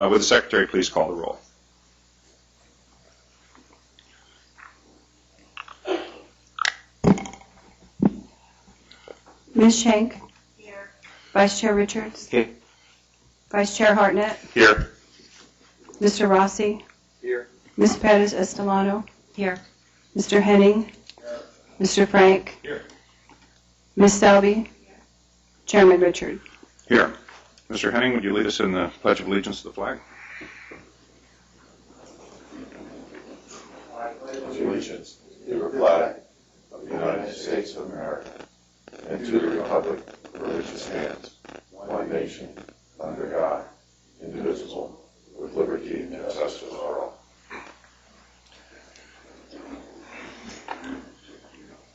Would the Secretary please call the roll? Ms. Schenk? Here. Vice Chair Richards? Here. Vice Chair Hartnett? Here. Mr. Rossi? Here. Ms. Perez Estelano? Here. Mr. Henning? Here. Mr. Frank? Here. Ms. Selby? Here. Chairman Richard? Here. Mr. Henning, would you lead us in the Pledge of Allegiance to the flag? I pledge allegiance to the flag of the United States of America and to the republic for which it stands, one nation, under God, indivisible, with liberty and justice for all.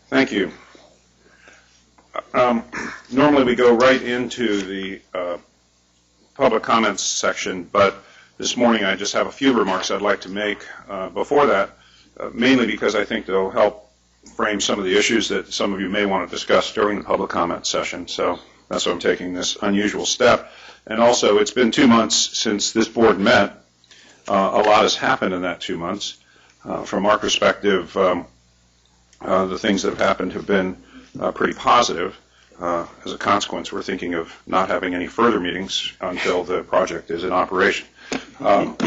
Thank you. Normally we go right into the public comments section, but this morning I just have a few remarks I'd like to make before that, mainly because I think they'll help frame some of the issues that some of you may want to discuss during the public comment session. So that's why I'm taking this unusual step. And also, it's been 2 months since this board met. A lot has happened in that 2 months. From our perspective, the things that have happened have been pretty positive. As a consequence, we're thinking of not having any further meetings until the project is in operation. Not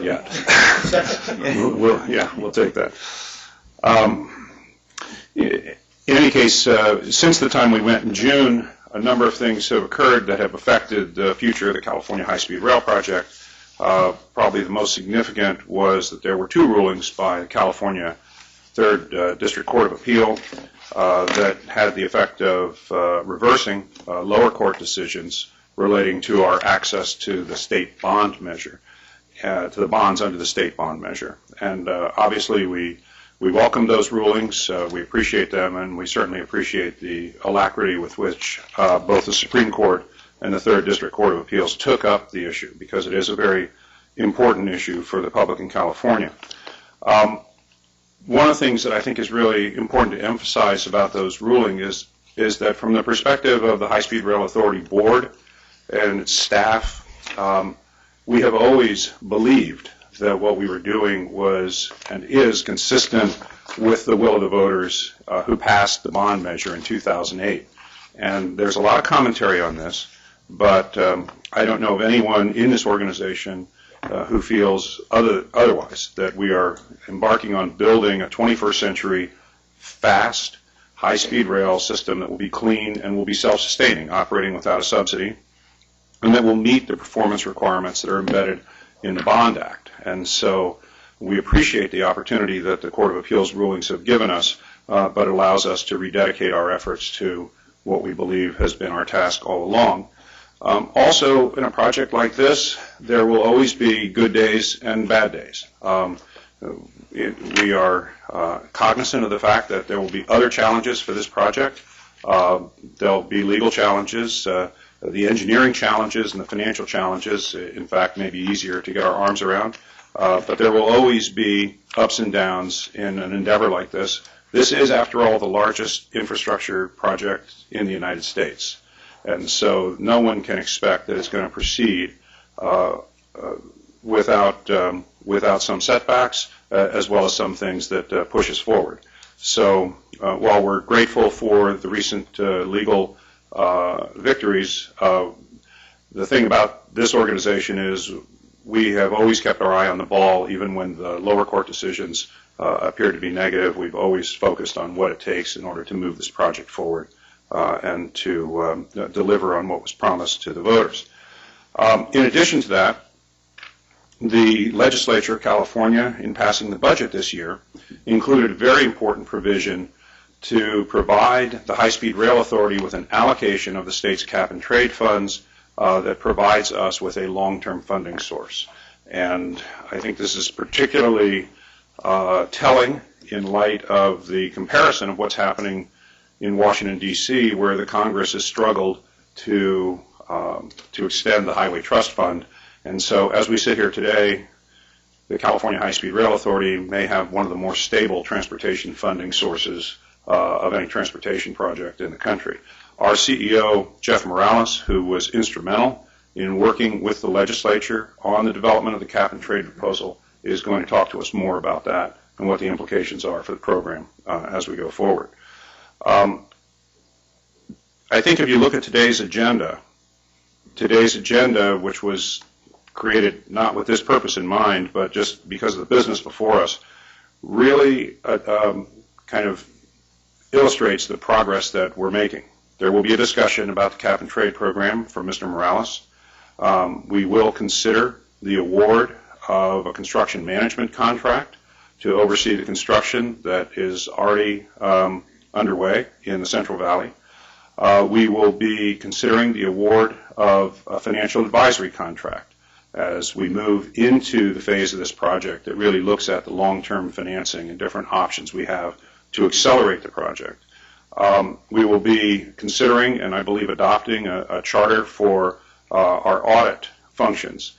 yet. We'll take that. In any case, since the time we went in June, a number of things have occurred that have affected the future of the California High-Speed Rail project. Probably the most significant was that there were 2 rulings by the California 3rd District Court of Appeal that had the effect of reversing lower court decisions relating to our access to the state bond measure, to the bonds under the state bond measure. And obviously we welcome those rulings, we appreciate them, and we certainly appreciate the alacrity with which both the Supreme Court and the 3rd District Court of Appeals took up the issue, because it is a very important issue for the public in California. One of the things that I think is really important to emphasize about those rulings is that from the perspective of the High-Speed Rail Authority Board and its staff, we have always believed that what we were doing was and is consistent with the will of the voters who passed the bond measure in 2008. And there's a lot of commentary on this, but I don't know of anyone in this organization who feels otherwise, that we are embarking on building a 21st century fast, high-speed rail system that will be clean and will be self-sustaining, operating without a subsidy, and that will meet the performance requirements that are embedded in the Bond Act. And so we appreciate the opportunity that the Court of Appeals rulings have given us, but allows us to rededicate our efforts to what we believe has been our task all along. Also, in a project like this, there will always be good days and bad days. We are cognizant of the fact that there will be other challenges for this project. There'll be legal challenges. The engineering challenges and the financial challenges, in fact, may be easier to get our arms around. But there will always be ups and downs in an endeavor like this. This is, after all, the largest infrastructure project in the United States. And so no one can expect that it's going to proceed without some setbacks, as well as some things that push us forward. So while we're grateful for the recent legal victories, the thing about this organization is we have always kept our eye on the ball, even when the lower court decisions appear to be negative. We've always focused on what it takes in order to move this project forward and to deliver on what was promised to the voters. In addition to that, the legislature of California, in passing the budget this year, included a very important provision to provide the High-Speed Rail Authority with an allocation of the state's cap and trade funds that provides us with a long-term funding source. And I think this is particularly telling in light of the comparison of what's happening in Washington, D.C., where the Congress has struggled to extend the Highway Trust Fund. And so as we sit here today, the California High-Speed Rail Authority may have one of the more stable transportation funding sources of any transportation project in the country. Our CEO, Jeff Morales, who was instrumental in working with the legislature on the development of the cap and trade proposal, is going to talk to us more about that and what the implications are for the program as we go forward. I think if you look at today's agenda, which was created not with this purpose in mind, but just because of the business before us, really kind of illustrates the progress that we're making. There will be a discussion about the cap and trade program from Mr. Morales. We will consider the award of a construction management contract to oversee the construction that is already underway in the Central Valley. We will be considering the award of a financial advisory contract as we move into the phase of this project that really looks at the long-term financing and different options we have to accelerate the project. We will be considering, and I believe adopting, a charter for our audit functions,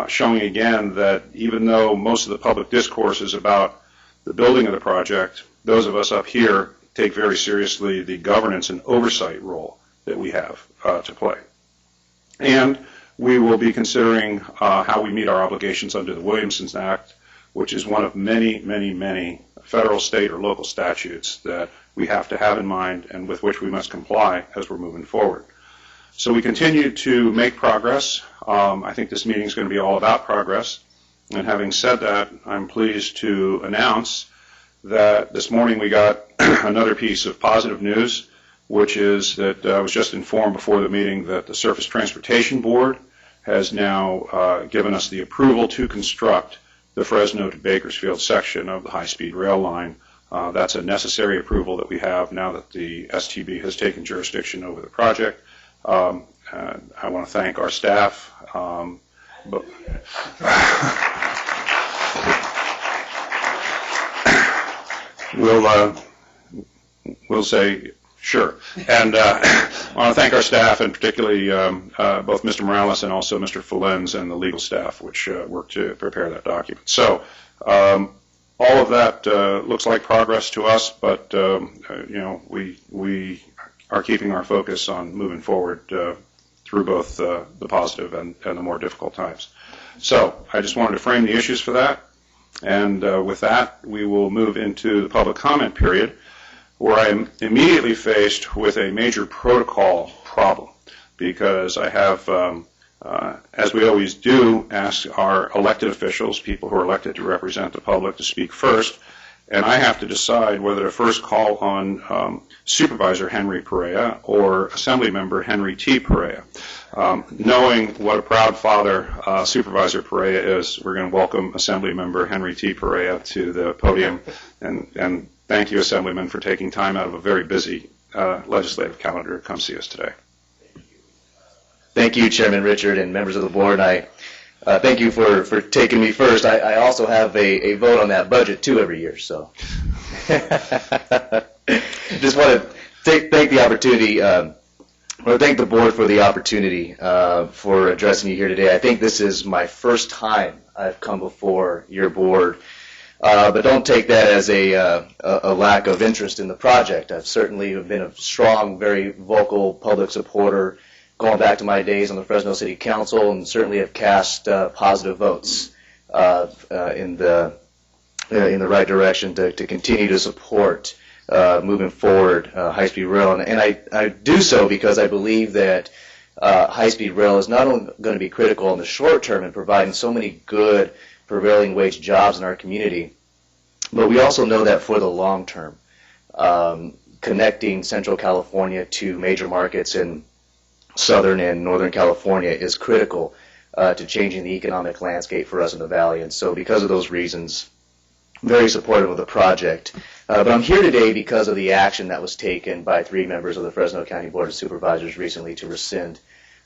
showing again that even though most of the public discourse is about the building of the project, those of us up here take very seriously the governance and oversight role that we have to play. And we will be considering how we meet our obligations under the Williamson Act, which is one of many, many, many federal, state, or local statutes that we have to have in mind and with which we must comply as we're moving forward. So we continue to make progress. I think this meeting is going to be all about progress. And having said that, I'm pleased to announce that this morning we got another piece of positive news, which is that I was just informed before the meeting that the Surface Transportation Board has now given us the approval to construct the Fresno to Bakersfield section of the high-speed rail line. That's a necessary approval that we have now that the STB has taken jurisdiction over the project. I want to thank our staff. We'll say sure. And I want to thank our staff, and particularly both Mr. Morales and also Mr. Falens and the legal staff, which worked to prepare that document. So all of that looks like progress to us, but we are keeping our focus on moving forward through both the positive and the more difficult times. So I just wanted to frame the issues for that. And with that, we will move into the public comment period, where I am immediately faced with a major protocol problem, because I have, as we always do, asked our elected officials, people who are elected to represent the public, to speak first, and I have to decide whether to first call on Supervisor Henry Perea or Assemblymember Henry T. Perea. Knowing what a proud father Supervisor Perea is, we're going to welcome Assemblymember Henry T. Perea to the podium, and thank you, Assemblyman, for taking time out of a very busy legislative calendar to come see us today. Thank you, Chairman Richard, and members of the board. I thank you for taking me first. I also have a vote on that budget, too, every year. So just want to thank the opportunity, or thank the board for the opportunity for addressing you here today. I think this is my first time I've come before your board. But don't take that as a lack of interest in the project. I've certainly been a strong, very vocal public supporter going back to my days on the Fresno City Council, and certainly have cast positive votes in the right direction to continue to support moving forward high-speed rail. And I do so because I believe that high-speed rail is not only going to be critical in the short term in providing so many good prevailing wage jobs in our community, but we also know that for the long term, connecting Central California to major markets in Southern and Northern California is critical to changing the economic landscape for us in the Valley. And so because of those reasons, very supportive of the project. But I'm here today because of the action that was taken by 3 members of the Fresno County Board of Supervisors recently to rescind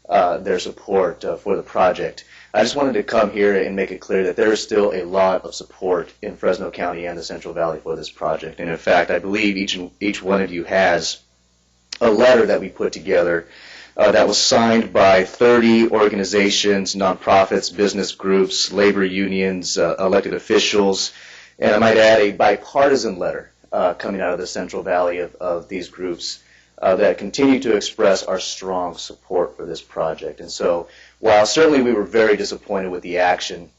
their support for the project. I just wanted to come here and make it clear that there is still a lot of support in Fresno County and the Central Valley for this project. And in fact, I believe each one of you has a letter that we put together that was signed by 30 organizations, nonprofits, business groups, labor unions, elected officials, and I might add a bipartisan letter coming out of the Central Valley of these groups that continue to express our strong support for this project. And so while certainly we were very disappointed with the action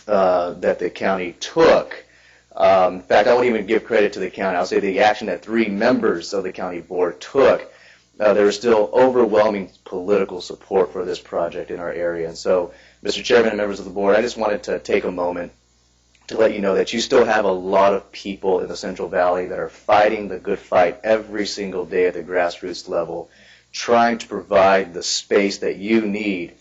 that the county took, in fact, I won't even give credit to the county. I'll say the action that 3 members of the county board took, there was still overwhelming political support for this project in our area. And so, Mr. Chairman and members of the board, I just wanted to take a moment to let you know that you still have a lot of people in the Central Valley that are fighting the good fight every single day at the grassroots level, trying to provide the space that you need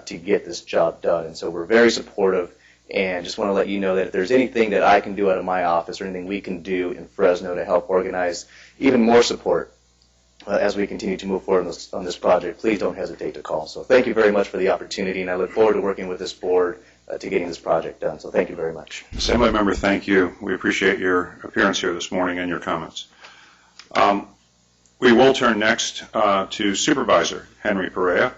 to get this job done. And so we're very supportive, and just want to let you know that if there's anything that I can do out of my office or anything we can do in Fresno to help organize even more support as we continue to move forward on this project, please don't hesitate to call. So thank you very much for the opportunity, and I look forward to working with this board to getting this project done. So thank you very much. Assembly Member, thank you. We appreciate your appearance here this morning and your comments. We will turn next to Supervisor Henry Perea.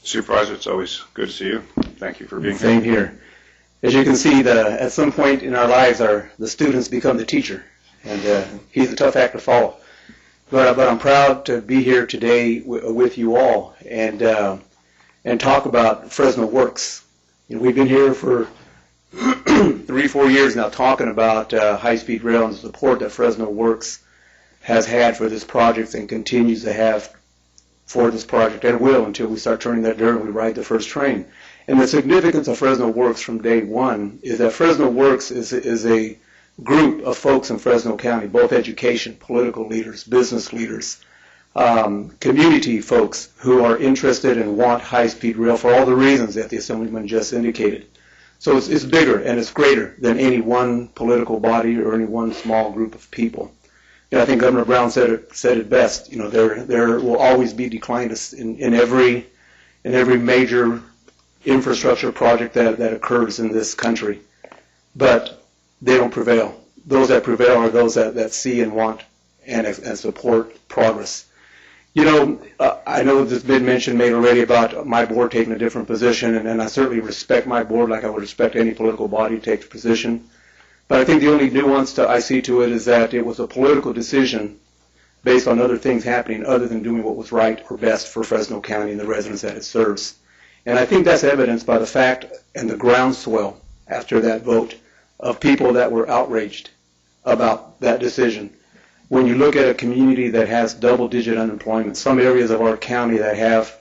Supervisor, it's always good to see you. Thank you for being here. Same here. As you can see, at some point in our lives, the students become the teacher, and he's a tough act to follow. But I'm proud to be here today with you all and talk about Fresno Works. You know, we've been here for 3-4 years now talking about high-speed rail and the support that Fresno Works has had for this project and continues to have for this project, and will until we start turning that dirt and we ride the first train. And the significance of Fresno Works from day one is that Fresno Works is a group of folks in Fresno County, both education, political leaders, business leaders, community folks who are interested and want high-speed rail for all the reasons that the Assemblyman just indicated. So it's bigger and it's greater than any one political body or any one small group of people. You know, I think Governor Brown said it best. You know, there will always be declinists in every major infrastructure project that occurs in this country, but they don't prevail. Those that prevail are those that see and want and support progress. You know, I know there's been mention made already about my board taking a different position, and I certainly respect my board like I would respect any political body to take a position. But I think the only nuance I see to it is that it was a political decision based on other things happening other than doing what was right or best for Fresno County and the residents that it serves. And I think that's evidenced by the fact and the groundswell after that vote of people that were outraged about that decision. When you look at a community that has double-digit unemployment, some areas of our county that have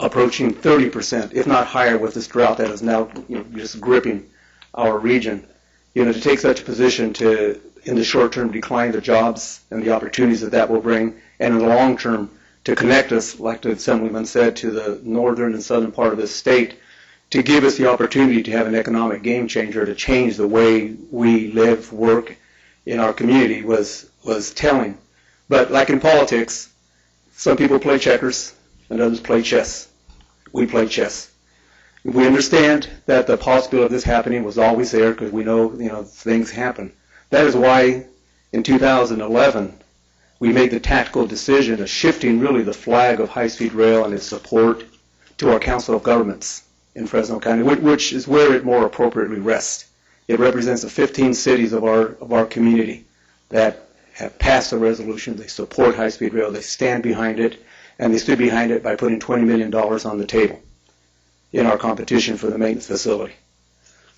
approaching 30%, if not higher, with this drought that is now just gripping our region, to take such a position to, in the short term, decline the jobs and the opportunities that will bring, and in the long term, to connect us, like the Assemblyman said, to the northern and southern part of this state, to give us the opportunity to have an economic game changer, to change the way we live, work in our community was telling. But like in politics, some people play checkers and others play chess. We play chess. We understand that the possibility of this happening was always there because we know, things happen. That is why in 2011 we made the tactical decision of shifting really the flag of high-speed rail and its support to our Council of Governments in Fresno County, which is where it more appropriately rests. It represents the 15 cities of our community that have passed a resolution. They support high-speed rail. They stand behind it, and they stood behind it by putting $20 million on the table in our competition for the maintenance facility.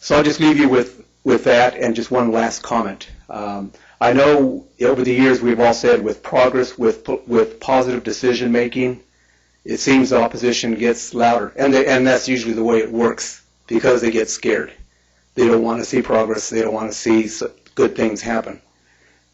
So I'll just leave you with that, and just one last comment. I know over the years we've all said with progress, with positive decision making, it seems the opposition gets louder, and that's usually the way it works because they get scared. They don't want to see progress. They don't want to see good things happen.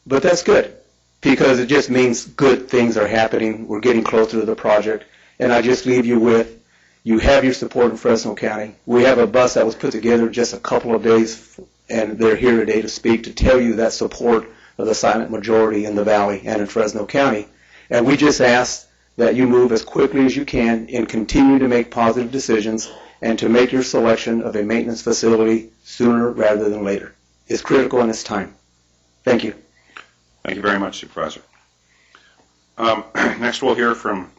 But that's good because it just means good things are happening. We're getting closer to the project, and I just leave you with, you have your support in Fresno County. We have a bus that was put together just a couple of days, and they're here today to speak, to tell you that support of the silent majority in the Valley and in Fresno County. And we just ask that you move as quickly as you can and continue to make positive decisions and to make your selection of a maintenance facility sooner rather than later. It's critical and it's time. Thank you. Thank you very much, Supervisor. Next we'll hear from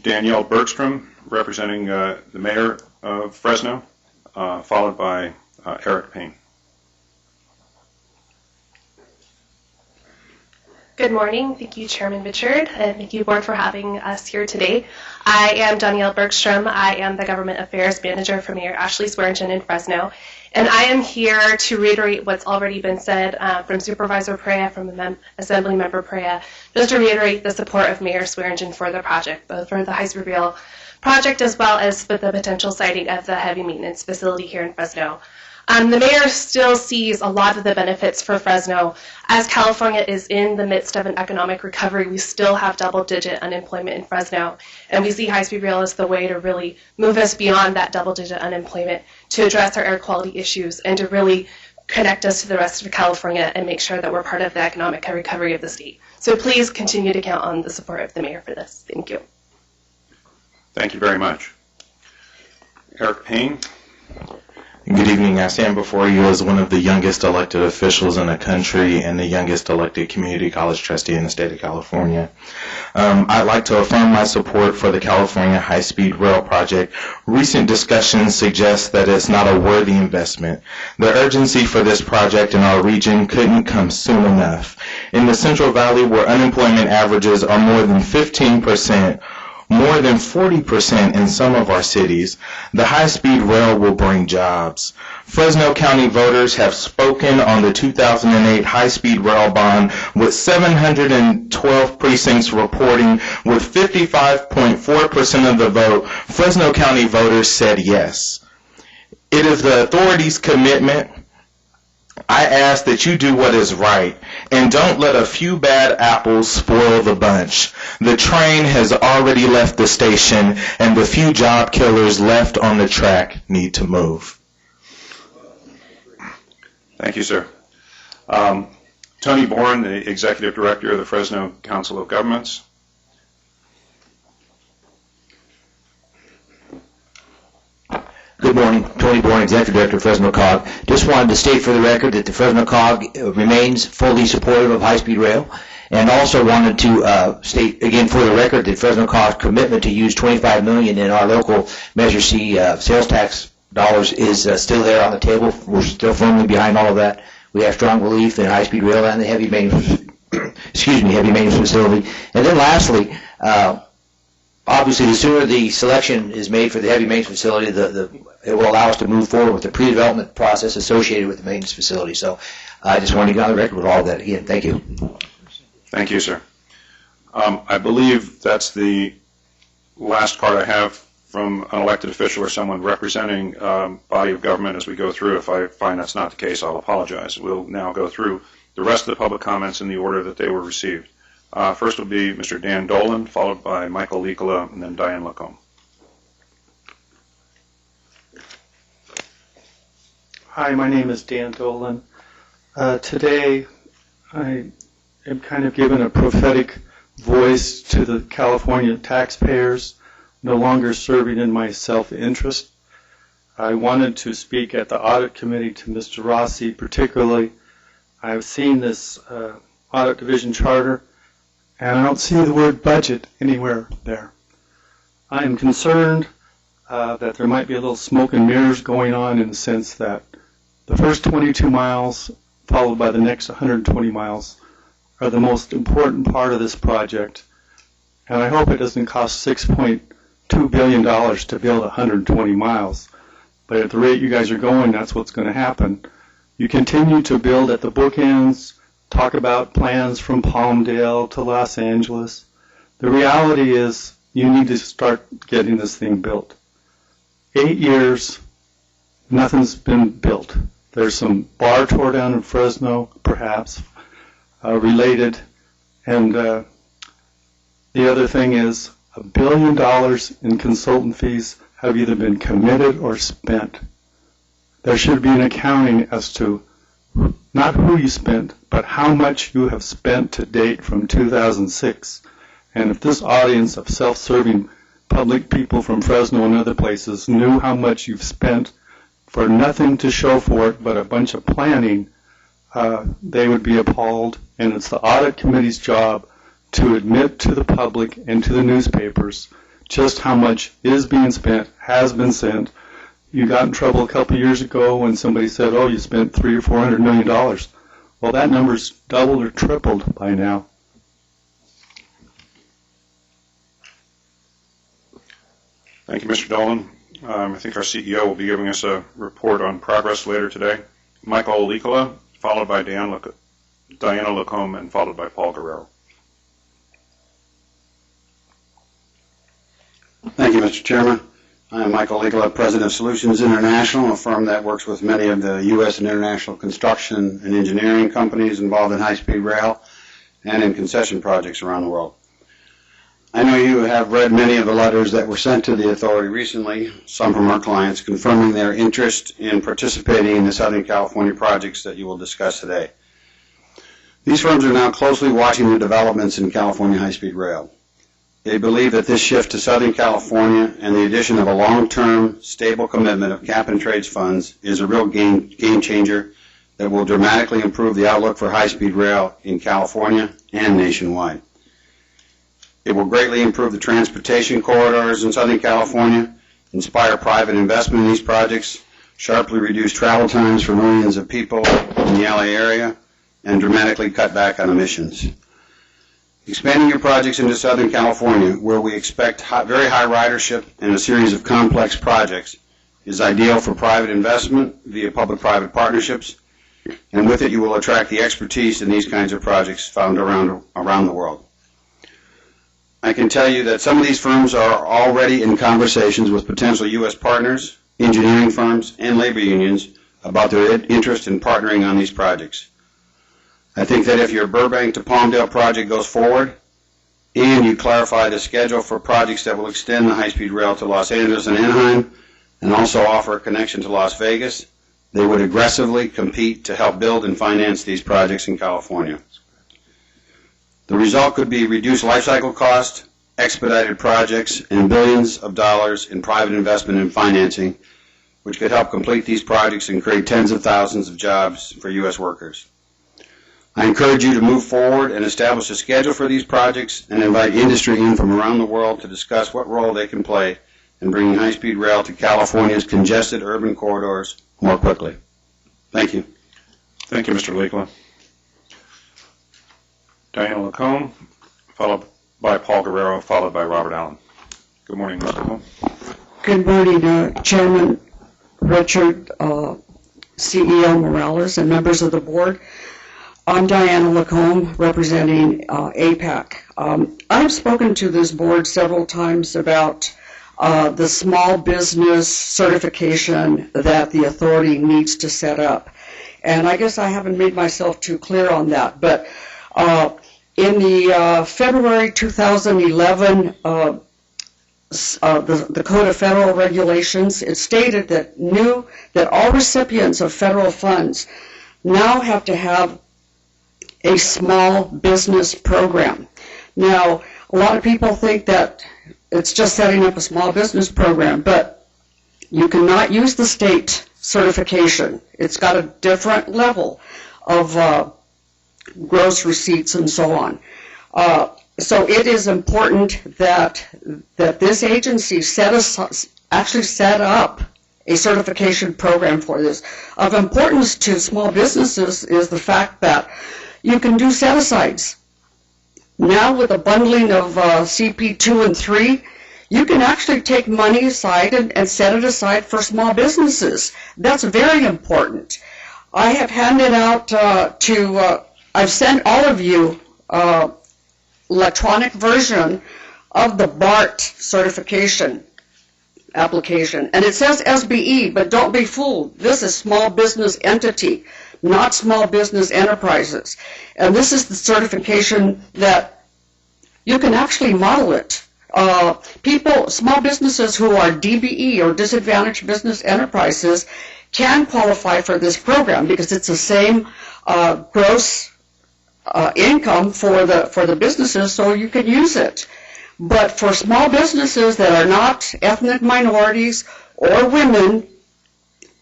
Danielle Bergstrom, representing the mayor of Fresno, followed by Eric Payne. Good morning. Thank you, Chairman Richard, and thank you, Board, for having us here today. I am Danielle Bergstrom. I am the Government Affairs Manager for Mayor Ashley Swearingen in Fresno, and I am here to reiterate what's already been said from Supervisor Perea, from Assembly Member Perea, just to reiterate the support of Mayor Swearingen for the project, both for the High-Speed Rail project as well as for the potential siting of the heavy maintenance facility here in Fresno. The mayor still sees a lot of the benefits for Fresno. As California is in the midst of an economic recovery, we still have double-digit unemployment in Fresno, and we see high-speed rail as the way to really move us beyond that double-digit unemployment, to address our air quality issues, and to really connect us to the rest of California and make sure that we're part of the economic recovery of the state. So please continue to count on the support of the mayor for this. Thank you. Thank you very much. Eric Payne. Good evening. I stand before you as one of the youngest elected officials in the country and the youngest elected community college trustee in the state of California. I'd like to affirm my support for the California High-Speed Rail Project. Recent discussions suggest that it's not a worthy investment. The urgency for this project in our region couldn't come soon enough. In the Central Valley, where unemployment averages are more than 15%, more than 40% in some of our cities, the high-speed rail will bring jobs. Fresno County voters have spoken on the 2008 high-speed rail bond, with 712 precincts reporting. With 55.4% of the vote, Fresno County voters said yes. It is the authorities' commitment. I ask that you do what is right and don't let a few bad apples spoil the bunch. The train has already left the station, and the few job killers left on the track need to move. Thank you, sir. Tony Bourne, the Executive Director of the Fresno Council of Governments. Good morning. Tony Bourne, Executive Director of Fresno COG. Just wanted to state for the record that the Fresno COG remains fully supportive of high-speed rail, and also wanted to state again for the record that Fresno COG's commitment to use $25 million in our local Measure C sales tax dollars is still there on the table. We're still firmly behind all of that. We have strong belief in high-speed rail and the heavy maintenance, heavy maintenance facility. And then lastly, obviously, the sooner the selection is made for the heavy maintenance facility, it will allow us to move forward with the pre-development process associated with the maintenance facility. So I just wanted to get on the record with all of that. Again, thank you. Thank you, sir. I believe that's the last card I have from an elected official or someone representing body of government as we go through. If I find that's not the case, I'll apologize. We'll now go through the rest of the public comments in the order that they were received. First will be Mr. Dan Dolan, followed by Michael Licola, and then Diane Lacombe. Hi, my name is Dan Dolan. Today, I am kind of given a prophetic voice to the California taxpayers, no longer serving in my self-interest. I wanted to speak at the Audit Committee to Mr. Rossi particularly. I've seen this Audit Division charter, and I don't see the word budget anywhere there. I am concerned that there might be a little smoke and mirrors going on, in the sense that the first 22 miles, followed by the next 120 miles, are the most important part of this project. And I hope it doesn't cost $6.2 billion to build 120 miles. But at the rate you guys are going, that's what's going to happen. You continue to build at the bookends, talk about plans from Palmdale to Los Angeles. The reality is you need to start getting this thing built. 8 years, nothing's been built. There's some bar tore down in Fresno, perhaps, related. And the other thing is $1 billion in consultant fees have either been committed or spent. There should be an accounting as to not who you spent, but how much you have spent to date from 2006. And if this audience of self-serving public people from Fresno and other places knew how much you've spent for nothing to show for it but a bunch of planning, they would be appalled. And it's the Audit Committee's job to admit to the public and to the newspapers just how much is being spent, has been spent. You got in trouble a couple years ago when somebody said, oh, you spent $300 or $400 million. Well, that number's doubled or tripled by now. Thank you, Mr. Dolan. I think our CEO will be giving us a report on progress later today. Michael Licola, followed by Diana Lacombe, and followed by Paul Guerrero. Thank you, Mr. Chairman. I am Michael Licola, President of Solutions International, a firm that works with many of the U.S. and international construction and engineering companies involved in high-speed rail and in concession projects around the world. I know you have read many of the letters that were sent to the authority recently, some from our clients, confirming their interest in participating in the Southern California projects that you will discuss today. These firms are now closely watching the developments in California high-speed rail. They believe that this shift to Southern California and the addition of a long-term, stable commitment of cap-and-trades funds is a real game changer that will dramatically improve the outlook for high-speed rail in California and nationwide. It will greatly improve the transportation corridors in Southern California, inspire private investment in these projects, sharply reduce travel times for millions of people in the LA area, and dramatically cut back on emissions. Expanding your projects into Southern California, where we expect very high ridership and a series of complex projects, is ideal for private investment via public-private partnerships, and with it you will attract the expertise in these kinds of projects found around the world. I can tell you that some of these firms are already in conversations with potential U.S. partners, engineering firms, and labor unions about their interest in partnering on these projects. I think that if your Burbank to Palmdale project goes forward, and you clarify the schedule for projects that will extend the high-speed rail to Los Angeles and Anaheim, and also offer a connection to Las Vegas, they would aggressively compete to help build and finance these projects in California. The result could be reduced life cycle cost, expedited projects, and billions of dollars in private investment and financing, which could help complete these projects and create tens of thousands of jobs for U.S. workers. I encourage you to move forward and establish a schedule for these projects and invite industry in from around the world to discuss what role they can play in bringing high-speed rail to California's congested urban corridors more quickly. Thank you. Thank you, Mr. Licola. Diana Lacombe, followed by Paul Guerrero, followed by Robert Allen. Good morning, Mr. Lacombe. Good morning, Chairman Richard, CEO Morales, and members of the board. I'm Diana Lacombe, representing APAC. I've spoken to this board several times about the small business certification that the authority needs to set up. And I guess I haven't made myself too clear on that, but in the February 2011 the Code of Federal Regulations, it stated that all recipients of federal funds now have to have a small business program. Now, a lot of people think that it's just setting up a small business program, but you cannot use the state certification. It's got a different level of gross receipts and so on. So it is important that this agency actually set up a certification program for this. Of importance to small businesses is the fact that you can do set-asides. Now with the bundling of CP2 and 3, you can actually take money aside and set it aside for small businesses. That's very important. I have handed out I've sent all of you electronic version of the BART certification application. And it says SBE, but don't be fooled. This is small business entity, not small business enterprises. And this is the certification that you can actually model it. Small businesses who are DBE or disadvantaged business enterprises can qualify for this program because it's the same gross income for the businesses, so you can use it. But for small businesses that are not ethnic minorities or women,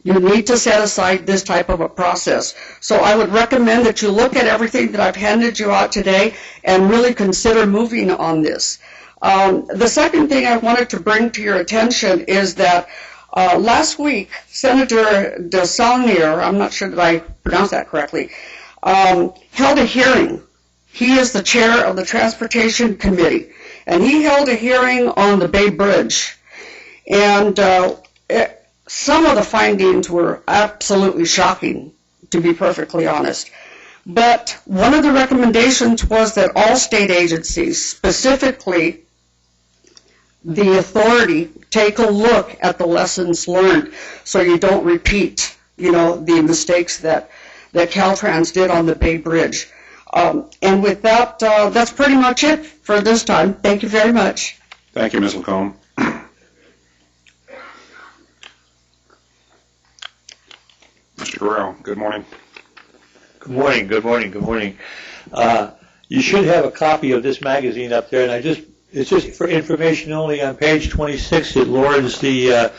you need to set aside this type of a process. So I would recommend that you look at everything that I've handed you out today and really consider moving on this. The second thing I wanted to bring to your attention is that last week, Senator DeSaulnier, I'm not sure that I pronounced that correctly, held a hearing. He is the chair of the Transportation Committee, and he held a hearing on the Bay Bridge. And some of the findings were absolutely shocking, to be perfectly honest. But one of the recommendations was that all state agencies, specifically the authority, take a look at the lessons learned so you don't repeat, the mistakes that Caltrans did on the Bay Bridge. And with that, that's pretty much it for this time. Thank you very much. Thank you, Ms. Lacombe. Mr. Guerrero, good morning. Good morning, good morning, good morning. You should have a copy of this magazine up there, and it's just for information only. On page 26, it laurels the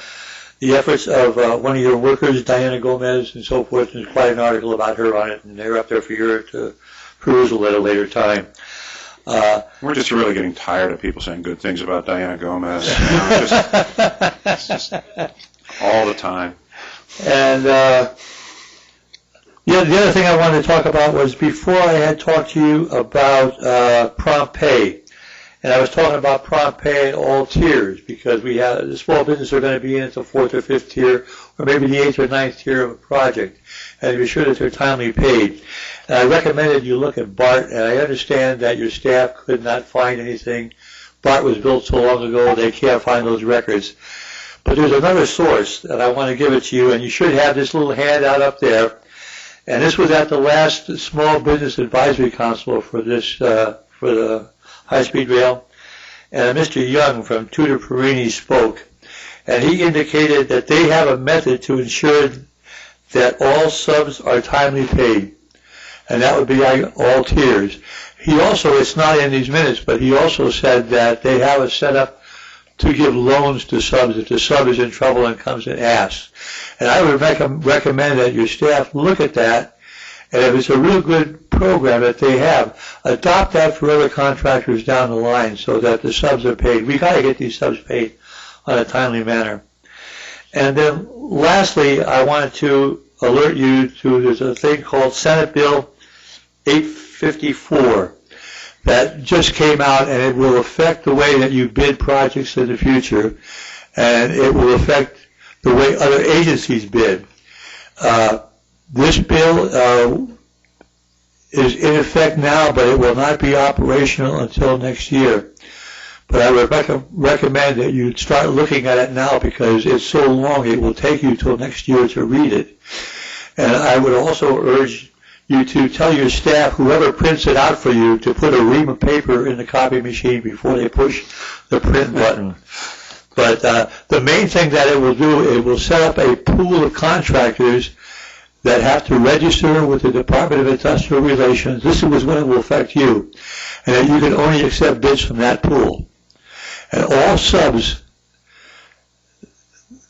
efforts of one of your workers, Diana Gomez, and so forth. There's quite an article about her on it, and they're up there for your perusal at a later time. We're just really getting tired of people saying good things about Diana Gomez. It's just all the time. And the other thing I wanted to talk about was before I had talked to you about prompt pay. And I was talking about prompt pay at all tiers because we have the small business are going to be in at the 4th or 5th tier or maybe the 8th or 9th tier of a project. And be sure that they're timely paid. And I recommended you look at BART, and I understand that your staff could not find anything. BART was built so long ago they can't find those records. But there's another source, and I want to give it to you, and you should have this little handout up there. And this was at the last Small Business Advisory Council for the high-speed rail. And Mr. Young from Tudor Perini spoke, and he indicated that they have a method to ensure that all subs are timely paid, and that would be all tiers. He also, it's not in these minutes, but he also said that they have a setup to give loans to subs if the sub is in trouble and comes and asks. And I would recommend that your staff look at that, and if it's a real good program that they have, adopt that for other contractors down the line so that the subs are paid. We got to get these subs paid on a timely manner. And then lastly, I wanted to alert you to there's a thing called Senate Bill 854 that just came out, and it will affect the way that you bid projects in the future, and it will affect the way other agencies bid. This bill is in effect now, but it will not be operational until next year. But I would recommend that you start looking at it now because it's so long it will take you till next year to read it. And I would also urge you to tell your staff, whoever prints it out for you, to put a ream of paper in the copy machine before they push the print button. But the main thing that it will do, it will set up a pool of contractors that have to register with the Department of Industrial Relations. This is when it will affect you. And that you can only accept bids from that pool. And all subs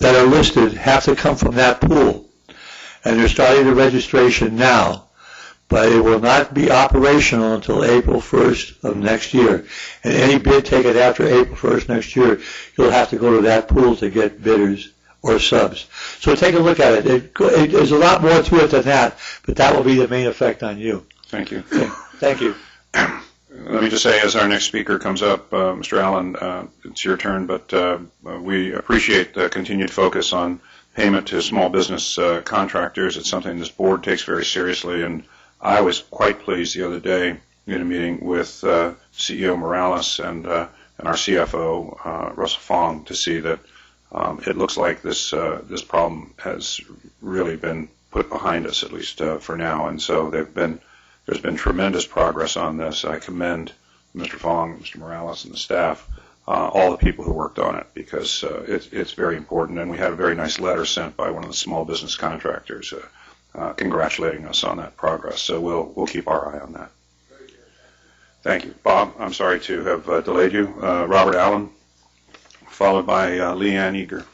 that are listed have to come from that pool. And they're starting the registration now. But it will not be operational until April 1st of next year. And any bid taken after April 1st next year, you'll have to go to that pool to get bidders or subs. So take a look at it. There's a lot more to it than that, but that will be the main effect on you. Thank you. Okay. Thank you. Let me just say, as our next speaker comes up, Mr. Allen, it's your turn, but we appreciate the continued focus on payment to small business contractors. It's something this board takes very seriously, and I was quite pleased the other day in a meeting with CEO Morales and our CFO, Russell Fong, to see that it looks like this problem has really been put behind us, at least for now. And so there's been tremendous progress on this. I commend Mr. Fong, Mr. Morales, and the staff, all the people who worked on it, because it's very important. And we had a very nice letter sent by one of the small business contractors congratulating us on that progress. So we'll keep our eye on that. Thank you. Bob, I'm sorry to have delayed you. Robert Allen, followed by Leanne Eager.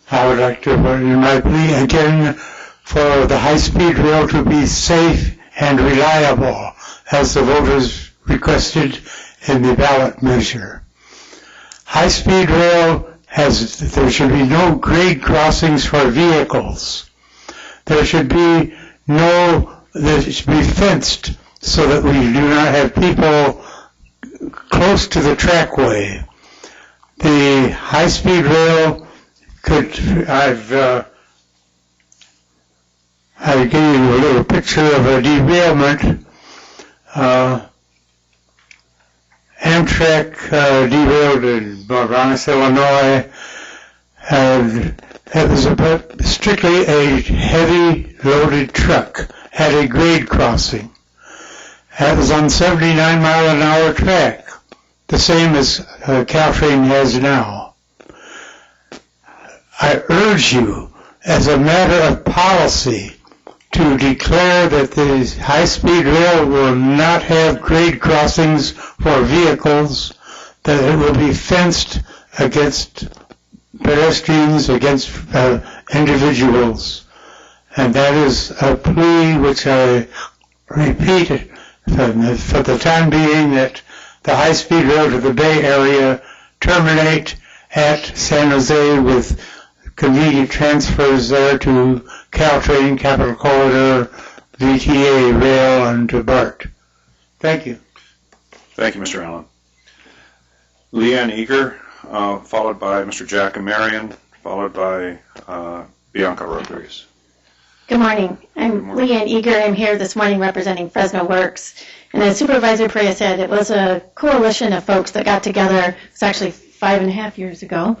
I would like to put in my plea again for the high-speed rail to be safe and reliable, as the voters requested in the ballot measure. High-speed rail there should be no grade crossings for vehicles. There should be fenced so that we do not have people close to the trackway. The high-speed rail I gave you a little picture of a derailment. Amtrak derailed in Barnes, Illinois. It was strictly a heavy loaded truck at a grade crossing. It was on 79-mile-an-hour track, the same as Caltrain has now. I urge you, as a matter of policy, to declare that the high-speed rail will not have grade crossings for vehicles, that it will be fenced against pedestrians, against individuals. And that is a plea which I repeat for the time being, that the high-speed rail to the Bay Area terminate at San Jose with convenient transfers there to Caltrain, Capital Corridor, VTA Rail, and to BART. Thank you. Thank you, Mr. Allen. Leanne Eager, followed by Mr. Jack and Marion, followed by Bianca Rodriguez. Good morning. I'm Leanne Eager. I'm here this morning representing Fresno Works. And as Supervisor Perea said, it was a coalition of folks that got together, it's actually 5.5 years ago,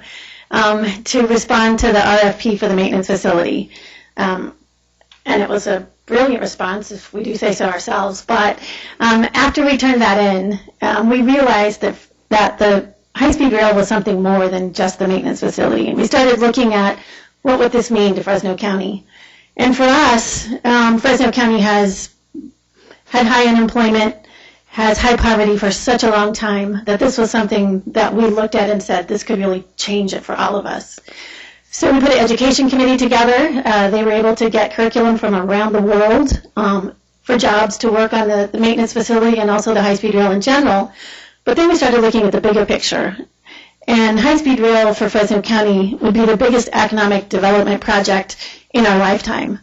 to respond to the RFP for the maintenance facility. And it was a brilliant response, if we do say so ourselves. But after we turned that in, we realized that the high-speed rail was something more than just the maintenance facility. And we started looking at what would this mean to Fresno County. And for us, Fresno County has had high unemployment, has high poverty for such a long time, that this was something that we looked at and said, this could really change it for all of us. So we put an education committee together. They were able to get curriculum from around the world for jobs to work on the maintenance facility and also the high-speed rail in general. But then we started looking at the bigger picture. And high-speed rail for Fresno County would be the biggest economic development project in our lifetime.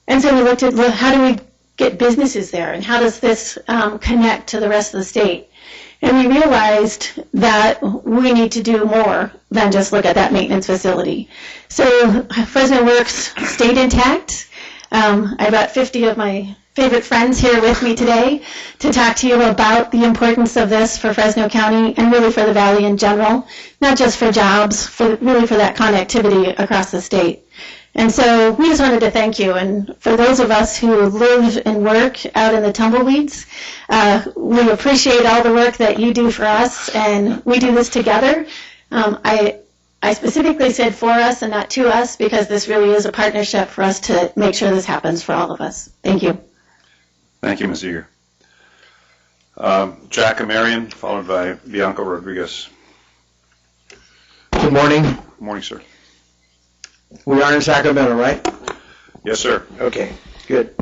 And so we looked at, well, how do we get businesses there, and how does this connect to the rest of the state? And we realized that we need to do more than just look at that maintenance facility. So Fresno Works stayed intact. I brought 50 of my favorite friends here with me today to talk to you about the importance of this for Fresno County and really for the Valley in general, not just for jobs, really for that connectivity across the state. And so we just wanted to thank you. And for those of us who live and work out in the tumbleweeds, we appreciate all the work that you do for us, and we do this together. I specifically said for us and not to us, because this really is a partnership for us to make sure this happens for all of us. Thank you. Thank you, Ms. Eager. Jack and Marion, followed by Bianca Rodriguez. Good morning. Good morning, sir. We are in Sacramento, right? Yes, sir. Okay, good.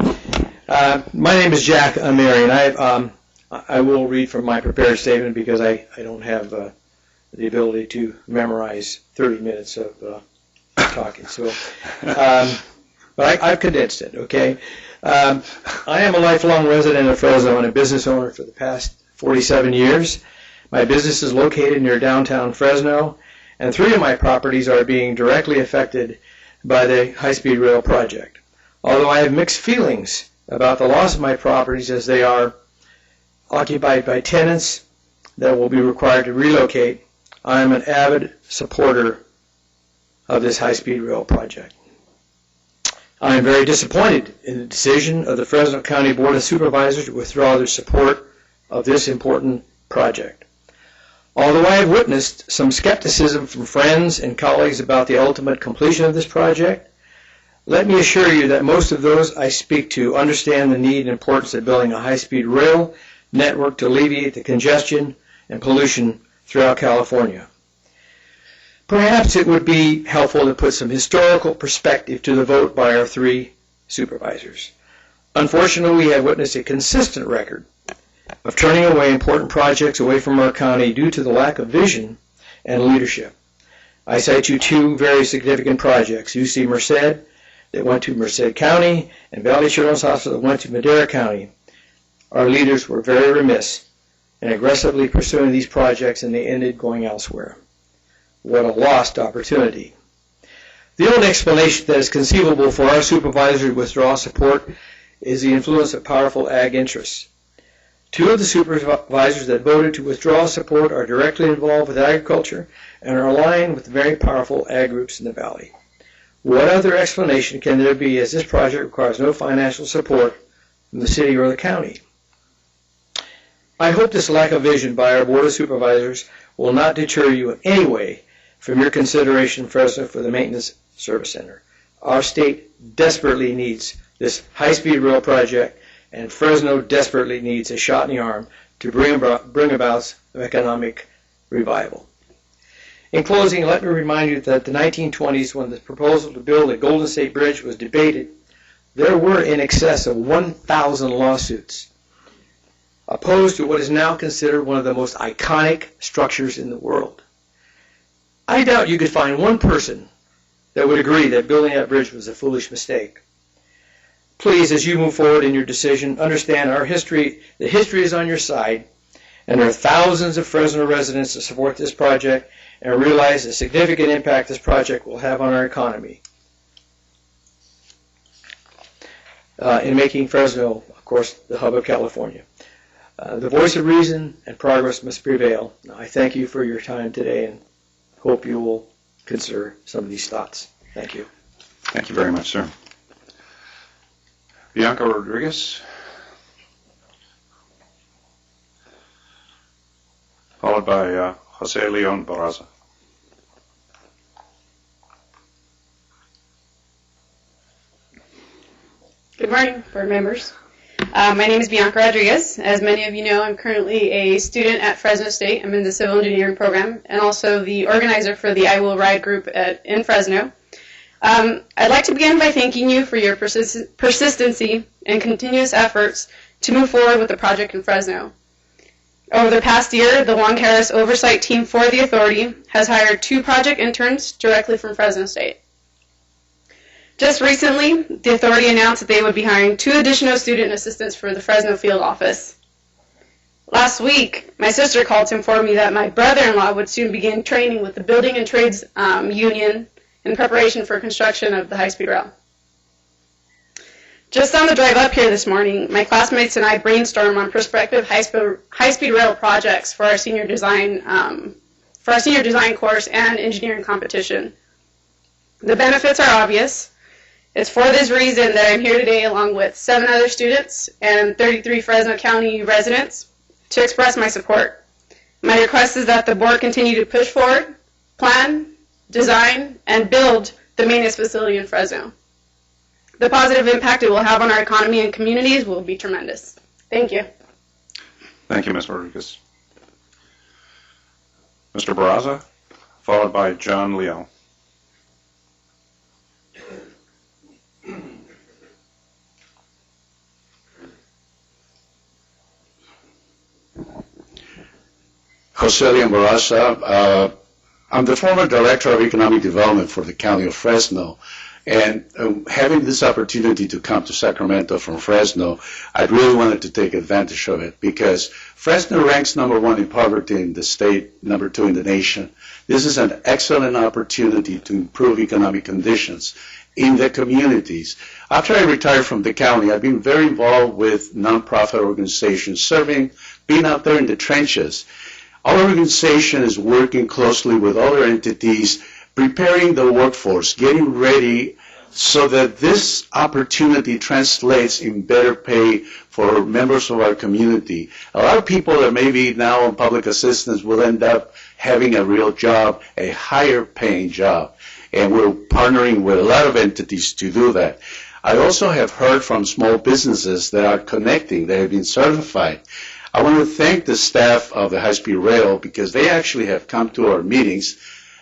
My name is Jack Marion. I will read from my prepared statement because I don't have the ability to memorize 30 minutes of talking. So, but I've condensed it, okay? I am a lifelong resident of Fresno and a business owner for the past 47 years. My business is located near downtown Fresno, and 3 of my properties are being directly affected by the high-speed rail project. Although I have mixed feelings about the loss of my properties as they are occupied by tenants that will be required to relocate, I am an avid supporter of this high-speed rail project. I am very disappointed in the decision of the Fresno County Board of Supervisors to withdraw their support of this important project. Although I have witnessed some skepticism from friends and colleagues about the ultimate completion of this project, let me assure you that most of those I speak to understand the need and importance of building a high-speed rail network to alleviate the congestion and pollution throughout California. Perhaps it would be helpful to put some historical perspective to the vote by our 3 supervisors. Unfortunately, we have witnessed a consistent record of turning away important projects away from our county due to the lack of vision and leadership. I cite you 2 very significant projects, UC Merced that went to Merced County and Valley Children's Hospital that went to Madera County. Our leaders were very remiss and aggressively pursuing these projects, and they ended going elsewhere. What a lost opportunity. The only explanation that is conceivable for our supervisor to withdraw support is the influence of powerful ag interests. Two of the supervisors that voted to withdraw support are directly involved with agriculture and are aligned with very powerful ag groups in the valley. What other explanation can there be, as this project requires no financial support from the city or the county? I hope this lack of vision by our Board of Supervisors will not deter you in any way from your consideration in Fresno for the Maintenance Service Center. Our state desperately needs this high-speed rail project, and Fresno desperately needs a shot in the arm to bring about economic revival. In closing, let me remind you that the 1920s, when the proposal to build a Golden State Bridge was debated, there were in excess of 1,000 lawsuits opposed to what is now considered one of the most iconic structures in the world. I doubt you could find one person that would agree that building that bridge was a foolish mistake. Please, as you move forward in your decision, understand our history. The history is on your side, and there are thousands of Fresno residents to support this project, and realize the significant impact this project will have on our economy in making Fresno, of course, the hub of California. The voice of reason and progress must prevail. I thank you for your time today and hope you will consider some of these thoughts. Thank you. Thank you very much, sir. Bianca Rodriguez, followed by Jose Leon Barraza. Good morning, board members. My name is Bianca Rodriguez. As many of you know, I'm currently a student at Fresno State. I'm in the civil engineering program and also the organizer for the I Will Ride group in Fresno. I'd like to begin by thanking you for your persistency and continuous efforts to move forward with the project in Fresno. Over the past year, the Juan Harris Oversight Team for the Authority has hired 2 project interns directly from Fresno State. Just recently, the Authority announced that they would be hiring 2 additional student assistants for the Fresno field office. Last week, my sister called to inform me that my brother-in-law would soon begin training with the Building and Trades Union in preparation for construction of the high-speed rail. Just on the drive up here this morning, my classmates and I brainstormed on prospective high-speed rail projects for our senior design course and engineering competition. The benefits are obvious. It's for this reason that I'm here today along with 7 other students and 33 Fresno County residents to express my support. My request is that the board continue to push forward, plan, design, and build the maintenance facility in Fresno. The positive impact it will have on our economy and communities will be tremendous. Thank you. Thank you, Ms. Rodriguez. Mr. Barraza, followed by John Leal. Jose Leon Barraza. I'm the former Director of Economic Development for the County of Fresno, and having this opportunity to come to Sacramento from Fresno, I really wanted to take advantage of it because Fresno ranks #1 in poverty in the state, #2 in the nation. This is an excellent opportunity to improve economic conditions in the communities. After I retired from the county, I've been very involved with nonprofit organizations, being out there in the trenches. Our organization is working closely with other entities, preparing the workforce, getting ready so that this opportunity translates in better pay for members of our community. A lot of people that maybe now on public assistance will end up having a real job, a higher paying job. And we're partnering with a lot of entities to do that. I also have heard from small businesses that are connecting, that have been certified. I want to thank the staff of the high-speed rail because they actually have come to our meetings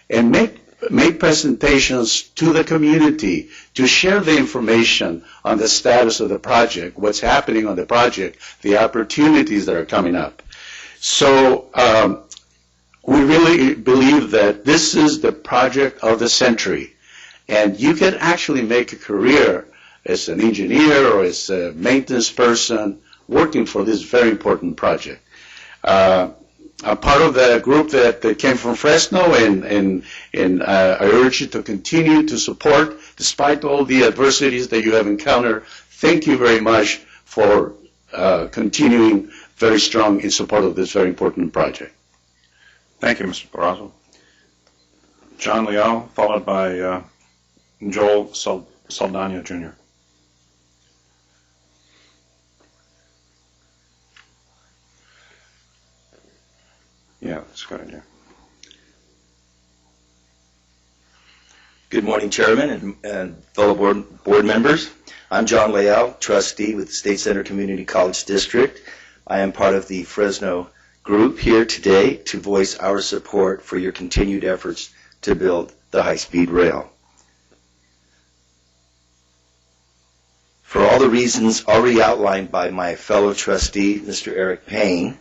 and made presentations to the community to share the information on the status of the project, what's happening on the project, the opportunities that are coming up. So we really believe that this is the project of the century, and you can actually make a career as an engineer or as a maintenance person working for this very important project. a part of the group that came from Fresno, and I urge you to continue to support despite all the adversities that you have encountered. Thank you very much for continuing very strong in support of this very important project. Thank you, Mr. Barrazo. John Leal, followed by Joel Saldana, Jr. Yeah, that's a good idea. Good morning, Chairman and fellow board members. I'm John Leal, trustee with the State Center Community College District. I am part of the Fresno group here today to voice our support for your continued efforts to build the high-speed rail. For all the reasons already outlined by my fellow trustee, Mr. Eric Payne,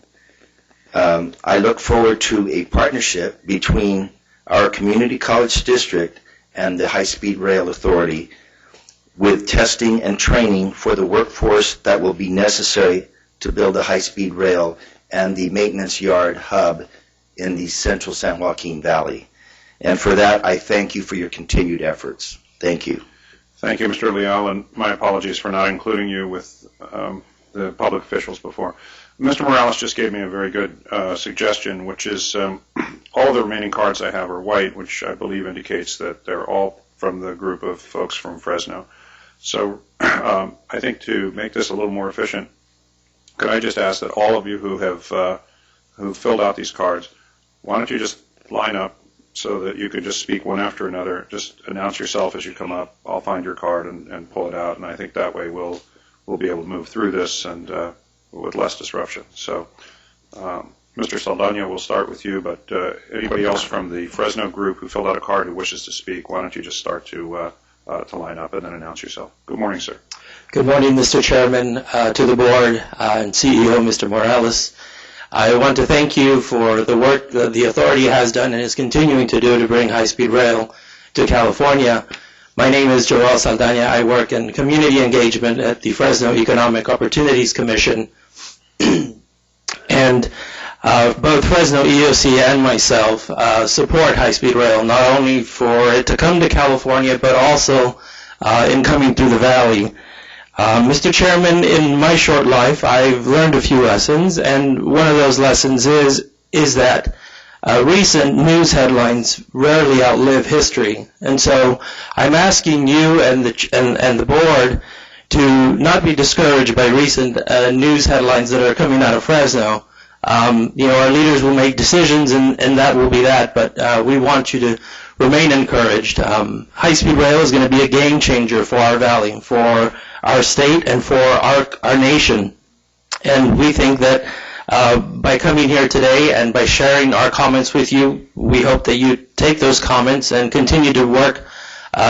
I look forward to a partnership between our community college district and the High-Speed Rail Authority with testing and training for the workforce that will be necessary to build a high-speed rail and the maintenance yard hub in the central San Joaquin Valley. And for that, I thank you for your continued efforts. Thank you. Thank you, Mr. Leal, and my apologies for not including you with the public officials before. Mr. Morales just gave me a very good suggestion, which is all the remaining cards I have are white, which I believe indicates that they're all from the group of folks from Fresno. So I think to make this a little more efficient, could I just ask that all of you who have who filled out these cards, why don't you just line up so that you could just speak one after another, just announce yourself as you come up. I'll find your card and pull it out, and I think that way we'll be able to move through this and with less disruption. So, Mr. Saldana, we'll start with you, but anybody else from the Fresno group who filled out a card who wishes to speak, why don't you just start to line up and then announce yourself. Good morning, sir. Good morning, Mr. Chairman, to the board and CEO, Mr. Morales. I want to thank you for the work that the authority has done and is continuing to do to bring high-speed rail to California. My name is Joel Saldana. I work in community engagement at the Fresno Economic Opportunities Commission. And both Fresno EOC and myself support high-speed rail, not only for it to come to California, but also in coming through the valley. Mr. Chairman, in my short life, I've learned a few lessons, and one of those lessons is that recent news headlines rarely outlive history. And so I'm asking you and the board to not be discouraged by recent news headlines that are coming out of Fresno. Our leaders will make decisions, and that will be that, but we want you to remain encouraged. High-speed rail is going to be a game changer for our valley, for our state, and for our nation. And we think that by coming here today and by sharing our comments with you, we hope that you take those comments and continue to work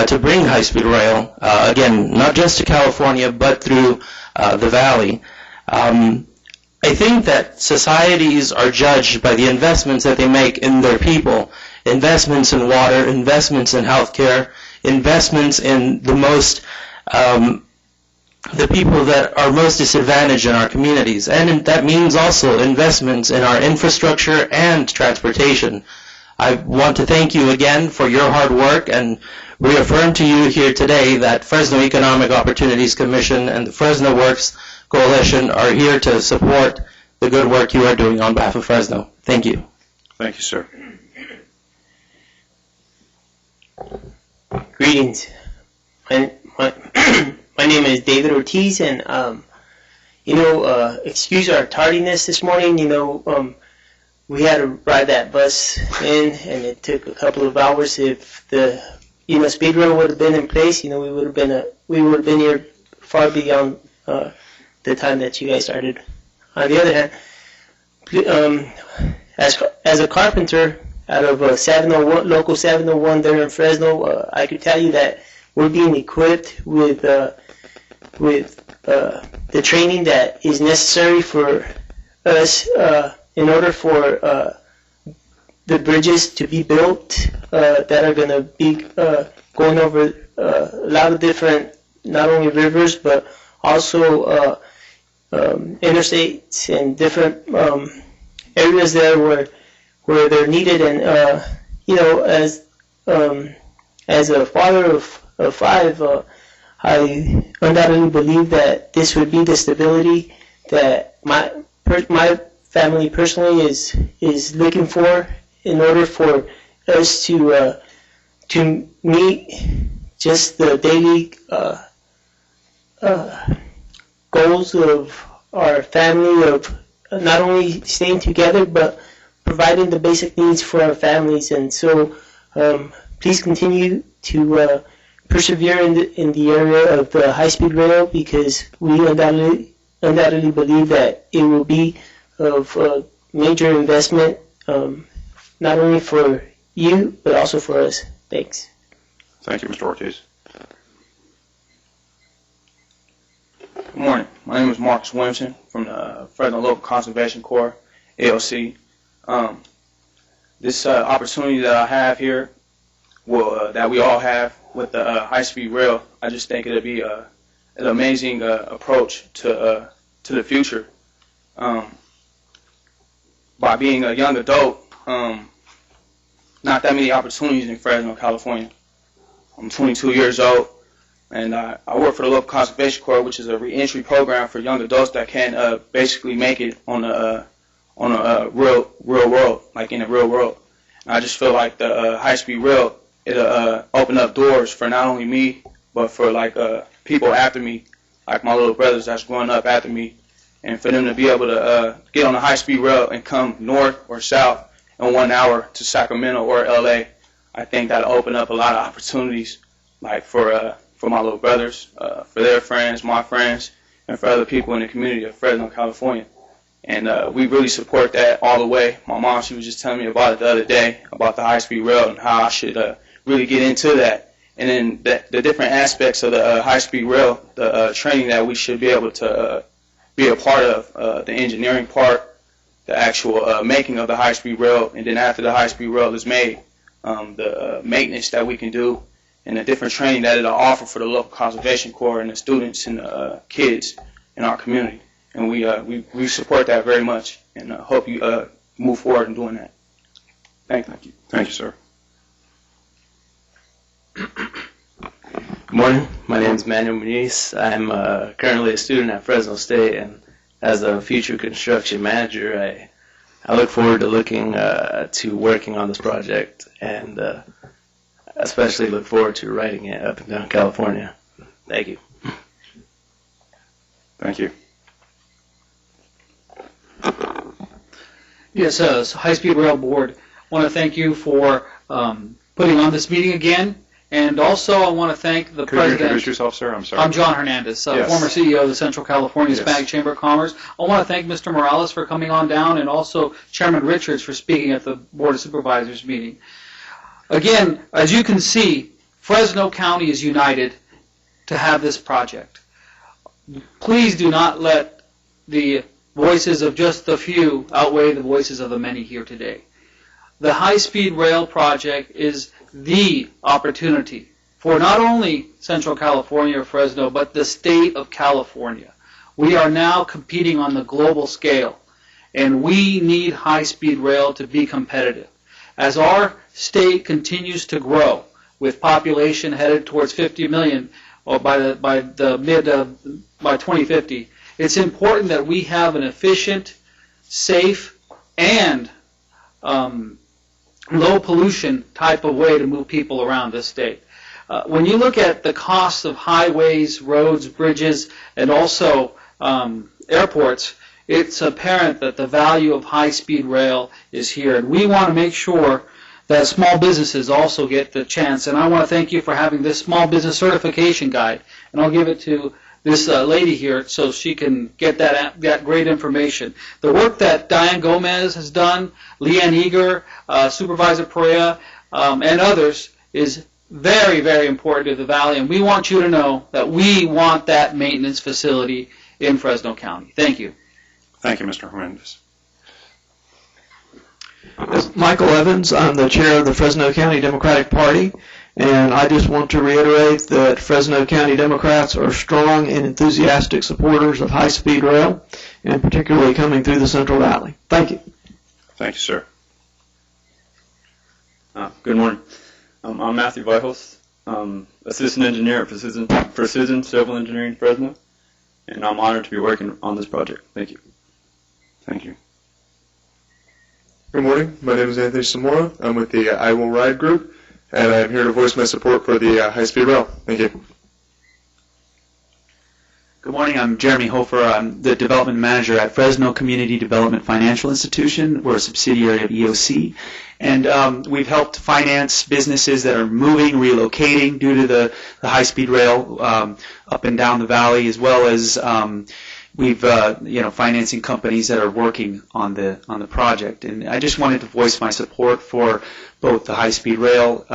to bring high-speed rail, again, not just to California, but through the valley. I think that societies are judged by the investments that they make in their people, investments in water, investments in healthcare, investments in the people that are most disadvantaged in our communities. And that means also investments in our infrastructure and transportation. I want to thank you again for your hard work and reaffirm to you here today that Fresno Economic Opportunities Commission and the Fresno Works Coalition are here to support the good work you are doing on behalf of Fresno. Thank you. Thank you, sir. Greetings. My name is David Ortiz, and excuse our tardiness this morning. We had to ride that bus in, and it took a couple of hours. If the speed rail would have been in place, we would have been here far beyond the time that you guys started. On the other hand, as a carpenter out of 701, local 701 there in Fresno, I could tell you that we're being equipped with the training that is necessary for us in order for the bridges to be built that are going to be going over a lot of different, not only rivers, but also interstates and different areas there where they're needed. And you know, as a father of five, I undoubtedly believe that this would be the stability that my family personally is looking for in order for us to meet just the daily goals of our family, of not only staying together but providing the basic needs for our families. And so please continue to persevere in the area of the high-speed rail, because we undoubtedly believe that it will be of major investment, not only for you but also for us. Thanks. Thank you, Mr. Ortiz. Good morning. My name is Marcus Williamson from the Fresno Local Conservation Corps, ALC. This opportunity that I have here, that we all have with the high-speed rail, I just think it'll be an amazing approach to the future. By being a young adult, not that many opportunities in Fresno, California. I'm 22 years old, and I work for the Local Conservation Corps, which is a reentry program for young adults that can basically make it on a real world, like in the real world. And I just feel like the high-speed rail, it'll open up doors for not only me, but for like people after me, like my little brothers that's growing up after me, and for them to be able to get on the high-speed rail and come north or south in 1 hour to Sacramento or LA. I think that'll open up a lot of opportunities, like for my little brothers, for their friends, my friends, and for other people in the community of Fresno, California. And we really support that all the way. My mom, she was just telling me about it the other day, about the high-speed rail and how I should really get into that. And then the different aspects of the high-speed rail, the training that we should be able to be a part of, the engineering part, the actual making of the high-speed rail, and then after the high-speed rail is made, the maintenance that we can do, and the different training that it'll offer for the Local Conservation Corps and the students and the kids in our community. And we support that very much, and hope you move forward in doing that. Thank you. Thank you, sir. Good morning. My name is Manuel Muniz. I'm currently a student at Fresno State, and as a future construction manager, I look forward to to working on this project, and especially look forward to riding it up and down California. Thank you. Thank you. Yes, High-Speed Rail Board, I want to thank you for putting on this meeting again. And also, I want to thank the Could you President. introduce yourself, sir? I'm sorry. I'm John Hernandez, Yes. former CEO of the Central California Yes. Hispanic Chamber of Commerce. I want to thank Mr. Morales for coming on down, and also Chairman Richards for speaking at the Board of Supervisors meeting. Again, as you can see, Fresno County is united to have this project. Please do not let the voices of just the few outweigh the voices of the many here today. The high-speed rail project is the opportunity for not only Central California or Fresno, but the state of California. We are now competing on the global scale, and we need high-speed rail to be competitive. As our state continues to grow, with population headed towards 50 million by 2050, it's important that we have an efficient, safe, and low pollution type of way to move people around this state. When you look at the costs of highways, roads, bridges, and also airports, it's apparent that the value of high-speed rail is here. And we want to make sure that small businesses also get the chance. And I want to thank you for having this small business certification guide. And I'll give it to this lady here so she can get that great information. The work that Diane Gomez has done, Leanne Eager, Supervisor Perea, and others is very, very important to the Valley. And we want you to know that we want that maintenance facility in Fresno County. Thank you. Thank you, Mr. Hernandez. Michael Evans, I'm the chair of the Fresno County Democratic Party, and I just want to reiterate that Fresno County Democrats are strong and enthusiastic supporters of high-speed rail, and particularly coming through the Central Valley. Thank you. Thank you, sir. Good morning. I'm Matthew Vihos, Assistant Engineer at Precision Civil Engineering Fresno, and I'm honored to be working on this project. Thank you. Thank you. Good morning. My name is Anthony Zamora. I'm with the I Will Ride group, and I'm here to voice my support for the high-speed rail. Thank you. Good morning. I'm Jeremy Hofer. I'm the Development Manager at Fresno Community Development Financial Institution. We're a subsidiary of EOC. And we've helped finance businesses that are moving, relocating due to the high-speed rail up and down the valley, as well as we've financing companies that are working on the project. And I just wanted to voice my support for both the high-speed rail.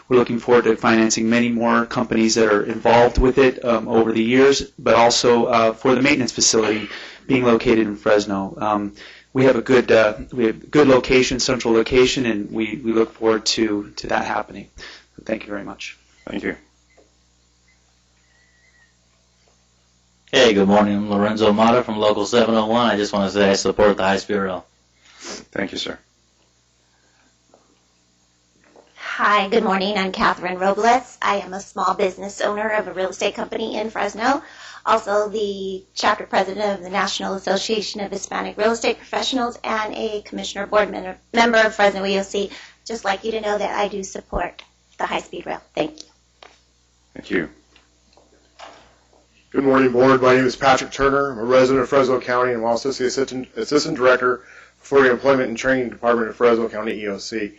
We're looking forward to financing many more companies that are involved with it over the years, but also for the maintenance facility being located in Fresno. We have a good location, central location, and we look forward to that happening. Thank you very much. Thank you. Hey, good morning. I'm Lorenzo Mata from Local 701. I just want to say I support the high-speed rail. Thank you, sir. Hi, good morning. I'm Catherine Robles. I am a small business owner of a real estate company in Fresno. Also the chapter president of the National Association of Hispanic Real Estate Professionals and a commissioner board member of Fresno EOC. Just like you to know that I do support the high-speed rail. Thank you. Thank you. Good morning, board. My name is Patrick Turner. I'm a resident of Fresno County and also the Assistant Director for the Employment and Training Department of Fresno County EOC.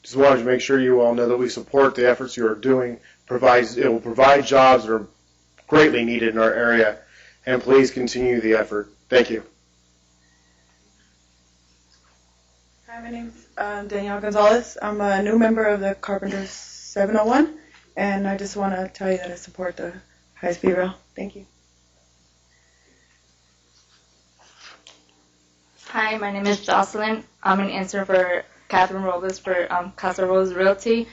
Just wanted to make sure you all know that we support the efforts you are doing. It will provide jobs that are greatly needed in our area, and please continue the effort. Thank you. Hi, my name's Danielle Gonzalez. I'm a new member of the Carpenters 701, and I just want to tell you that I support the high-speed rail. Thank you. Hi, my name is Jocelyn. I'm an intern for Catherine Robles for CAHSRA Rose Realty.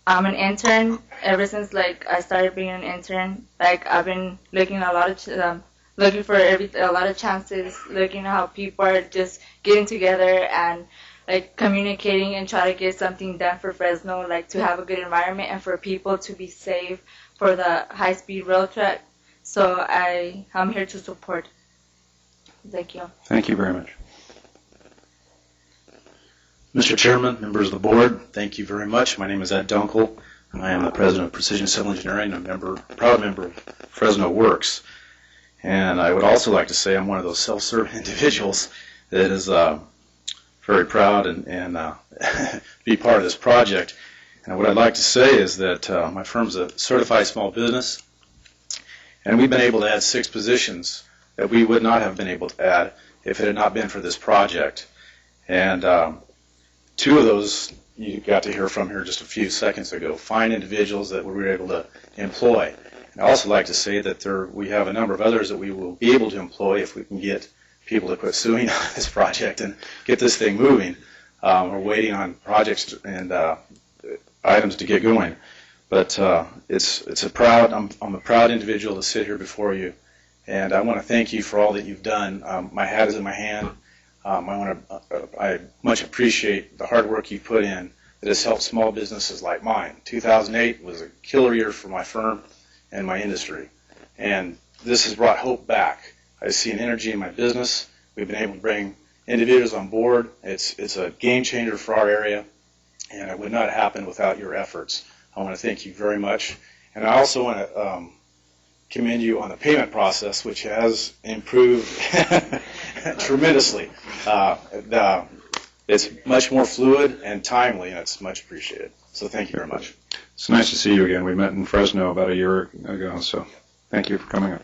I'm an intern ever since I started being an intern. I've been looking at looking for a lot of chances, looking at how people are just getting together and communicating and try to get something done for Fresno, to have a good environment and for people to be safe for the high-speed rail track. So I'm here to support. Thank you. Thank you very much. Mr. Chairman, members of the board, thank you very much. My name is Ed Dunkel, and I am the president of Precision Civil Engineering, a proud member of Fresno Works. And I would also like to say I'm one of those self-serving individuals that is very proud and be part of this project. And what I'd like to say is that my firm's a certified small business, and we've been able to add 6 positions that we would not have been able to add if it had not been for this project. And 2 of those you got to hear from here just a few seconds ago, fine individuals that we were able to employ. And I'd also like to say that we have a number of others that we will be able to employ if we can get people to quit suing on this project and get this thing moving. We're waiting on projects and items to get going. But I'm a proud individual to sit here before you, and I want to thank you for all that you've done. My hat is in my hand. I much appreciate the hard work you put in that has helped small businesses like mine. 2008 was a killer year for my firm and my industry, and this has brought hope back. I see an energy in my business. We've been able to bring individuals on board. It's a game changer for our area, and it would not happen without your efforts. I want to thank you very much, and I also want to commend you on the payment process, which has improved tremendously. It's much more fluid and timely, and it's much appreciated. So thank you very much. It's nice to see you again. We met in Fresno about a year ago, so thank you for coming up.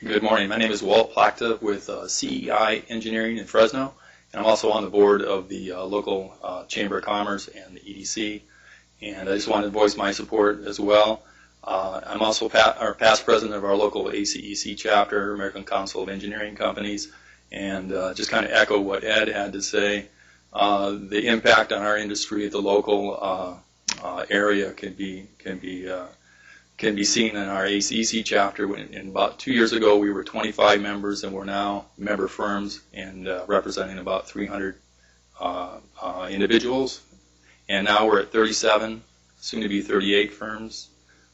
Good morning. My name is Walt Plachta with CEI Engineering in Fresno, and I'm also on the board of the local Chamber of Commerce and the EDC, and I just wanted to voice my support as well. I'm also our past president of our local ACEC chapter, American Council of Engineering Companies, and just kind of echo what Ed had to say. The impact on our industry at the local area can be can be seen in our ACEC chapter. About 2 years ago, we were 25 members, and we're now member firms and representing about 300 individuals. And now we're at 37, soon to be 38 firms,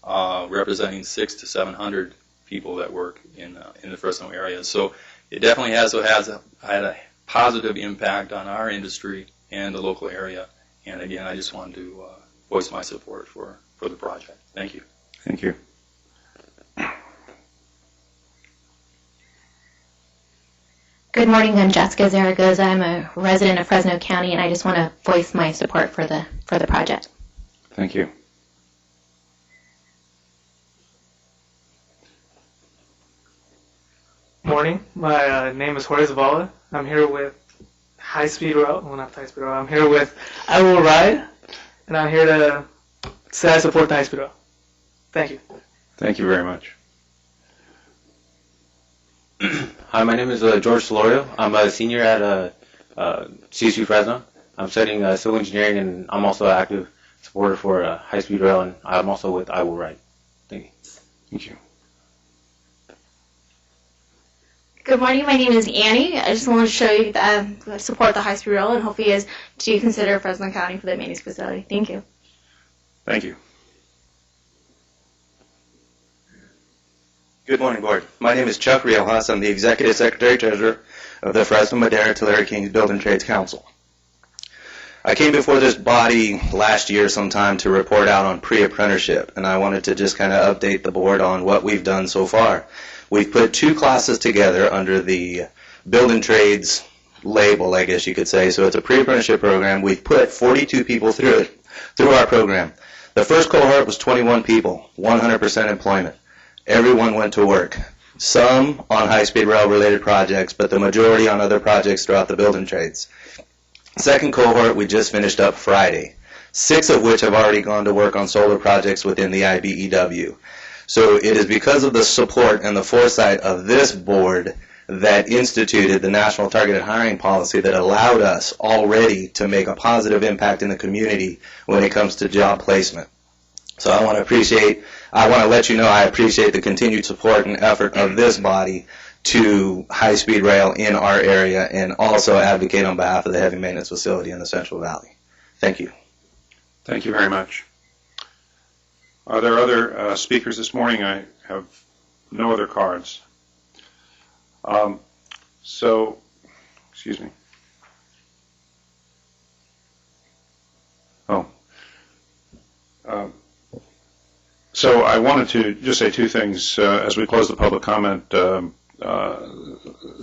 representing 600 to 700 people that work in the Fresno area. So it definitely has had a positive impact on our industry and the local area. And again, I just wanted to voice my support for the project. Thank you. Thank you. Good morning, I'm Jessica Zaragoza. I'm a resident of Fresno County, and I just want to voice my support for the project. Thank you. Morning, my name is Jorge Zavala. I'm here with High Speed Rail, well not High Speed Rail, I'm here with I Will Ride, and I'm here to say I support the High Speed Rail. Thank you. Thank you very much. Hi, my name is George Solorio. I'm a senior at CSU Fresno. I'm studying civil engineering, and I'm also an active supporter for High Speed Rail, and I'm also with I Will Ride. Thank you. Thank you. Good morning, my name is Annie. I just want to show you that I support the High Speed Rail, and hopefully as to consider Fresno County for the maintenance facility. Thank you. Thank you. Good morning, Board. My name is Chuck Rielhas. I'm the Executive Secretary-Treasurer of the Fresno Madera Tulare Kings Building Trades Council. I came before this body last year sometime to report out on pre-apprenticeship, and I wanted to just kind of update the Board on what we've done so far. We've put 2 classes together under the Building Trades label, I guess you could say. So it's a pre-apprenticeship program. We've put 42 people through our program. The first cohort was 21 people, 100% employment. Everyone went to work, some on high-speed rail-related projects, but the majority on other projects throughout the building trades. Second cohort we just finished up Friday, 6 of which have already gone to work on solar projects within the IBEW. So it is because of the support and the foresight of this board that instituted the National Targeted Hiring Policy that allowed us already to make a positive impact in the community when it comes to job placement. So I want to let you know I appreciate the continued support and effort of this body to high-speed rail in our area, and also advocate on behalf of the heavy maintenance facility in the Central Valley. Thank you. Thank you very much. Are there other speakers this morning? I have no other cards. Excuse me. So I wanted to just say 2 things as we close the public comment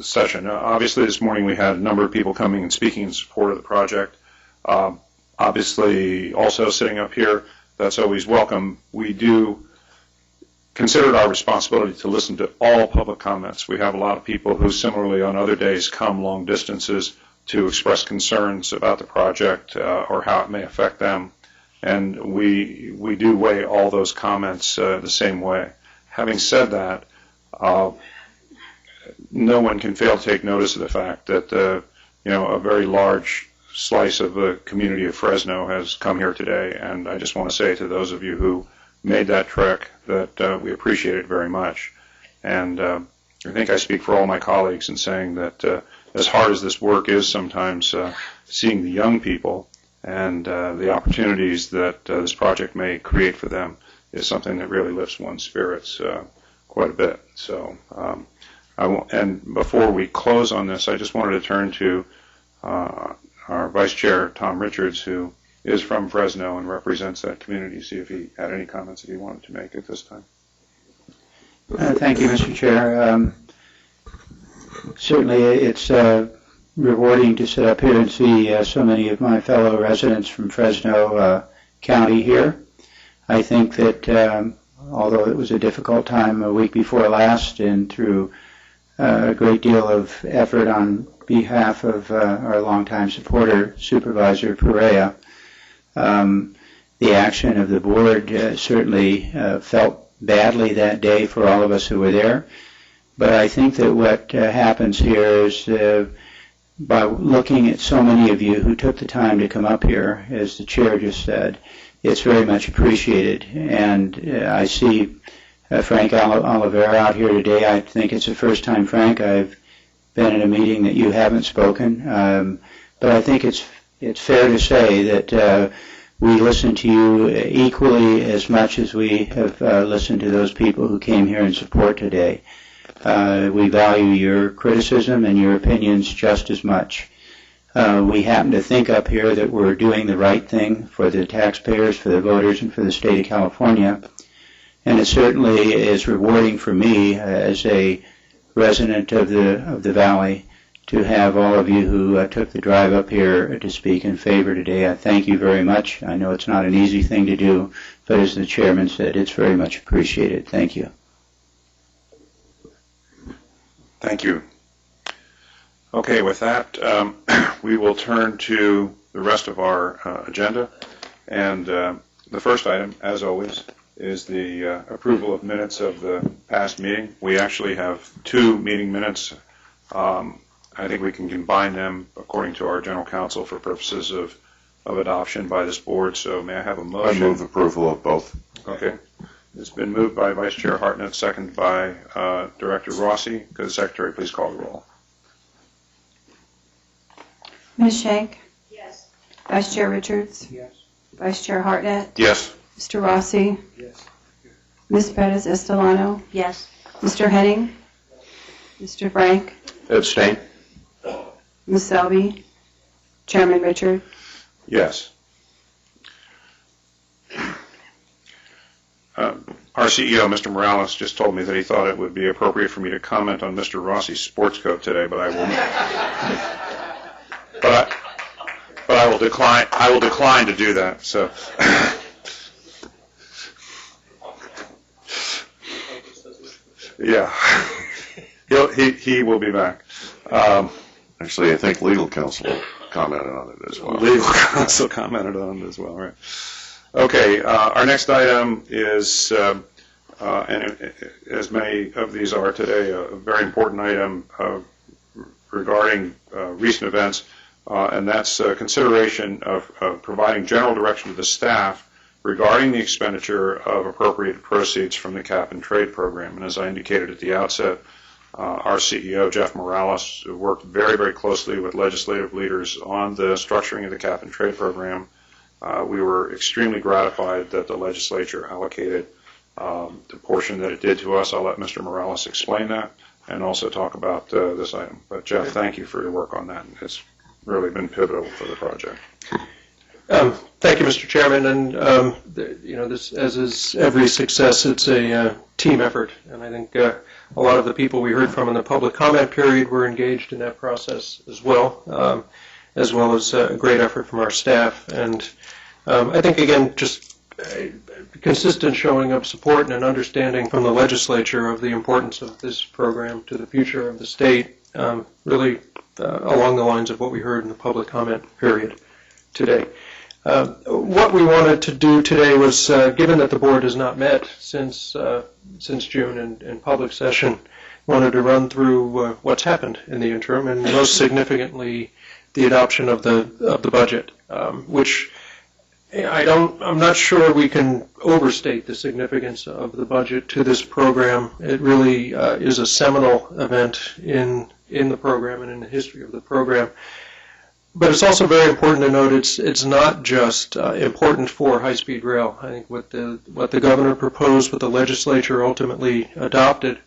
session. Obviously, this morning we had a number of people coming and speaking in support of the project. Obviously, also sitting up here, that's always welcome. We do consider it our responsibility to listen to all public comments. We have a lot of people who similarly on other days come long distances to express concerns about the project or how it may affect them. And we do weigh all those comments the same way. Having said that, no one can fail to take notice of the fact that a very large slice of the community of Fresno has come here today, and I just want to say to those of you who made that trek that we appreciate it very much. And I think I speak for all my colleagues in saying that as hard as this work is sometimes, seeing the young people and the opportunities that this project may create for them is something that really lifts one's spirits quite a bit. So, and before we close on this, I just wanted to turn to our Vice Chair, Tom Richards, who is from Fresno and represents that community, see if he had any comments that he wanted to make at this time. Thank you, Mr. Chair. Certainly it's rewarding to sit up here and see so many of my fellow residents from Fresno County here. I think that although it was a difficult time a week before last, and through a great deal of effort on behalf of our longtime supporter, Supervisor Perea, the action of the board certainly felt badly that day for all of us who were there. But I think that what happens here is by looking at so many of you who took the time to come up here, as the chair just said, it's very much appreciated. And I see Frank Oliveira out here today. I think it's the first time, Frank, I've been in a meeting that you haven't spoken. But I think it's fair to say that we listen to you equally as much as we have listened to those people who came here in support today. We value your criticism and your opinions just as much. We happen to think up here that we're doing the right thing for the taxpayers, for the voters, and for the state of California. And it certainly is rewarding for me as a resident of the Valley to have all of you who took the drive up here to speak in favor today. I thank you very much. I know it's not an easy thing to do, but as the chairman said, it's very much appreciated. Thank you. Thank you. Okay, with that, we will turn to the rest of our agenda. And the first item, as always, is the approval of minutes of the past meeting. We actually have 2 meeting minutes. I think we can combine them according to our general counsel for purposes of adoption by this board. So may I have a motion? I move approval of both. Okay. It's been moved by Vice Chair Hartnett, seconded by Director Rossi. Could the Secretary please call the roll? Ms. Shank? Yes. Vice Chair Richards? Yes. Vice Chair Hartnett? Yes. Mr. Rossi? Yes. Ms. Perez Estelano? Yes. Mr. Henning? Mr. Frank? Abstain. Ms. Selby? Chairman Richard? Yes. Our CEO, Mr. Morales, just told me that he thought it would be appropriate for me to comment on Mr. Rossi's sports coat today, but I will. But I will decline. I will decline to do that. So. Yeah. He will be back. Actually, I think legal counsel commented on it as well. Legal counsel commented on it as well, right. Okay, our next item is, and as many of these are today, a very important item regarding recent events, and that's consideration of providing general direction to the staff regarding the expenditure of appropriated proceeds from the cap and trade program. And as I indicated at the outset, our CEO, Jeff Morales, worked very, very closely with legislative leaders on the structuring of the cap and trade program. We were extremely gratified that the legislature allocated the portion that it did to us. I'll let Mr. Morales explain that and also talk about this item. But Jeff, thank you for your work on that. It's really been pivotal for the project. Thank you, Mr. Chairman. And this, as is every success, it's a team effort. And I think a lot of the people we heard from in the public comment period were engaged in that process as well as a great effort from our staff. And I think, again, just a consistent showing of support and an understanding from the legislature of the importance of this program to the future of the state, really along the lines of what we heard in the public comment period today. What we wanted to do today was, given that the board has not met since June in public session, wanted to run through what's happened in the interim, and most significantly, the adoption of the budget, which I'm not sure we can overstate the significance of the budget to this program. It really is a seminal event in the program and in the history of the program. But it's also very important to note it's not just important for high-speed rail. I think what the governor proposed, what the legislature ultimately adopted,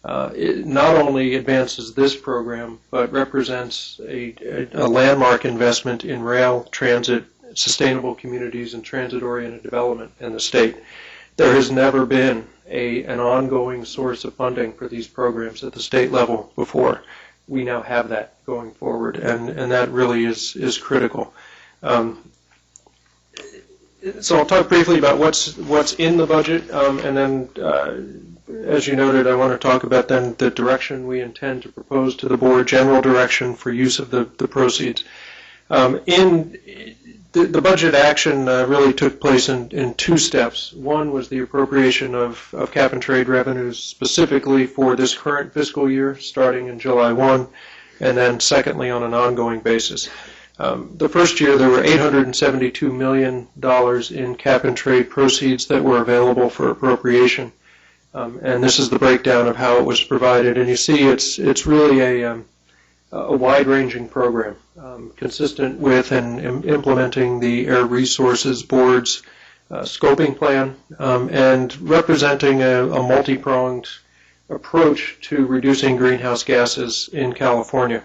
it not only advances this program, but represents a landmark investment in rail, transit, sustainable communities, and transit-oriented development in the state. There has never been an ongoing source of funding for these programs at the state level before. We now have that going forward, and that really is critical. So I'll talk briefly about what's in the budget, and then, as you noted, I want to talk about then the direction we intend to propose to the board, general direction for use of the proceeds. The budget action really took place in 2 steps. One was the appropriation of cap and trade revenues specifically for this current fiscal year, starting in July 1, and then secondly on an ongoing basis. The first year there were $872 million in cap and trade proceeds that were available for appropriation. And this is the breakdown of how it was provided. And you see it's really a wide-ranging program, consistent with and implementing the Air Resources Board's scoping plan, and representing a multi-pronged approach to reducing greenhouse gases in California.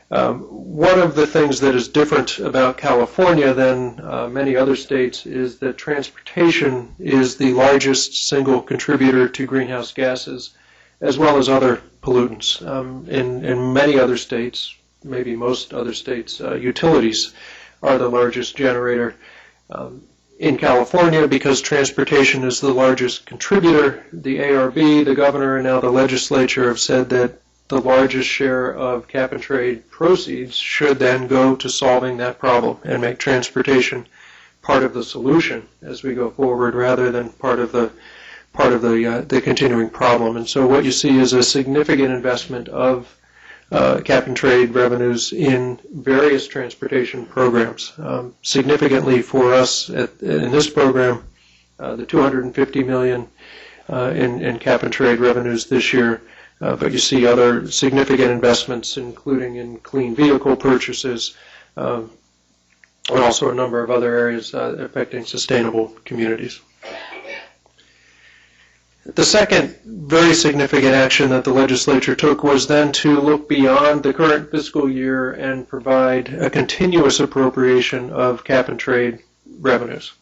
One of the things that is different about California than many other states is that transportation is the largest single contributor to greenhouse gases, as well as other pollutants. In many other states, maybe most other states, utilities are the largest generator. In California, because transportation is the largest contributor, the ARB, the governor, and now the legislature have said that the largest share of cap and trade proceeds should then go to solving that problem and make transportation part of the solution as we go forward, rather than part of the continuing problem. And so what you see is a significant investment of cap and trade revenues in various transportation programs. Significantly for us in this program, the $250 million in cap and trade revenues this year. But you see other significant investments, including in clean vehicle purchases, and also a number of other areas affecting sustainable communities. The second very significant action that the legislature took was then to look beyond the current fiscal year and provide a continuous appropriation of cap and trade revenues.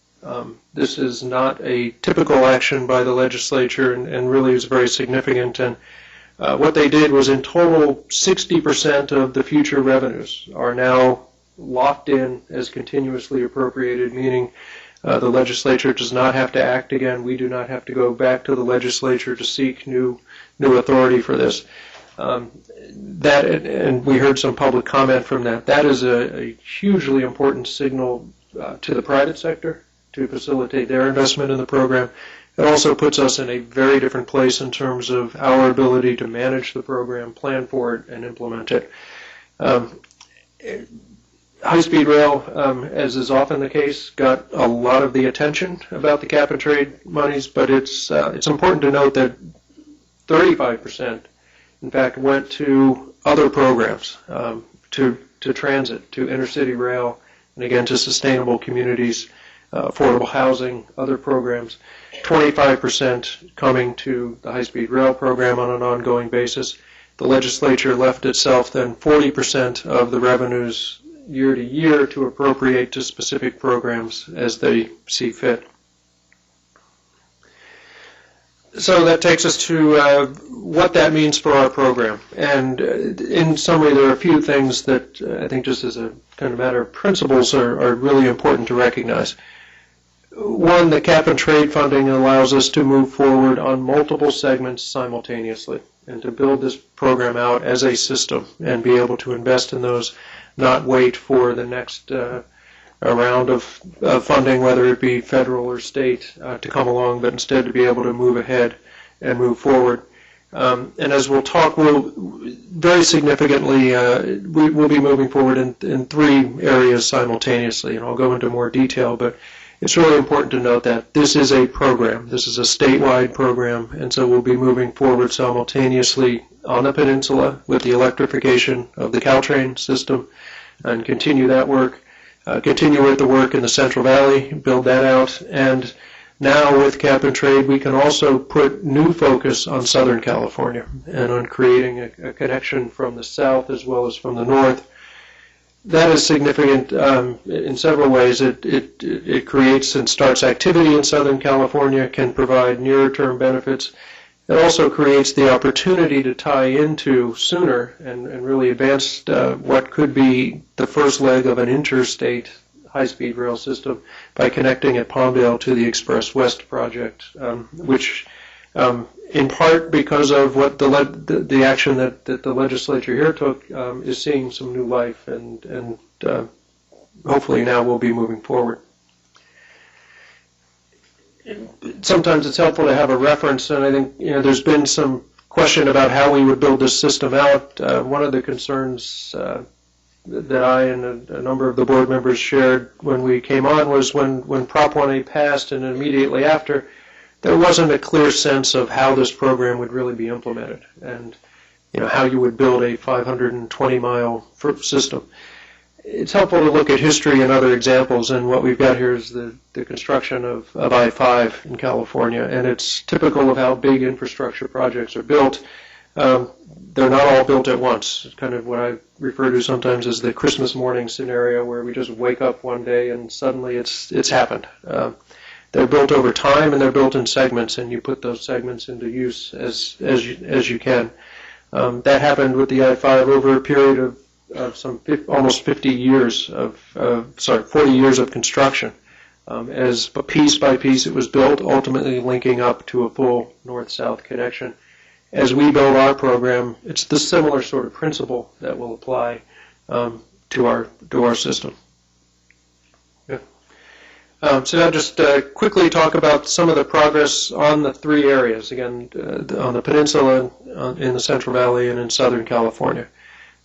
This is not a typical action by the legislature, and really is very significant. And what they did was, in total, 60% of the future revenues are now locked in as continuously appropriated, meaning the legislature does not have to act again. We do not have to go back to the legislature to seek new authority for this. And we heard some public comment from that. That is a hugely important signal to the private sector to facilitate their investment in the program. It also puts us in a very different place in terms of our ability to manage the program, plan for it, and implement it. High-speed rail, as is often the case, got a lot of the attention about the cap and trade monies, but it's important to note that 35%, in fact, went to other programs, to transit, to intercity rail, and again to sustainable communities, affordable housing, other programs. 25% coming to the high-speed rail program on an ongoing basis. The legislature left itself then 40% of the revenues year to year to appropriate to specific programs as they see fit. So that takes us to what that means for our program. And in summary, there are a few things that I think, just as a kind of matter of principles, are really important to recognize. One, the cap and trade funding allows us to move forward on multiple segments simultaneously and to build this program out as a system and be able to invest in those, not wait for the next round of funding, whether it be federal or state, to come along, but instead to be able to move ahead and move forward. And as we'll talk, very significantly, we'll be moving forward in three areas simultaneously, and I'll go into more detail, but it's really important to note that this is a program. This is a statewide program, and so we'll be moving forward simultaneously on the peninsula with the electrification of the Caltrain system and continue that work, continue with the work in the Central Valley, build that out, and now with cap and trade we can also put new focus on Southern California and on creating a connection from the south as well as from the north. That is significant in several ways. It creates and starts activity in Southern California, can provide nearer-term benefits. It also creates the opportunity to tie into sooner and really advance what could be the first leg of an interstate high-speed rail system by connecting at Palmdale to the Express West project, which in part because of what the action that the legislature here took is seeing some new life, and hopefully now we'll be moving forward. Sometimes it's helpful to have a reference, and I think there's been some question about how we would build this system out. One of the concerns that I and a number of the board members shared when we came on was when Prop 1A passed and immediately after, there wasn't a clear sense of how this program would really be implemented and how you would build a 520-mile system. It's helpful to look at history and other examples, and what we've got here is the construction of I-5 in California, and it's typical of how big infrastructure projects are built. They're not all built at once. It's kind of what I refer to sometimes as the Christmas morning scenario, where we just wake up one day and suddenly it's happened. They're built over time and they're built in segments, and you put those segments into use as you can. That happened with the I-5 over a period of almost 40 years of construction. As piece by piece it was built, ultimately linking up to a full north-south connection. As we build our program, it's the similar sort of principle that will apply to our system. Yeah. So I'll just quickly talk about some of the progress on the three areas, again, on the peninsula, in the Central Valley, and in Southern California,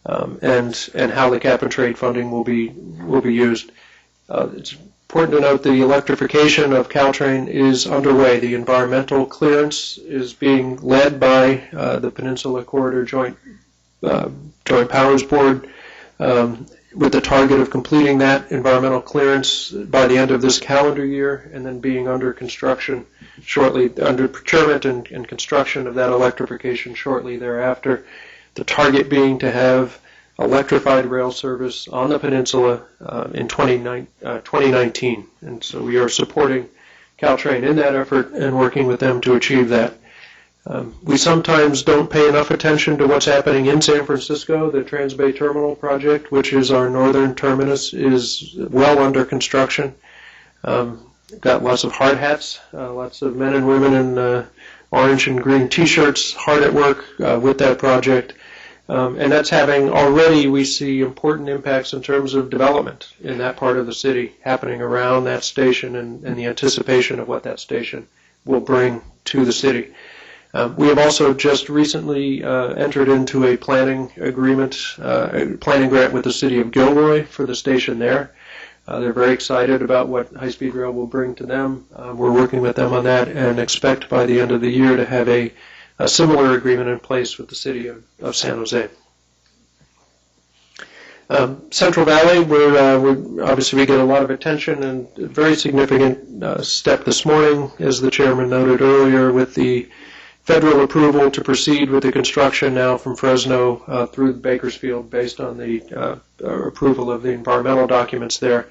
and how the cap and trade funding will be used. It's important to note the electrification of Caltrain is underway. The environmental clearance is being led by the Peninsula Corridor Joint Powers Board, with the target of completing that environmental clearance by the end of this calendar year, and then being under construction shortly, under procurement and construction of that electrification shortly thereafter. The target being to have electrified rail service on the peninsula in 2019. And so we are supporting Caltrain in that effort and working with them to achieve that. We sometimes don't pay enough attention to what's happening in San Francisco. The Transbay Terminal project, which is our northern terminus, is well under construction. Got lots of hard hats, lots of men and women in orange and green t-shirts hard at work with that project. And that's having already, we see important impacts in terms of development in that part of the city happening around that station, and the anticipation of what that station will bring to the city. We have also just recently entered into a planning agreement, a planning grant with the city of Gilroy for the station there. They're very excited about what high-speed rail will bring to them. We're working with them on that and expect by the end of the year to have a similar agreement in place with the city of San Jose. Central Valley, we're obviously we get a lot of attention, and a very significant step this morning, as the chairman noted earlier, with the federal approval to proceed with the construction now from Fresno through Bakersfield based on the approval of the environmental documents there.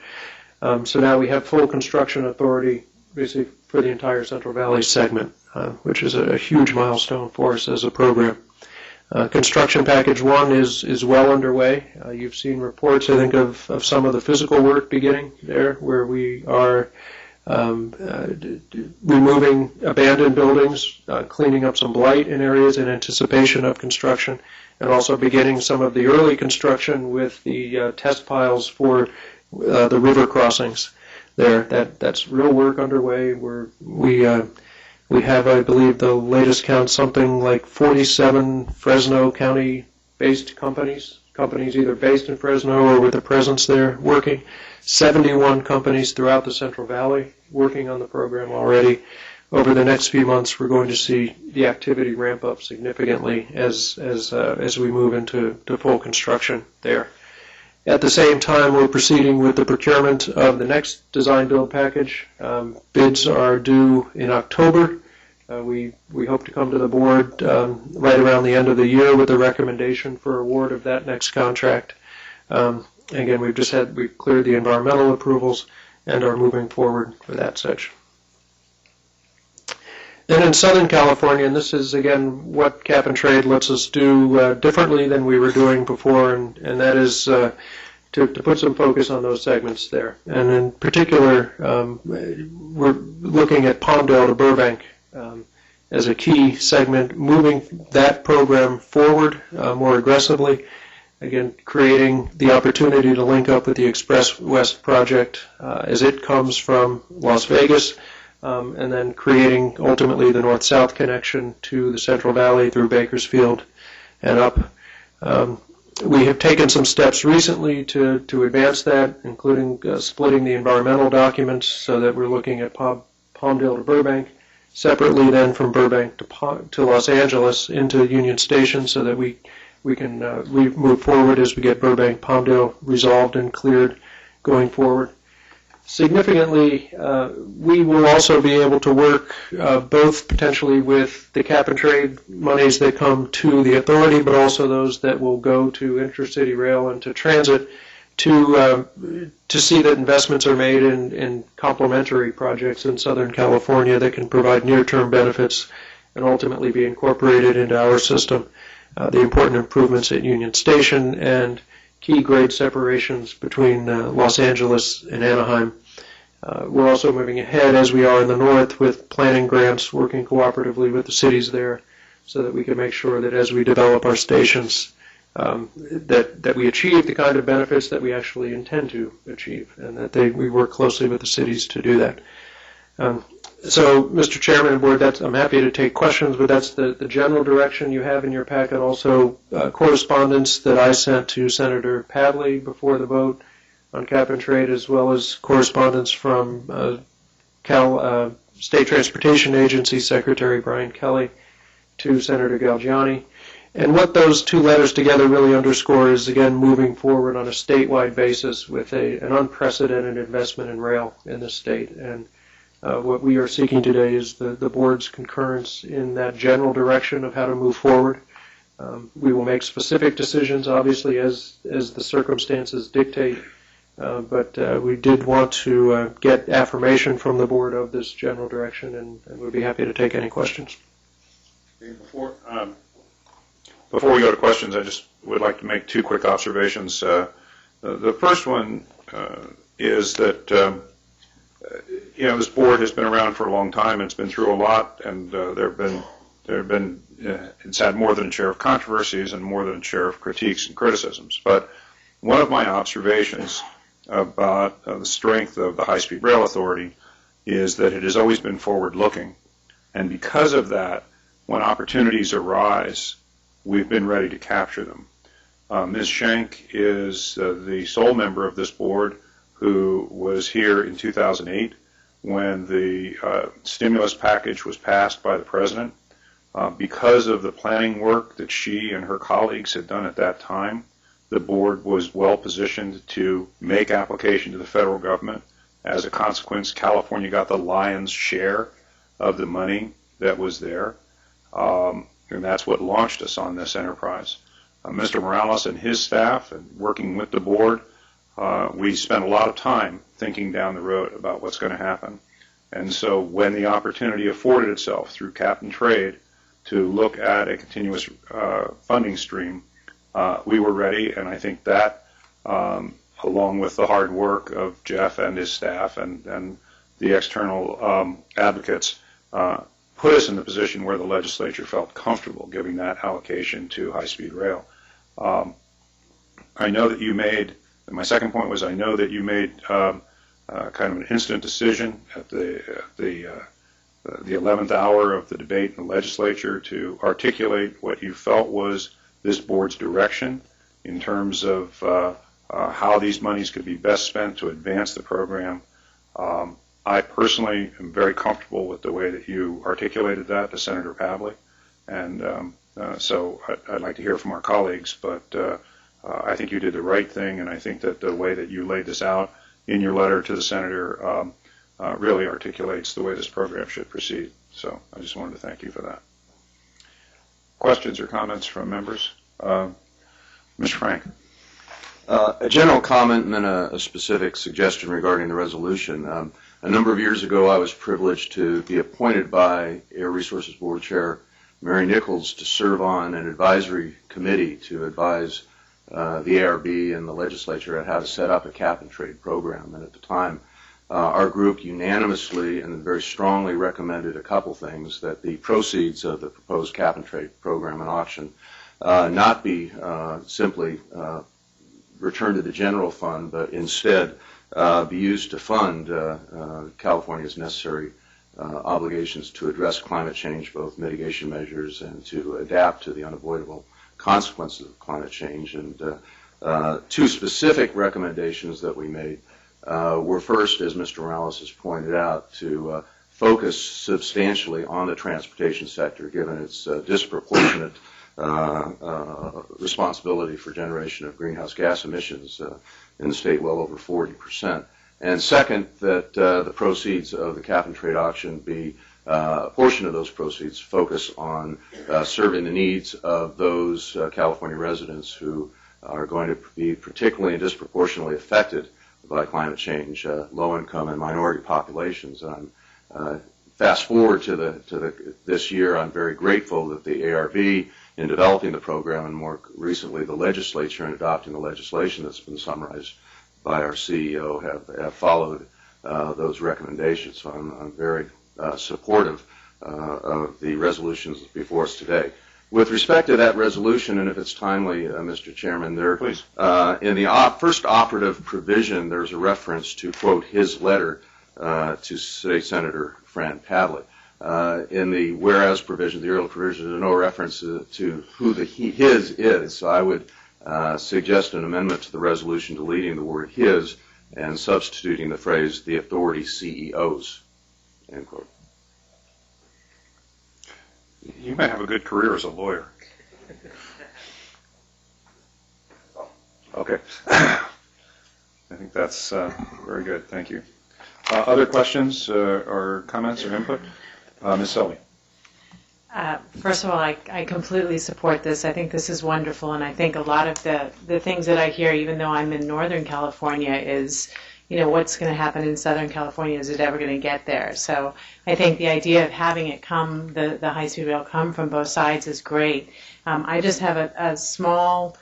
So now we have full construction authority basically for the entire Central Valley segment, which is a huge milestone for us as a program. Construction Package 1 is well underway. You've seen reports, I think, of some of the physical work beginning there, where we are removing abandoned buildings, cleaning up some blight in areas in anticipation of construction, and also beginning some of the early construction with the test piles for the river crossings there. That's real work underway. We have, I believe, the latest count, something like 47 Fresno County-based companies either based in Fresno or with a presence there working. 71 companies throughout the Central Valley working on the program already. Over the next few months, we're going to see the activity ramp up significantly as we move into full construction there. At the same time, we're proceeding with the procurement of the next design-build package. Bids are due in October. We hope to come to the board right around the end of the year with a recommendation for award of that next contract. Again, we've cleared the environmental approvals and are moving forward with that section. Then in Southern California, and this is again what Cap and Trade lets us do differently than we were doing before, and that is to put some focus on those segments there. And in particular, we're looking at Palmdale to Burbank as a key segment, moving that program forward more aggressively. Again, creating the opportunity to link up with the Express West project as it comes from Las Vegas, and then creating ultimately the north-south connection to the Central Valley through Bakersfield and up. We have taken some steps recently to advance that, including splitting the environmental documents so that we're looking at Palmdale to Burbank separately, then from Burbank to Los Angeles into Union Station, so that we can move forward as we get Burbank Palmdale resolved and cleared going forward. Significantly, we will also be able to work both potentially with the cap and trade monies that come to the authority, but also those that will go to intercity rail and to transit to see that investments are made in complementary projects in Southern California that can provide near-term benefits and ultimately be incorporated into our system. The important improvements at Union Station and key grade separations between Los Angeles and Anaheim. We're also moving ahead, as we are in the north, with planning grants, working cooperatively with the cities there so that we can make sure that as we develop our stations, that we achieve the kind of benefits that we actually intend to achieve, and that we work closely with the cities to do that. So, Mr. Chairman and Board, I'm happy to take questions, but that's the general direction you have in your packet. Also, correspondence that I sent to Senator Padley before the vote on cap and trade, as well as correspondence from State Transportation Agency Secretary Brian Kelly to Senator Galgiani. And what those two letters together really underscore is, again, moving forward on a statewide basis with an unprecedented investment in rail in the state. And what we are seeking today is the board's concurrence in that general direction of how to move forward. We will make specific decisions, obviously, as the circumstances dictate, but we did want to get affirmation from the board of this general direction, and we'd be happy to take any questions. Before we go to questions, I just would like to make two quick observations. The first one is that this board has been around for a long time. It's been through a lot, and it's had more than a share of controversies and more than a share of critiques and criticisms. But one of my observations about the strength of the High-Speed Rail Authority is that it has always been forward-looking, and because of that, when opportunities arise, we've been ready to capture them. Ms. Schenk is the sole member of this board who was here in 2008 when the stimulus package was passed by the President. Because of the planning work that she and her colleagues had done at that time, the board was well positioned to make application to the federal government. As a consequence, California got the lion's share of the money that was there, and that's what launched us on this enterprise. Mr. Morales and his staff, and working with the board, we spent a lot of time thinking down the road about what's going to happen. And so when the opportunity afforded itself through cap and trade to look at a continuous funding stream, we were ready, and I think that, along with the hard work of Jeff and his staff and the external advocates, put us in the position where the legislature felt comfortable giving that allocation to high-speed rail. I know that you made, and my second point was, I know that you made kind of an instant decision at the 11th hour of the debate in the legislature to articulate what you felt was this board's direction in terms of how these monies could be best spent to advance the program. I personally am very comfortable with the way that you articulated that to Senator Pavley, and so I'd like to hear from our colleagues, but I think you did the right thing, and I think that the way that you laid this out in your letter to the Senator really articulates the way this program should proceed. So I just wanted to thank you for that. Questions or comments from members? Mr. Frank. A general comment and then a specific suggestion regarding the resolution. A number of years ago, I was privileged to be appointed by Air Resources Board Chair Mary Nichols to serve on an advisory committee to advise the ARB and the legislature on how to set up a cap and trade program. And at the time, our group unanimously and very strongly recommended a couple things: that the proceeds of the proposed cap and trade program and auction not be simply returned to the general fund, but instead be used to fund California's necessary obligations to address climate change, both mitigation measures and to adapt to the unavoidable consequences of climate change. And two specific recommendations that we made were first, as Mr. Morales has pointed out, to focus substantially on the transportation sector, given its disproportionate responsibility for generation of greenhouse gas emissions in the state, well over 40%. And second, that the proceeds of the cap and trade auction be a portion of those proceeds focus on serving the needs of those California residents who are going to be particularly and disproportionately affected by climate change, low-income and minority populations. And fast forward to this year, I'm very grateful that the ARB, in developing the program, and more recently the legislature in adopting the legislation that's been summarized by our CEO, have followed those recommendations. So I'm very supportive of the resolutions before us today. With respect to that resolution, and if it's timely, Mr. Chairman, there, in the first operative provision, there's a reference to, quote, his letter to State Senator Fran Padlett. In the whereas provision, the earlier provision, there's no reference to who the his is. So I would suggest an amendment to the resolution deleting the word his and substituting the phrase the authority CEOs, end quote. You might have a good career as a lawyer. Okay. I think that's very good. Thank you. Other questions or comments or input? Ms. Selby. First of all, I completely support this. I think this is wonderful, and I think a lot of the things that I hear, even though I'm in Northern California, is, you know, what's going to happen in Southern California? Is it ever going to get there? So I think the idea of having it come, the high-speed rail come from both sides is great. I just have a small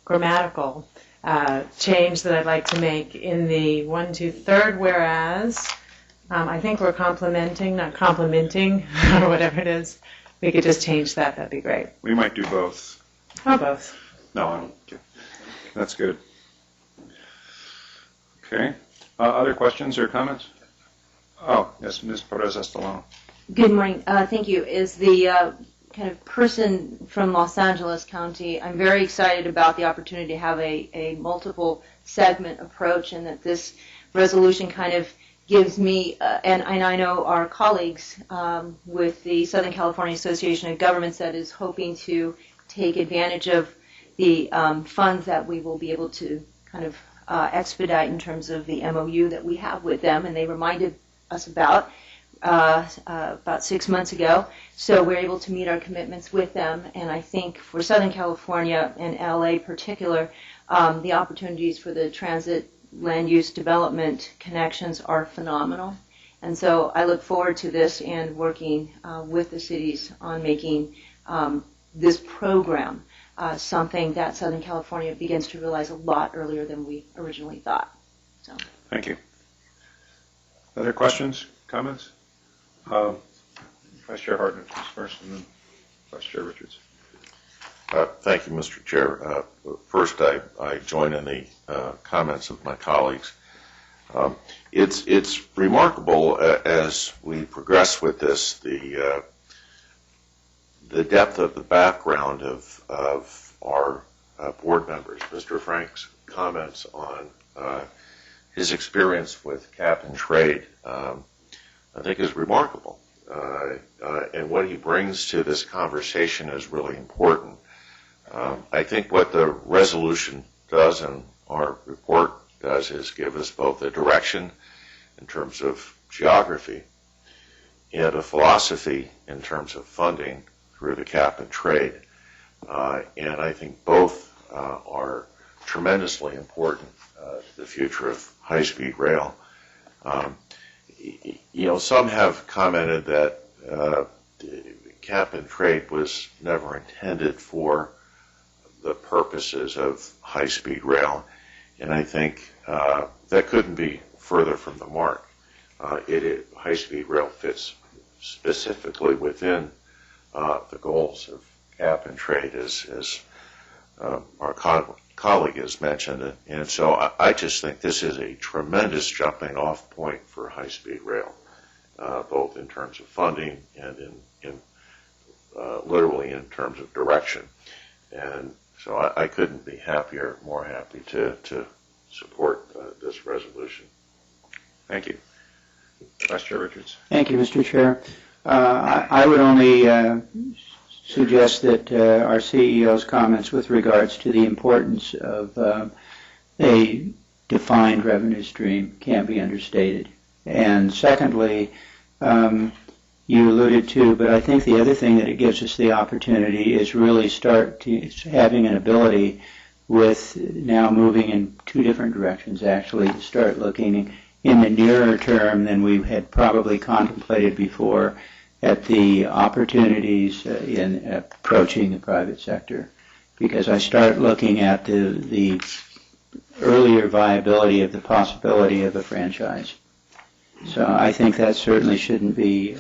grammatical change that I'd like to make in the 1, 2, 3rd whereas. I think we're complimenting, not complimenting, or whatever it is. We could just change that. That'd be great. We might do both. Or both. No, I don't. That's good. Okay. Other questions or comments? Oh, yes, Ms. Perez-Estelano. Good morning. Thank you. As the kind of person from Los Angeles County, I'm very excited about the opportunity to have a multiple segment approach, and that this resolution kind of gives me, and I know our colleagues with the Southern California Association of Governments that is hoping to take advantage of the funds that we will be able to kind of expedite in terms of the MOU that we have with them, and they reminded us about 6 months ago. So we're able to meet our commitments with them, and I think for Southern California and LA in particular, the opportunities for the transit land use development connections are phenomenal. And so I look forward to this and working with the cities on making this program something that Southern California begins to realize a lot earlier than we originally thought. So. Thank you. Other questions, comments? Vice Chair Hartnett first, and then Vice Chair Richards. Thank you, Mr. Chair. First, I join in the comments of my colleagues. It's remarkable as we progress with this, the depth of the background of our board members. Mr. Frank's comments on his experience with cap and trade, I think, is remarkable. And what he brings to this conversation is really important. I think what the resolution does and our report does is give us both a direction in terms of geography and a philosophy in terms of funding through the cap and trade. And I think both are tremendously important to the future of high-speed rail. You know, some have commented that cap and trade was never intended for the purposes of high-speed rail, and I think that couldn't be further from the mark. High-speed rail fits specifically within the goals of cap and trade, as our colleague has mentioned, and so I just think this is a tremendous jumping off point for high-speed rail, both in terms of funding and in literally in terms of direction. And so I couldn't be more happy to support this resolution. Thank you. Vice Chair Richards. Thank you, Mr. Chair. I would only suggest that our CEO's comments with regards to the importance of a defined revenue stream can't be understated. And secondly, you alluded to, but I think the other thing that it gives us the opportunity is really start to having an ability with now moving in two different directions, actually, to start looking in the nearer term than we had probably contemplated before at the opportunities in approaching the private sector. Because I start looking at the earlier viability of the possibility of a franchise. So I think that certainly shouldn't be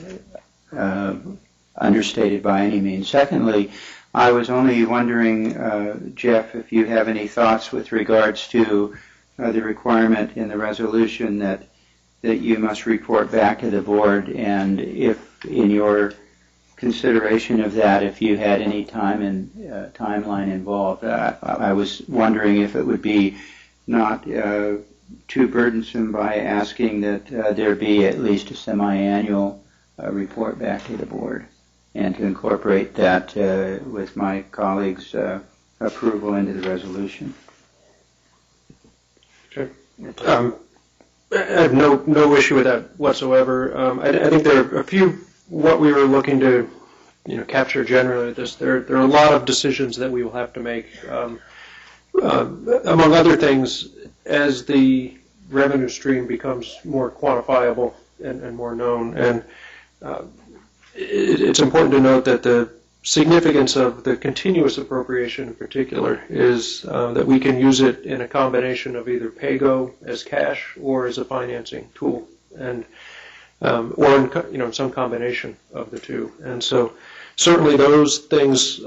understated by any means. Secondly, I was only wondering, Jeff, if you have any thoughts with regards to the requirement in the resolution that you must report back to the board, and if in your consideration of that, if you had any timeline involved. I was wondering if it would be not too burdensome by asking that there be at least a semi-annual report back to the board, and to incorporate that with my colleagues' approval into the resolution. Okay. I have no issue with that whatsoever. I think there are a few, what we were looking to capture generally. There are a lot of decisions that we will have to make. Among other things, as the revenue stream becomes more quantifiable and more known, and it's important to note that the significance of the continuous appropriation in particular is that we can use it in a combination of either pay-go as cash or as a financing tool, and or in some combination of the two. And so certainly those things,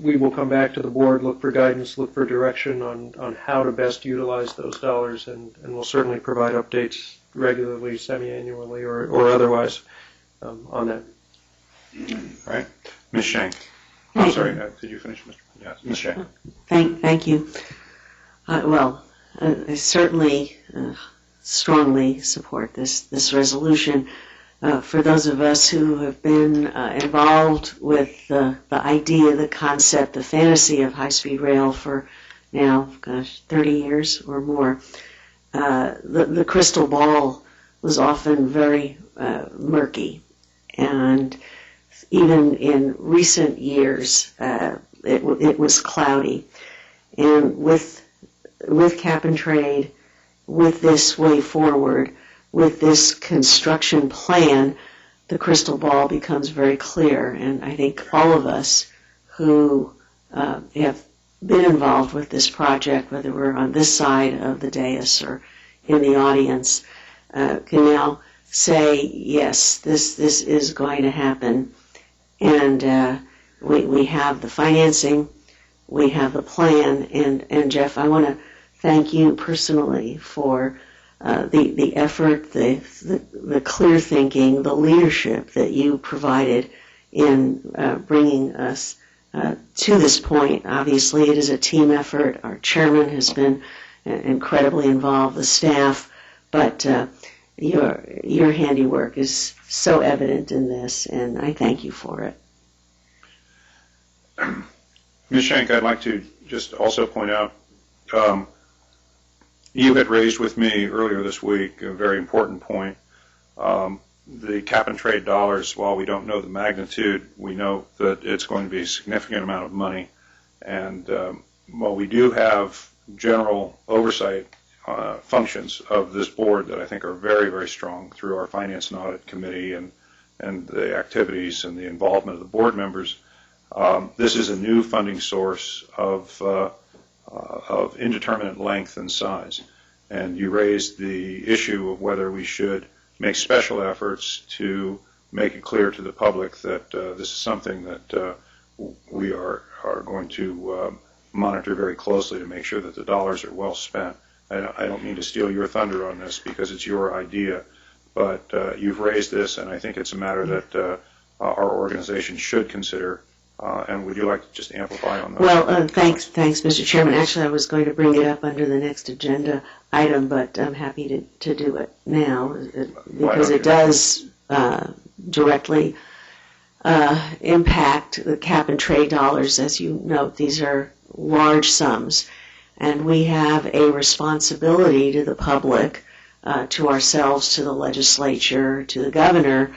we will come back to the board, look for guidance, look for direction on how to best utilize those dollars, and we'll certainly provide updates regularly, semi-annually, or otherwise on that. All right. Ms. Shank. I'm sorry, did you finish, Mr.? Yes, Ms. Shank. Thank you. I certainly strongly support this resolution. For those of us who have been involved with the idea, the concept, the fantasy of high-speed rail for now, 30 years or more, the crystal ball was often very murky. And even in recent years, it was cloudy. And with cap and trade, with this way forward, with this construction plan, the crystal ball becomes very clear. And I think all of us who have been involved with this project, whether we're on this side of the dais or in the audience, can now say, yes, this is going to happen. And we have the financing, we have the plan, and Jeff, I want to thank you personally for the effort, the clear thinking, the leadership that you provided in bringing us to this point. Obviously, it is a team effort. Our chairman has been incredibly involved, the staff, but your handiwork is so evident in this, and I thank you for it. Ms. Shank, I'd like to just also point out, you had raised with me earlier this week a very important point. The cap and trade dollars, while we don't know the magnitude, we know that it's going to be a significant amount of money. And while we do have general oversight functions of this board that I think are very, very strong through our Finance and Audit Committee and the activities and the involvement of the board members, this is a new funding source of indeterminate length and size. And you raised the issue of whether we should make special efforts to make it clear to the public that this is something that we are going to monitor very closely to make sure that the dollars are well spent. I don't mean to steal your thunder on this because it's your idea, but you've raised this, and I think it's a matter that our organization should consider. And would you like to just amplify on that? Well, thanks, Mr. Chairman. Actually, I was going to bring it up under the next agenda item, but I'm happy to do it now because it does directly impact the cap and trade dollars. As you note, these are large sums, and we have a responsibility to the public, to ourselves, to the legislature, to the governor,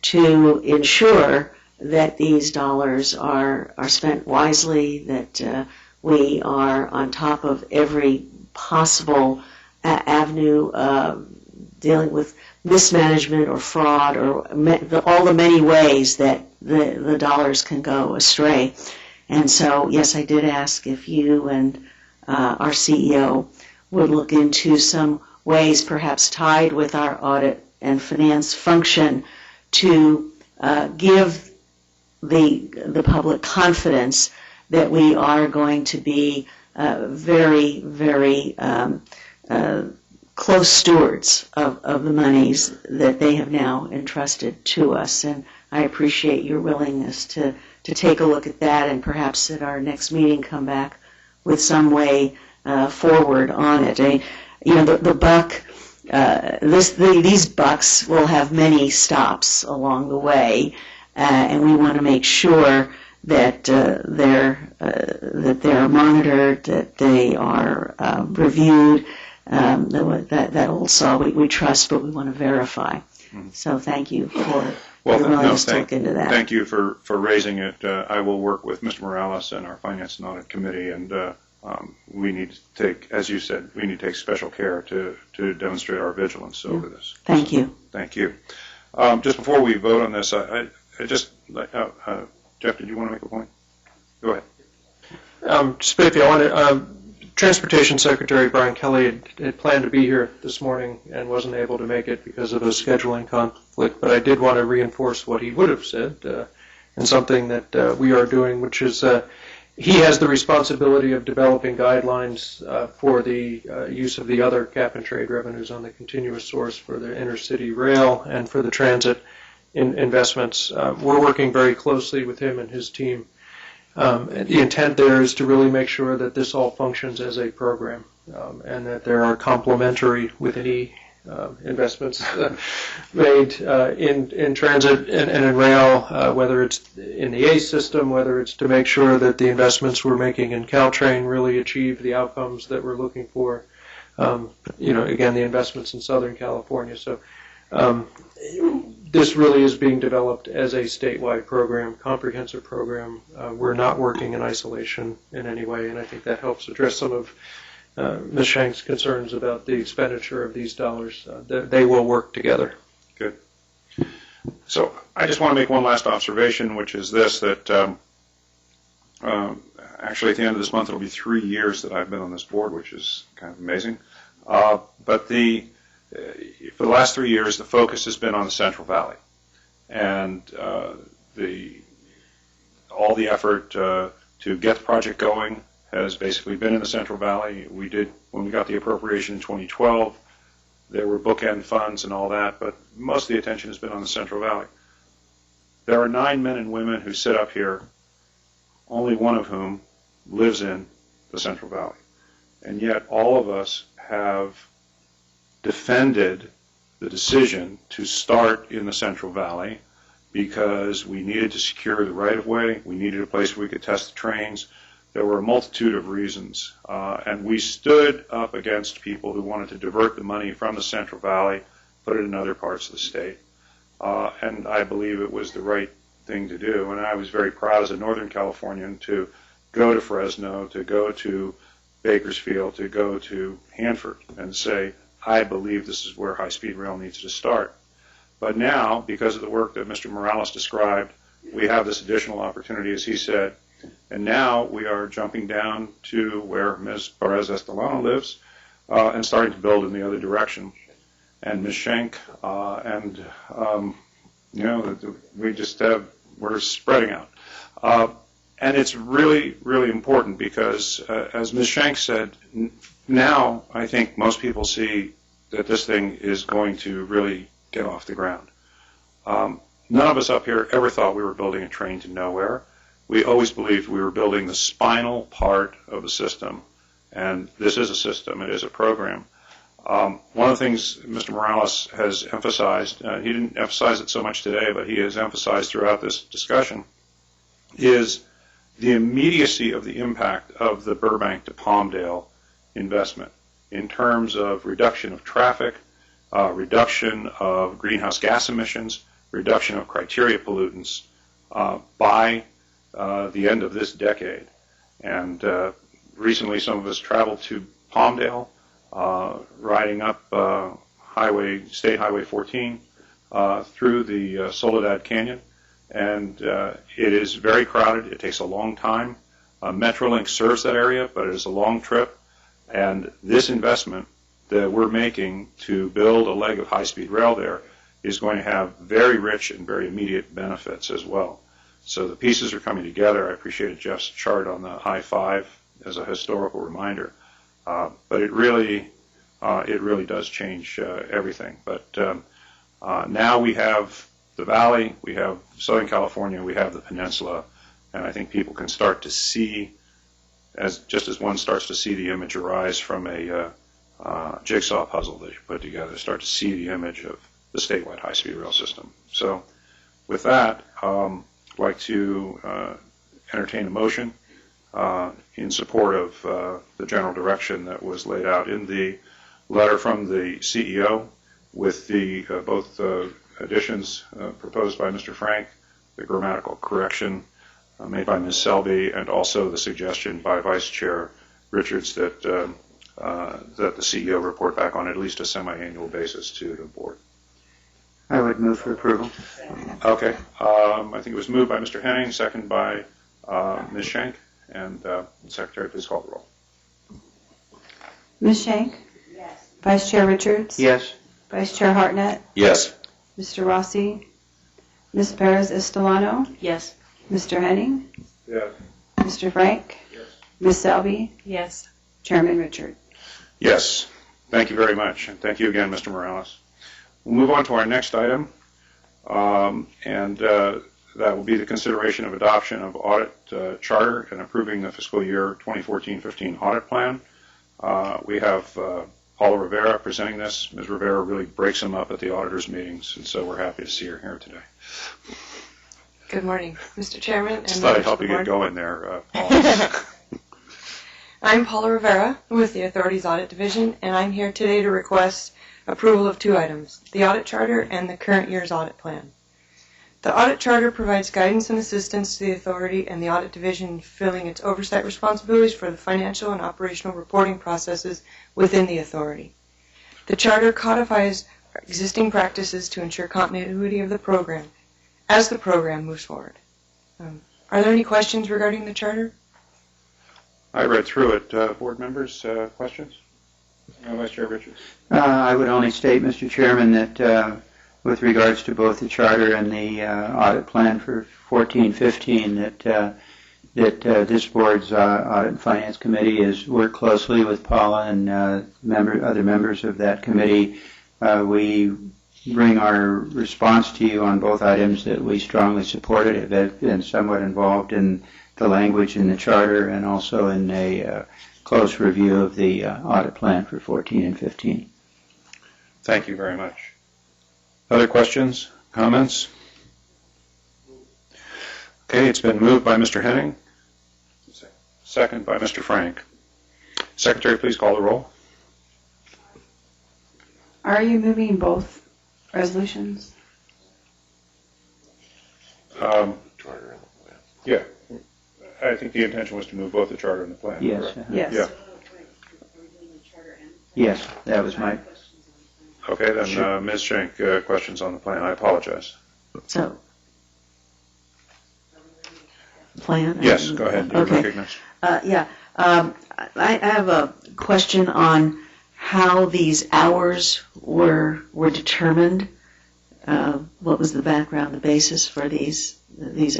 to ensure that these dollars are spent wisely, that we are on top of every possible avenue dealing with mismanagement or fraud or all the many ways that the dollars can go astray. And so, yes, I did ask if you and our CEO would look into some ways, perhaps tied with our audit and finance function, to give the public confidence that we are going to be very, very close stewards of the monies that they have now entrusted to us. And I appreciate your willingness to take a look at that and perhaps at our next meeting come back with some way forward on it. The buck, these bucks will have many stops along the way. And we want to make sure that they're monitored, that they are reviewed. That old saw, we trust, but we want to verify. So thank you for your willingness to look into that. Thank you for raising it. I will work with Mr. Morales and our Finance and Audit Committee, and we need to take, as you said, we need to take special care to demonstrate our vigilance over this. Thank you. Thank you. Just before we vote on this, Jeff, did you want to make a point? Go ahead. Just briefly, I wanted, Transportation Secretary Brian Kelly had planned to be here this morning and wasn't able to make it because of a scheduling conflict, but I did want to reinforce what he would have said, and something that we are doing, which is he has the responsibility of developing guidelines for the use of the other cap and trade revenues on the continuous source for the intercity rail and for the transit investments. We're working very closely with him and his team. The intent there is to really make sure that this all functions as a program, and that there are complementary with any investments made in transit and in rail, whether it's in the ACE system, whether it's to make sure that the investments we're making in Caltrain really achieve the outcomes that we're looking for. Again, the investments in Southern California. So this really is being developed as a statewide program, comprehensive program. We're not working in isolation in any way, and I think that helps address some of Ms. Shank's concerns about the expenditure of these dollars. They will work together. Good. So I just want to make one last observation, which is this, that actually at the end of this month it'll be 3 years that I've been on this board, which is kind of amazing. But for the last 3 years, the focus has been on the Central Valley, and all the effort to get the project going has basically been in the Central Valley. When we got the appropriation in 2012, there were bookend funds and all that, but most of the attention has been on the Central Valley. There are 9 men and women who sit up here, only one of whom lives in the Central Valley, and yet all of us have defended the decision to start in the Central Valley because we needed to secure the right-of-way, we needed a place where we could test the trains. There were a multitude of reasons, and we stood up against people who wanted to divert the money from the Central Valley, put it in other parts of the state, and I believe it was the right thing to do, and I was very proud as a Northern Californian to go to Fresno, to go to Bakersfield, to go to Hanford and say, I believe this is where high-speed rail needs to start. But now, because of the work that Mr. Morales described, we have this additional opportunity, as he said, and now we are jumping down to where Ms. Perez-Estelano lives and starting to build in the other direction. And Ms. Schenk, we're spreading out. And it's really, really important because, as Ms. Schenk said, now I think most people see that this thing is going to really get off the ground. none of us up here ever thought we were building a train to nowhere. We always believed we were building the spinal part of the system, and this is a system, it is a program. One of the things Mr. Morales has emphasized, he didn't emphasize it so much today, but he has emphasized throughout this discussion, is the immediacy of the impact of the Burbank to Palmdale investment in terms of reduction of traffic, reduction of greenhouse gas emissions, reduction of criteria pollutants by the end of this decade. And recently some of us traveled to Palmdale, riding up State Highway 14 through the Soledad Canyon, and it is very crowded. It takes a long time. Metrolink serves that area, but it is a long trip, and this investment that we're making to build a leg of high-speed rail there is going to have very rich and very immediate benefits as well. So the pieces are coming together. I appreciated Jeff's chart on the I-5 as a historical reminder. But it really does change everything. But now we have the Valley, we have Southern California, we have the Peninsula, and I think people can start to see, just as one starts to see the image arise from a jigsaw puzzle that you put together, start to see the image of the statewide high-speed rail system. So with that, I'd like to entertain a motion in support of the general direction that was laid out in the letter from the CEO with the both additions proposed by Mr. Frank, the grammatical correction made by Ms. Selby, and also the suggestion by Vice Chair Richards that the CEO report back on at least a semi-annual basis to the board. I would move for approval. Okay. I think it was moved by Mr. Henning, second by Ms. Schenk. And Secretary, please call the roll. Ms. Schenk? Yes. Vice Chair Richards? Yes. Vice Chair Hartnett? Yes. Mr. Rossi? Ms. Perez Estelano? Yes. Mr. Henning? Yes. Mr. Frank? Yes. Ms. Selby? Yes. Chairman Richard? Yes. Thank you very much. And thank you again, Mr. Morales. We'll move on to our next item. That will be the consideration of adoption of audit charter and approving the fiscal year 2014-15 audit plan. We have Paula Rivera presenting this. Ms. Rivera really breaks them up at the auditors' meetings, and so we're happy to see her here today. Good morning, Mr. Chairman. Just thought I'd help you get going there, Paula. I'm Paula Rivera with the Authority's Audit Division, and I'm here today to request approval of two items, the audit charter and the current year's audit plan. The audit charter provides guidance and assistance to the Authority and the Audit Division in fulfilling its oversight responsibilities for the financial and operational reporting processes within the Authority. The charter codifies existing practices to ensure continuity of the program as the program moves forward. Are there any questions regarding the charter? I read through it. Board members, questions? Vice Chair Richards. I would only state, Mr. Chairman, that with regards to both the charter and the audit plan for 14-15, that this board's Audit and Finance Committee has worked closely with Paula and other members of that committee. We bring our response to you on both items that we strongly supported, have been somewhat involved in the language in the charter and also in a close review of the audit plan for 14 and 15. Thank you very much. Other questions, comments? Okay, it's been moved by Mr. Henning, second by Mr. Frank. Secretary, please call the roll. Are you moving both resolutions? Yeah. I think the intention was to move both the charter and the plan. Yes. Correct? Yes. Yeah. Yes, that was my... Okay, then Ms. Schenk, questions on the plan. I apologize. So, plan? Yes, go ahead. You're Okay. recognized. I have a question on how these hours were determined. What was the background, the basis for these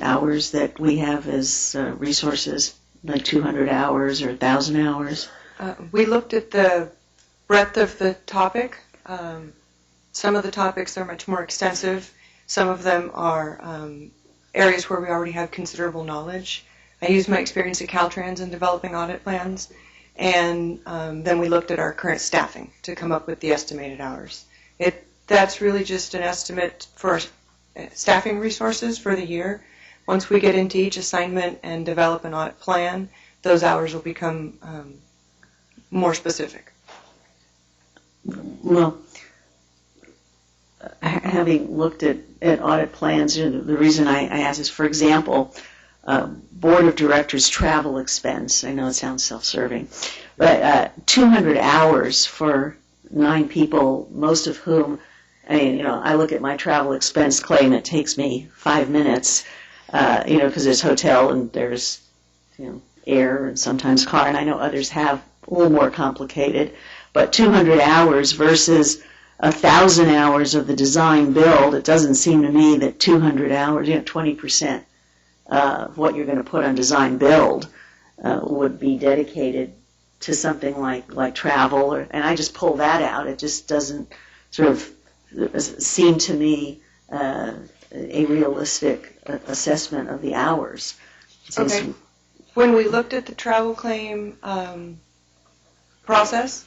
hours that we have as resources, like 200 hours or 1,000 hours? We looked at the breadth of the topic. Some of the topics are much more extensive Some of them are areas where we already have considerable knowledge. I used my experience at Caltrans in developing audit plans, and then we looked at our current staffing to come up with the estimated hours. That's really just an estimate for staffing resources for the year. Once we get into each assignment and develop an audit plan, those hours will become more specific. Well, having looked at audit plans, the reason I ask is, for example, Board of Directors travel expense. I know it sounds self-serving, but 200 hours for 9 people, most of whom, I look at my travel expense claim, it takes me 5 minutes, because there's hotel and there's, air and sometimes car, and I know others have a little more complicated, but 200 hours versus 1,000 hours of the design build, it doesn't seem to me that 200 hours, 20% of what you're going to put on design build would be dedicated to something like travel, and I just pull that out. It just doesn't sort of seem to me a realistic assessment of the hours. Okay. When we looked at the travel claim process,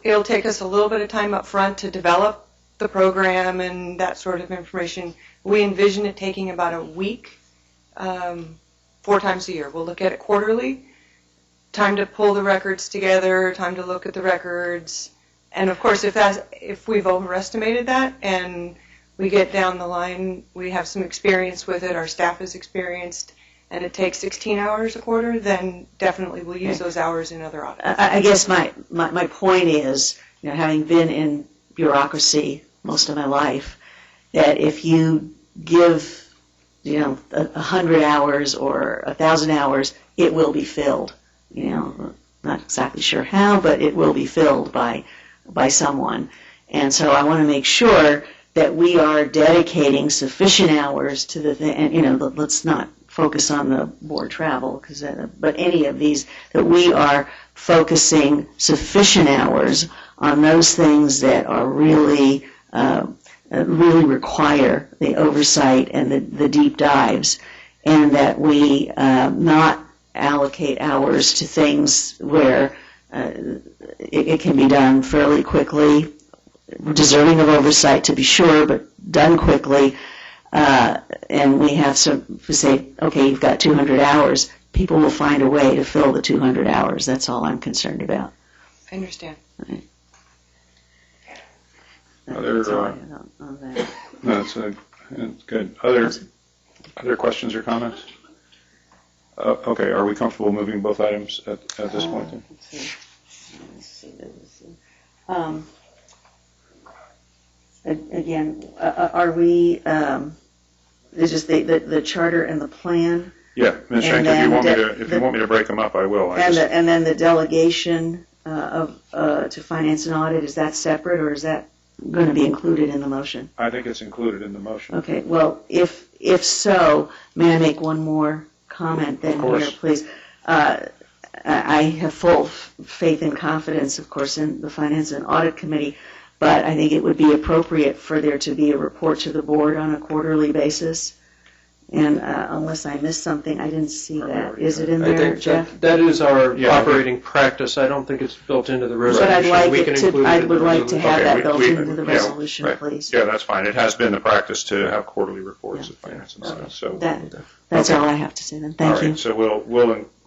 it'll take us a little bit of time up front to develop the program and that sort of information. We envision it taking about a week, 4 times a year. We'll look at it quarterly, time to pull the records together, time to look at the records, and of course if we've overestimated that and we get down the line, we have some experience with it, our staff is experienced, and it takes 16 hours a quarter, then definitely we'll use those hours in other audits. I guess my point is, having been in bureaucracy most of my life, that if you give 100 hours or 1,000 hours, it will be filled. Not exactly sure how, but it will be filled by someone. And so I want to make sure that we are dedicating sufficient hours to the thing, and let's not focus on the board travel, but any of these, that we are focusing sufficient hours on those things that are really require the oversight and the deep dives, and that we not allocate hours to things where it can be done fairly quickly, deserving of oversight to be sure, but done quickly, and we have to say, okay, you've got 200 hours, people will find a way to fill the 200 hours. That's all I'm concerned about. I understand. Right. That's good. Other questions or comments? Okay, are we comfortable moving both items at this point? Again, are we, it's just the charter and the plan? Yeah, Ms. Schenk, if you want me to break them up, I will. And then the delegation to finance and audit, is that separate, or is that going to be included in the motion? I think it's included in the motion. Okay, well, if so, may I make one more comment then here, please? I have full faith and confidence, of course, in the Finance and Audit Committee, but I think it would be appropriate for there to be a report to the board on a quarterly basis. And unless I missed something, I didn't see that. Is it in there, Jeff? That is our operating practice. I don't think it's built into the resolution. But I would like to have that built into the resolution, please. Yeah, that's fine. It has been the practice to have quarterly reports of finance and stuff. So that's all I have to say then. Thank you. So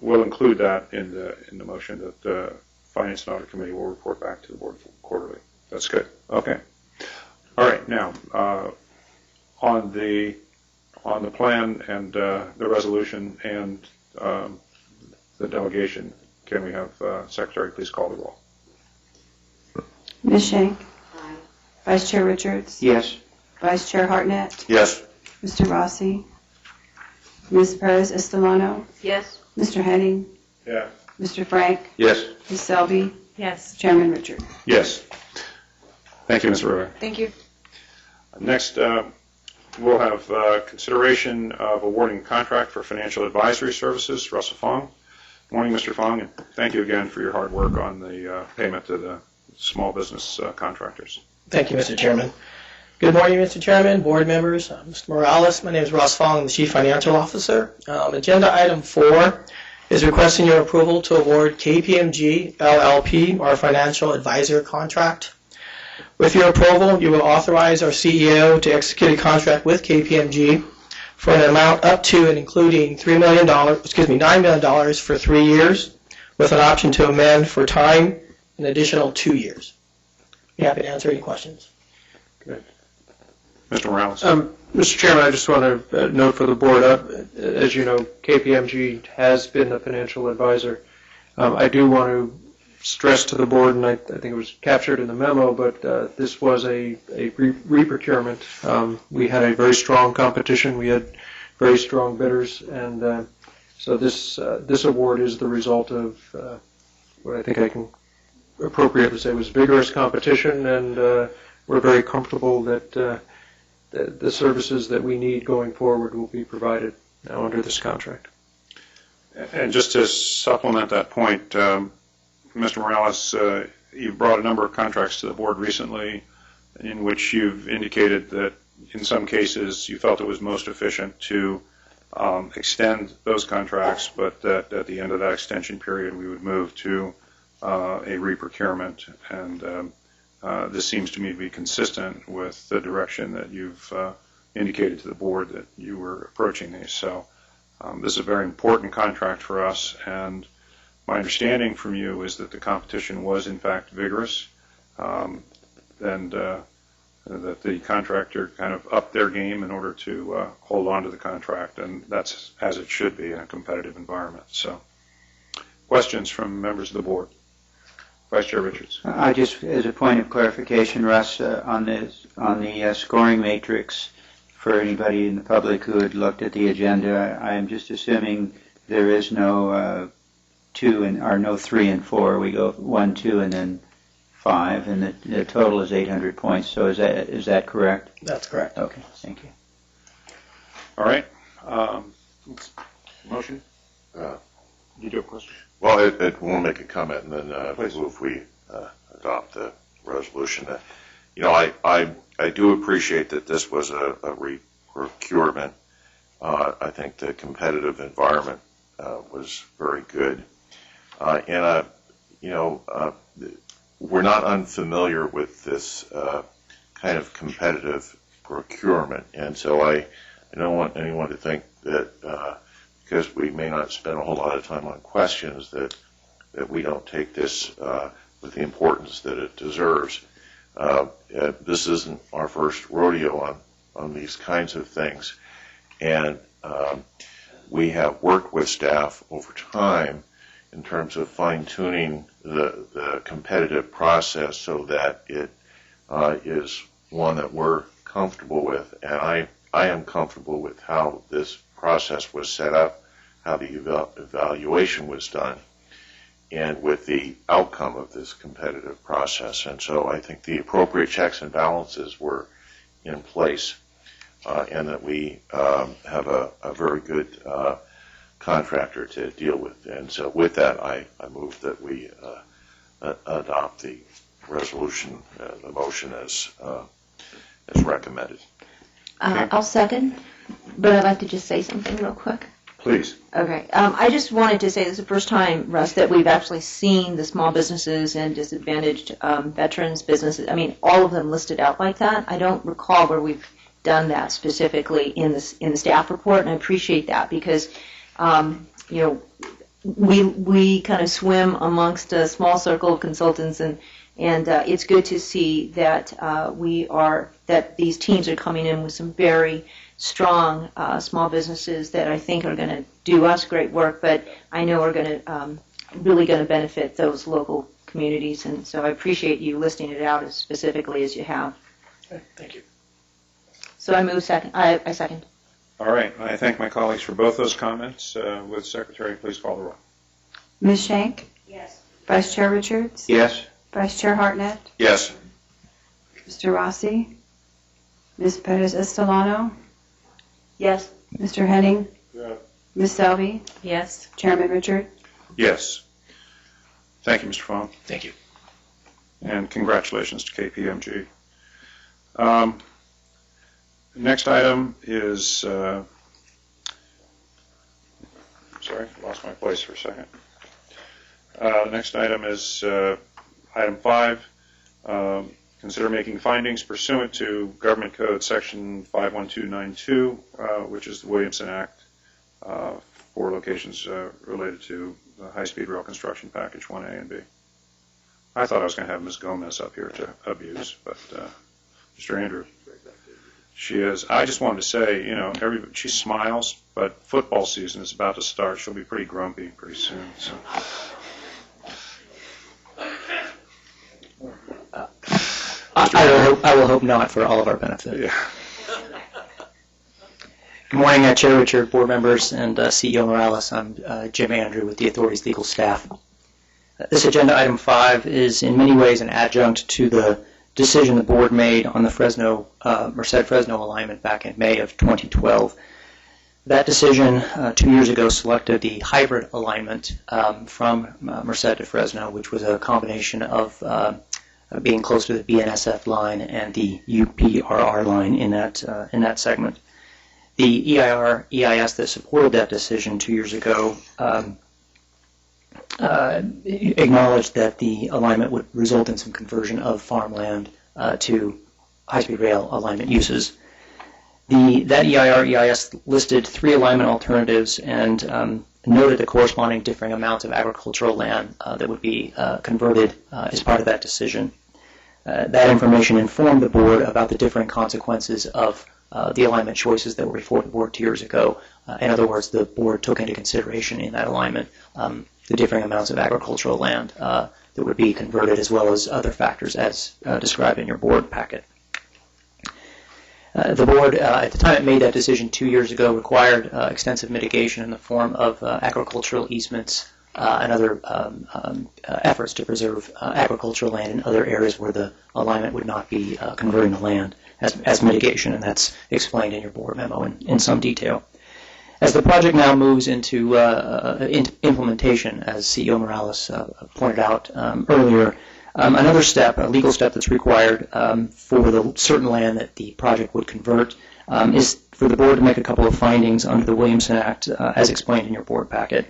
we'll include that in the motion that the Finance and Audit Committee will report back to the board quarterly. That's good. Okay. All right. Now, on the plan and the resolution and the delegation, can we have Secretary please call the roll? Ms. Schenk? Aye. Vice Chair Richards? Yes. Vice Chair Hartnett? Yes. Mr. Rossi? Ms. Perez Estelano? Yes. Mr. Henning? Yeah. Mr. Frank? Yes. Ms. Selby? Yes. Chairman Richard? Yes. Thank you, Ms. Rivera. Thank you. Next, we'll have consideration of awarding contract for financial advisory services. Russell Fong. Morning, Mr. Fong, and thank you again for your hard work on the payment to the small business contractors. Thank you, Mr. Chairman. Good morning, Mr. Chairman, board members, Mr. Morales. My name is Ross Fong. I'm the Chief Financial Officer. Agenda item 4 is requesting your approval to award KPMG LLP our financial advisor contract. With your approval, you will authorize our CEO to execute a contract with KPMG for an amount up to and including $9 million for 3 years, with an option to amend for time an additional 2 years. Be happy to answer any questions. Good. Mr. Morales. Mr. Chairman, I just want to note for the board, as you know, KPMG has been the financial advisor. I do want to stress to the board, and I think it was captured in the memo, but this was a re-procurement. We had a very strong competition. We had very strong bidders, and so this award is the result of what I think I can appropriately say was vigorous competition, and we're very comfortable that the services that we need going forward will be provided now under this contract. And just to supplement that point, Mr. Morales, you've brought a number of contracts to the board recently in which you've indicated that in some cases you felt it was most efficient to extend those contracts, but that at the end of that extension period we would move to a re-procurement, and this seems to me to be consistent with the direction that you've indicated to the board that you were approaching these. So this is a very important contract for us, and my understanding from you is that the competition was in fact vigorous, and that the contractor kind of upped their game in order to hold on to the contract, and that's as it should be in a competitive environment. So questions from members of the board? Vice Chair Richards. I just, as a point of clarification, Russ, on the scoring matrix, for anybody in the public who had looked at the agenda, I am just assuming there is no 2 and or no 3 and 4. We go 1, 2, and then 5, and the total is 800 points. So is that correct? That's correct. Okay, thank you. All right. Motion? You do have a question? Well, I want to make a comment, and then if we adopt the resolution. I do appreciate that this was a procurement. I think the competitive environment was very good. We're not unfamiliar with this kind of competitive procurement, and so I don't want anyone to think that because we may not spend a whole lot of time on questions that we don't take this with the importance that it deserves. This isn't our first rodeo on these kinds of things, and we have worked with staff over time in terms of fine-tuning the competitive process so that it is one that we're comfortable with, and I am comfortable with how this process was set up, how the evaluation was done, and with the outcome of this competitive process. And so I think the appropriate checks and balances were in place, and that we have a very good contractor to deal with. And so with that, I move that we adopt the resolution, the motion as recommended. I'll second, but I'd like to just say something real quick. Please. Okay. I just wanted to say this is the first time, Russ, that we've actually seen the small businesses and disadvantaged veterans businesses. I mean, all of them listed out like that. I don't recall where we've done that specifically in the staff report, and I appreciate that because, we kind of swim amongst a small circle of consultants, and it's good to see that that these teams are coming in with some very strong small businesses that I think are going to do us great work, but I know are going to really going to benefit those local communities, and so I appreciate you listing it out as specifically as you have. Okay, thank you. So I move second. I second. All right. I thank my colleagues for both those comments. Would Secretary please call the roll? Ms. Shank? Yes. Vice Chair Richards? Yes. Vice Chair Hartnett? Yes. Mr. Rossi? Ms. Perez-Estelano? Yes. Mr. Henning? Yeah. Ms. Selby? Yes. Chairman Richard? Yes. Thank you, Mr. Fong. Thank you. And congratulations to KPMG. Next item is, sorry, lost my place for a second. Next item is item 5. Consider making findings pursuant to Government Code Section 51292, which is the Williamson Act, for locations related to the high-speed rail construction package 1A and B. I thought I was going to have Ms. Gomez up here to abuse, but Mr. Andrew. She is. I just wanted to say, you know, she smiles, but football season is about to start. She'll be pretty grumpy pretty soon. So. I will hope not for all of our benefit. Yeah. Good morning, Chair Richard, board members, and CEO Morales. I'm Jim Andrew with the authority's legal staff. This agenda item 5 is in many ways an adjunct to the decision the board made on the Merced-Fresno alignment back in May of 2012. That decision 2 years ago selected the hybrid alignment from Merced to Fresno, which was a combination of being close to the BNSF line and the UPRR line in that segment. The EIS that supported that decision 2 years ago acknowledged that the alignment would result in some conversion of farmland to high-speed rail alignment uses. That EIS listed 3 alignment alternatives and noted the corresponding differing amounts of agricultural land that would be converted as part of that decision. That information informed the board about the differing consequences of the alignment choices that were before the board 2 years ago. In other words, the board took into consideration in that alignment the differing amounts of agricultural land that would be converted, as well as other factors as described in your board packet. The board, at the time it made that decision 2 years ago, required extensive mitigation in the form of agricultural easements and other efforts to preserve agricultural land in other areas where the alignment would not be converting the land as mitigation, and that's explained in your board memo in some detail. As the project now moves into implementation, as CEO Morales pointed out earlier, another step, a legal step that's required for the certain land that the project would convert is for the board to make a couple of findings under the Williamson Act as explained in your board packet.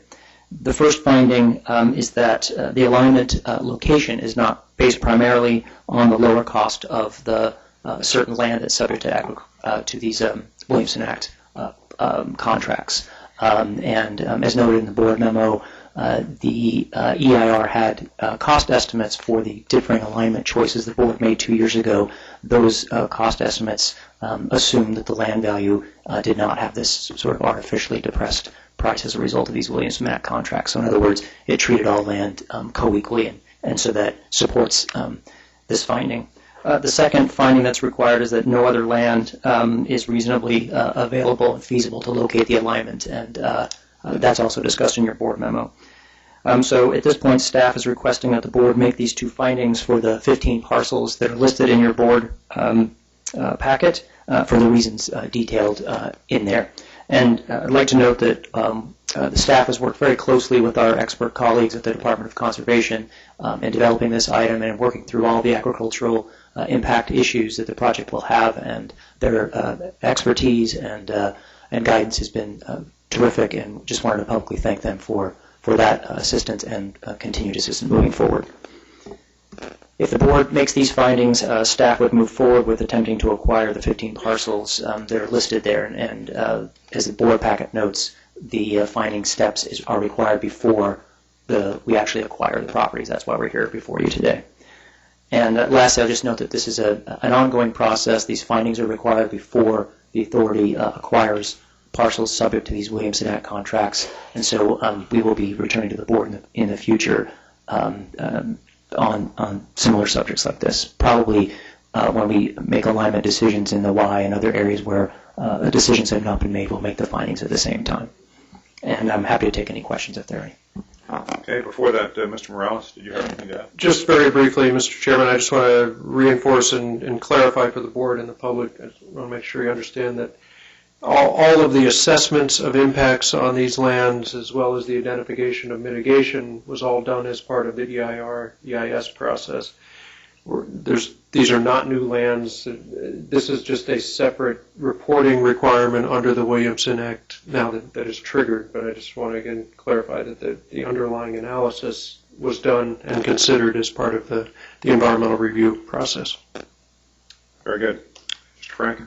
The first finding is that the alignment location is not based primarily on the lower cost of the certain land that's subject to these Williamson Act contracts. As noted in the board memo, the EIR had cost estimates for the differing alignment choices the board made 2 years ago. Those cost estimates assumed that the land value did not have this sort of artificially depressed price as a result of these Williamson Act contracts. So in other words, it treated all land co-equally, and so that supports this finding. The second finding that's required is that no other land is reasonably available and feasible to locate the alignment, and that's also discussed in your board memo. So at this point, staff is requesting that the board make these 2 findings for the 15 parcels that are listed in your board packet for the reasons detailed in there. And I'd like to note that the staff has worked very closely with our expert colleagues at the Department of Conservation in developing this item and working through all the agricultural impact issues that the project will have, and their expertise and guidance has been terrific, and just wanted to publicly thank them for that assistance and continued assistance moving forward. If the board makes these findings, staff would move forward with attempting to acquire the 15 parcels that are listed there, and as the board packet notes, the finding steps are required before we actually acquire the properties. That's why we're here before you today. And lastly, I'll just note that this is an ongoing process. These findings are required before the authority acquires parcels subject to these Williamson Act contracts, and so we will be returning to the board in the future on similar subjects like this. Probably when we make alignment decisions in the Y and other areas where decisions have not been made, we'll make the findings at the same time. And I'm happy to take any questions if there are any. Okay, before that, Mr. Morales, did you have anything to add? Just very briefly, Mr. Chairman, I just want to reinforce and clarify for the board and the public. I just want to make sure you understand that all of the assessments of impacts on these lands, as well as the identification of mitigation, was all done as part of the EIS process. these are not new lands. This is just a separate reporting requirement under the Williamson Act now that is triggered. But I just want to again clarify that the underlying analysis was done and considered as part of the environmental review process. Very good. Mr. Frank?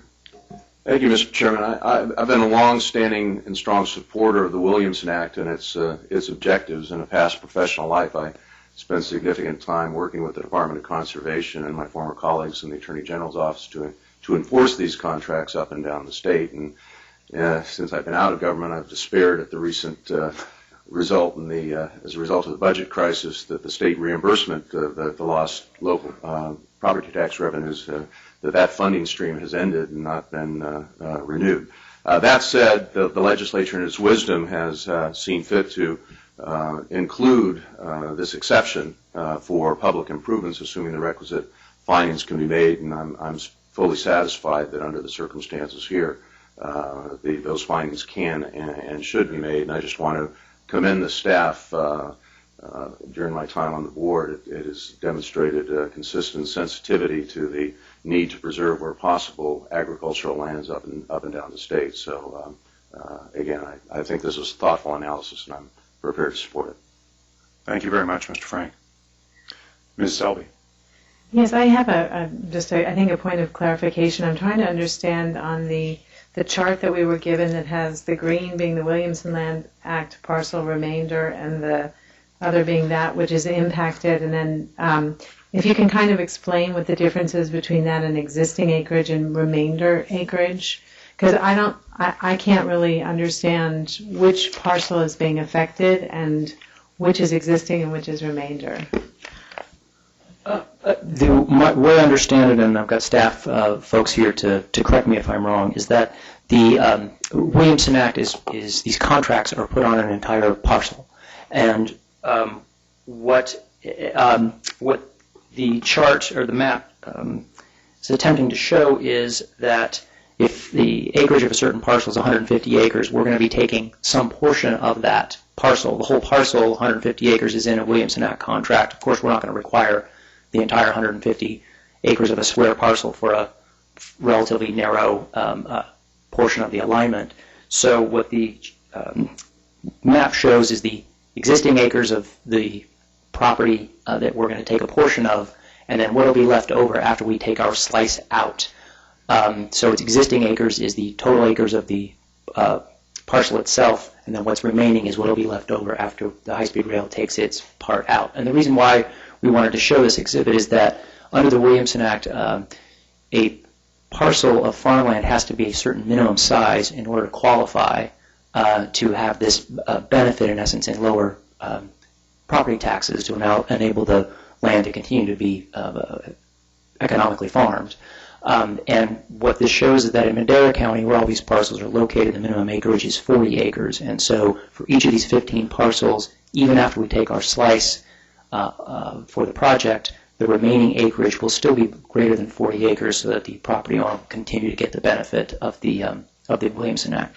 Thank you, Mr. Chairman. I've been a long-standing and strong supporter of the Williamson Act and its objectives. In a past professional life, I spent significant time working with the Department of Conservation and my former colleagues in the Attorney General's office to enforce these contracts up and down the state. And since I've been out of government, I've despaired at the recent result in as a result of the budget crisis that the state reimbursement, the lost local property tax revenues, that funding stream has ended and not been renewed. That said, the legislature in its wisdom has seen fit to include this exception for public improvements, assuming the requisite findings can be made, and I'm fully satisfied that under the circumstances here, those findings can and should be made, and I just want to commend the staff. During my time on the board, it has demonstrated consistent sensitivity to the need to preserve, where possible, agricultural lands up and down the state. So, again, I think this is thoughtful analysis, and I'm prepared to support it. Thank you very much, Mr. Frank. Ms. Selby. Yes, I have I think a point of clarification. I'm trying to understand on the chart that we were given that has the green being the Williamson Land Act parcel remainder and the other being that which is impacted, and then if you can kind of explain what the difference is between that and existing acreage and remainder acreage, because I can't really understand which parcel is being affected and which is existing and which is remainder. The way I understand it, and I've got staff folks here to correct me if I'm wrong, is that the Williamson Act is these contracts are put on an entire parcel, and what the chart or the map is attempting to show is that if the acreage of a certain parcel is 150 acres, we're going to be taking some portion of that parcel. The whole parcel, 150 acres, is in a Williamson Act contract. Of course, we're not going to require the entire 150 acres of a square parcel for a relatively narrow portion of the alignment. So what the map shows is the existing acres of the property that we're going to take a portion of, and then what will be left over after we take our slice out. So its existing acres is the total acres of the parcel itself, and then what's remaining is what will be left over after the high-speed rail takes its part out. And the reason why we wanted to show this exhibit is that under the Williamson Act, a parcel of farmland has to be a certain minimum size in order to qualify to have this benefit, in essence, in lower property taxes to enable the land to continue to be economically farmed. And what this shows is that in Madera County, where all these parcels are located, the minimum acreage is 40 acres. And so for each of these 15 parcels, even after we take our slice for the project, the remaining acreage will still be greater than 40 acres so that the property owner will continue to get the benefit of the Williamson Act.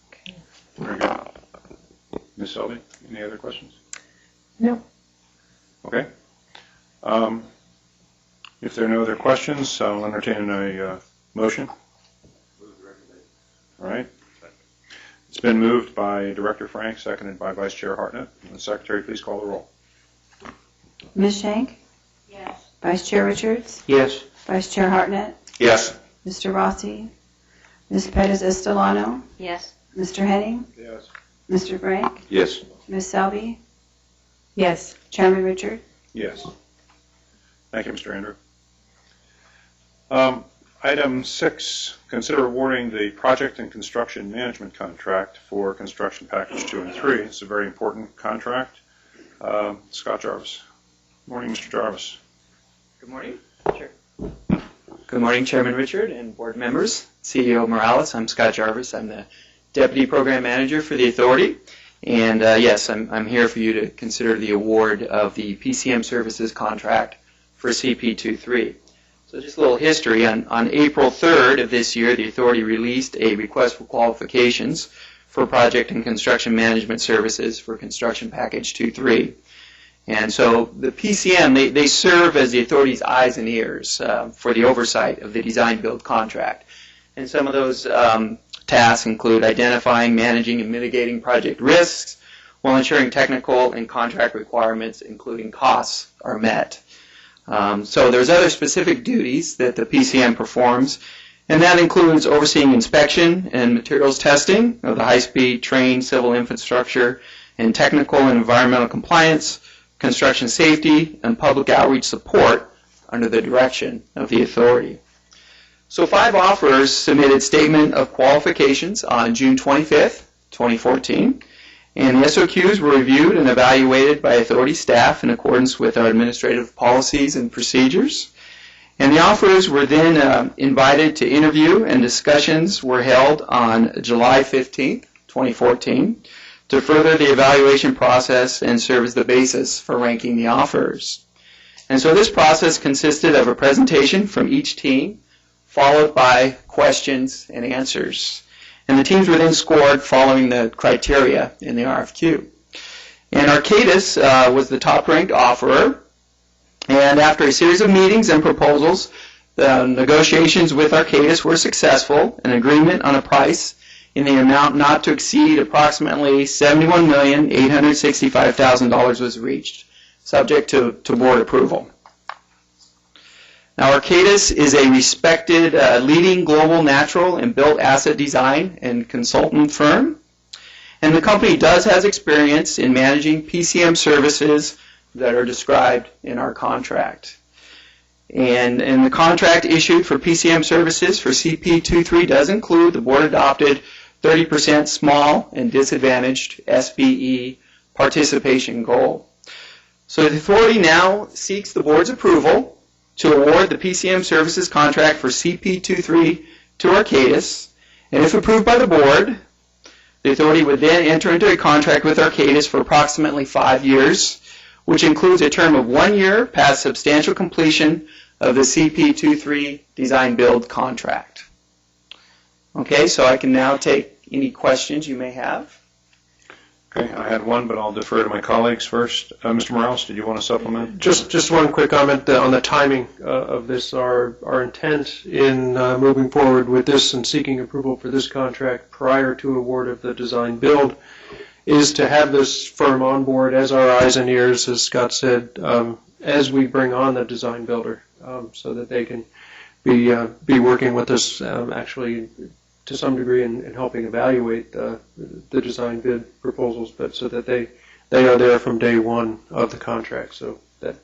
Okay. Very good. Ms. Selby, any other questions? No. Okay. If there are no other questions, I'll entertain a motion. All right. It's been moved by Director Frank, seconded by Vice Chair Hartnett. And the Secretary, please call the roll. Ms. Shank? Yes. Vice Chair Richards? Yes. Vice Chair Hartnett? Yes. Mr. Rossi? Ms. Pettis-Estelano? Yes. Mr. Henning? Yes. Mr. Frank? Yes. Ms. Selby? Yes. Chairman Richard? Yes. Thank you, Mr. Andrew. Item 6, consider awarding the project and construction management contract for construction package 2 and 3. It's a very important contract. Scott Jarvis. Morning, Mr. Jarvis. Good morning. Sure. Good morning, Chairman Richard and board members, CEO Morales. I'm Scott Jarvis. I'm the Deputy Program Manager for the Authority. And yes, I'm here for you to consider the award of the PCM services contract for CP23. So just a little history. On April 3rd of this year, the Authority released a request for qualifications for project and construction management services for construction package 2-3. And so the PCM, they serve as the authority's eyes and ears for the oversight of the design-build contract. And some of those tasks include identifying, managing, and mitigating project risks while ensuring technical and contract requirements, including costs, are met. So there's other specific duties that the PCM performs, and that includes overseeing inspection and materials testing of the high-speed train, civil infrastructure, and technical and environmental compliance, construction safety, and public outreach support under the direction of the authority. So 5 offerors submitted statement of qualifications on June 25th, 2014, and the SOQs were reviewed and evaluated by authority staff in accordance with our administrative policies and procedures. And the offerors were then invited to interview, and discussions were held on July 15th, 2014, to further the evaluation process and serve as the basis for ranking the offers. And so this process consisted of a presentation from each team, followed by questions and answers. And the teams were then scored following the criteria in the RFQ. And Arcadis was the top-ranked offerer. And after a series of meetings and proposals, the negotiations with Arcadis were successful. An agreement on a price in the amount not to exceed approximately $71,865,000 was reached, subject to board approval. Now, Arcadis is a respected leading global natural and built asset design and consultant firm, and the company has experience in managing PCM services that are described in our contract. And the contract issued for PCM services for CP23 does include the board-adopted 30% small and disadvantaged SBE participation goal. So the authority now seeks the board's approval to award the PCM services contract for CP23 to Arcadis, and if approved by the board, the authority would then enter into a contract with Arcadis for approximately 5 years, which includes a term of 1 year past substantial completion of the CP23 design-build contract. Okay, so I can now take any questions you may have. Okay, I had one, but I'll defer to my colleagues first. Mr. Morales, did you want to supplement? Just one quick comment on the timing of this. Our intent in moving forward with this and seeking approval for this contract prior to award of the design build is to have this firm on board as our eyes and ears, as Scott said, as we bring on the design builder, so that they can be working with us actually to some degree in helping evaluate the design bid proposals, but so that they are there from day one of the contract. So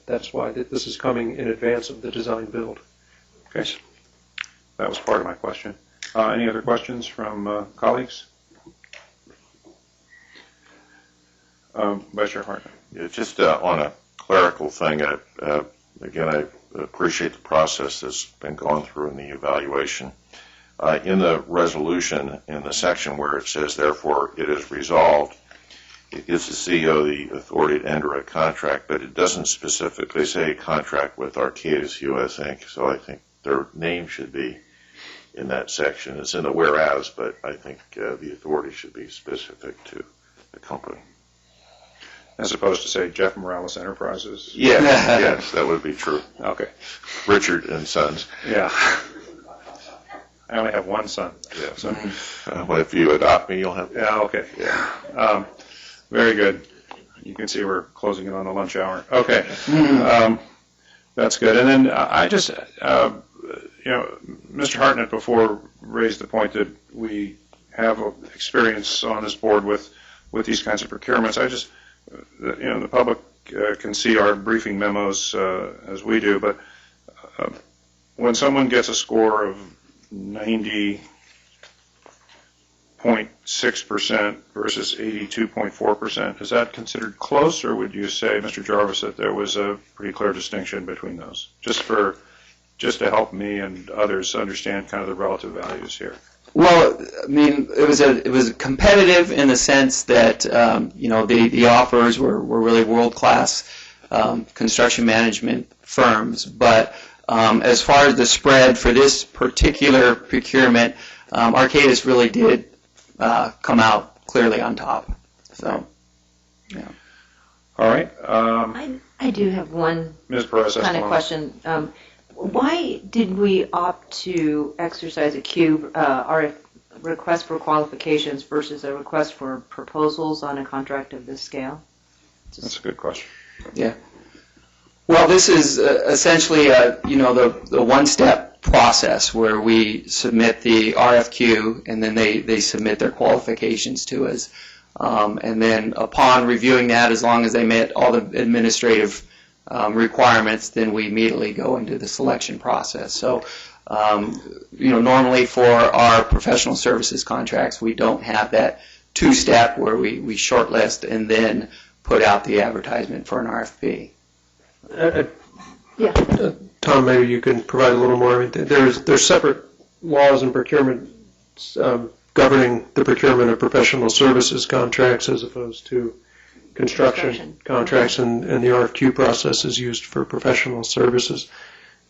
that's why this is coming in advance of the design build. Okay, that was part of my question. Any other questions from colleagues? Vice Chair Hartnett. Yeah, just on a clerical thing, again, I appreciate the process that's been gone through in the evaluation. In the resolution, in the section where it says, therefore, it is resolved, it gives the CEO the authority to enter a contract, but it doesn't specifically say contract with Arcadis US Inc., so I think their name should be in that section. It's in the whereas, but I think the authority should be specific to the company. As opposed to, say, Jeff Morales Enterprises? Yes, yes, that would be true. Okay. Richard and Sons. Yeah. I only have one son. Yeah. So, well, if you adopt me, you'll have. Yeah. Okay. Yeah. Very good. You can see we're closing in on the lunch hour. Okay. That's good. And then I just, Mr. Hartnett before raised the point that we have experience on this board with these kinds of procurements. I just, the public can see our briefing memos as we do, but when someone gets a score of 90.6% versus 82.4%. Is that considered close, or would you say, Mr. Jarvis, that there was a pretty clear distinction between those? Just to help me and others understand kind of the relative values here. Well, I mean, it was competitive in the sense that the offers were really world-class construction management firms, but as far as the spread for this particular procurement, Arcadis really did come out clearly on top. So, yeah. All right. I do have one Ms. Perez kind of question. Why did we opt to exercise a cube request for qualifications versus a request for proposals on a contract of this scale? That's a good question. Yeah. Well, this is essentially, the one-step process where we submit the RFQ and then they submit their qualifications to us. And then upon reviewing that, as long as they met all the administrative requirements, then we immediately go into the selection process. So, normally for our professional services contracts, we don't have that two-step where we shortlist and then put out the advertisement for an RFP. Tom, maybe you can provide a little more. I mean, there's separate laws and procurement governing the procurement of professional services contracts as opposed to construction contracts, and the RFQ process is used for professional services.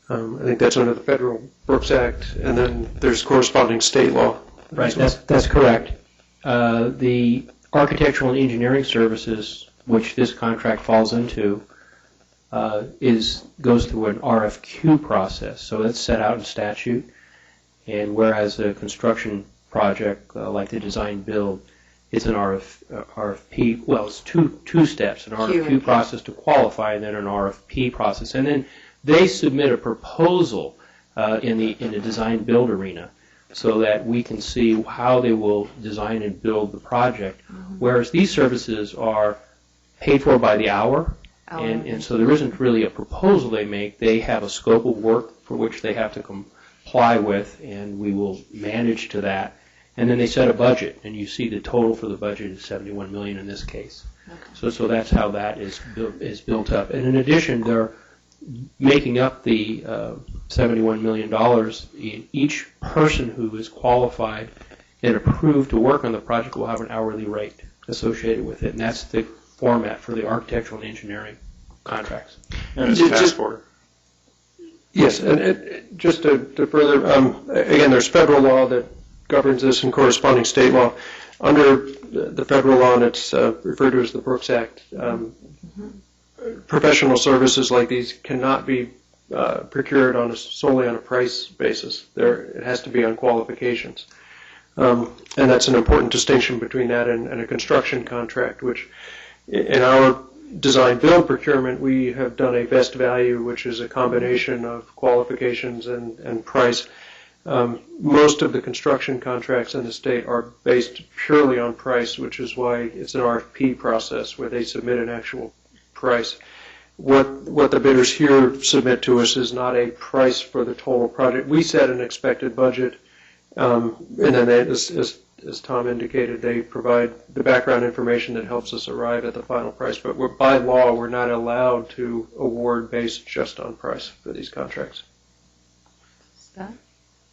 I think that's under the Federal Works Act, and then there's corresponding state law. Right, that's correct. The architectural and engineering services, which this contract falls into, goes through an RFQ process. So it's set out in statute, and whereas a construction project like the design build, it's an RFP. Well, it's two steps: an RFQ process to qualify, and then an RFP process, and then they submit a proposal in the design build arena, so that we can see how they will design and build the project. Whereas these services are paid for by the hour, and so there isn't really a proposal they make. They have a scope of work for which they have to comply with, and we will manage to that. And then they set a budget, and you see the total for the budget is $71 million in this case. Okay. So that's how that is built up. And in addition, they're making up the $71 million. Each person who is qualified and approved to work on the project will have an hourly rate associated with it, and that's the format for the architectural and engineering contracts. And it's task order. Yes, and just to further, again, there's federal law that governs this and corresponding state law. Under the federal law, and it's referred to as the Brooks Act, professional services like these cannot be procured solely on a price basis. It has to be on qualifications. And that's an important distinction between that and a construction contract, which in our design build procurement, we have done a best value, which is a combination of qualifications and price. Most of the construction contracts in the state are based purely on price, which is why it's an RFP process where they submit an actual price. What the bidders here submit to us is not a price for the total project. We set an expected budget, and then as Tom indicated, they provide the background information that helps us arrive at the final price. But by law, we're not allowed to award based just on price for these contracts. Scott?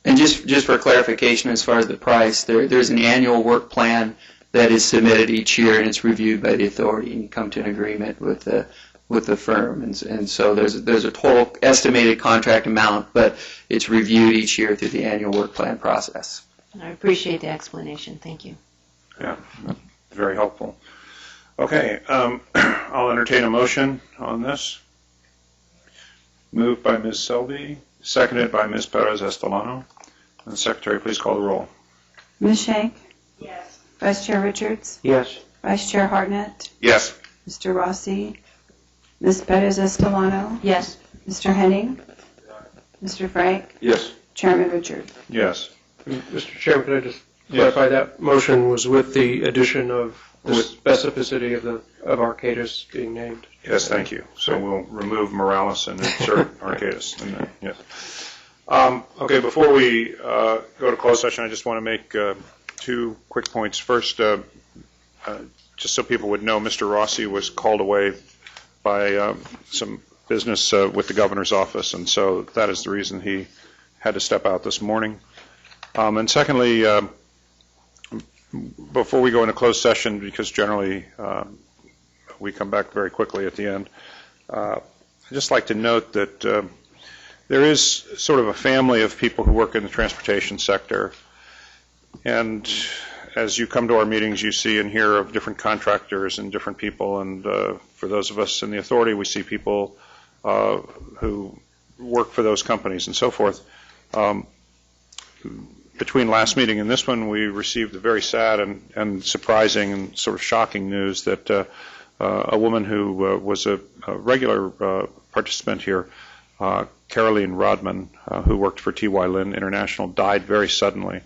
And just for clarification, as far as the price, there's an annual work plan that is submitted each year, and it's reviewed by the authority, and you come to an agreement with the firm. And so there's a total estimated contract amount, but it's reviewed each year through the annual work plan process. I appreciate the explanation. Thank you. Yeah, very helpful. Okay, I'll entertain a motion on this. Moved by Ms. Selby, seconded by Ms. Perez-Estolano. And the Secretary, please call the roll. Ms. Shank? Yes. Vice Chair Richards? Yes. Vice Chair Hartnett? Yes. Mr. Rossi? Ms. Perez-Estolano? Yes. Mr. Henning? Mr. Frank? Yes. Chairman Richard? Yes. Mr. Chairman, can I just clarify that motion was with the addition of the specificity of Arcadis being named? Yes, thank you. So we'll remove Morales and insert Arcadis. Yes. Okay, before we go to closed session, I just want to make two quick points. First, just so people would know, Mr. Rossi was called away by some business with the governor's office, and so that is the reason he had to step out this morning. And secondly, before we go into closed session, because generally we come back very quickly at the end, I'd just like to note that there is sort of a family of people who work in the transportation sector, and as you come to our meetings, you see and hear of different contractors and different people, and for those of us in the authority, we see people who work for those companies and so forth. Between last meeting and this one, we received the very sad and surprising and sort of shocking news that a woman who was a regular participant here, Caroline Rodman, who worked for T.Y. Lin International, died very suddenly,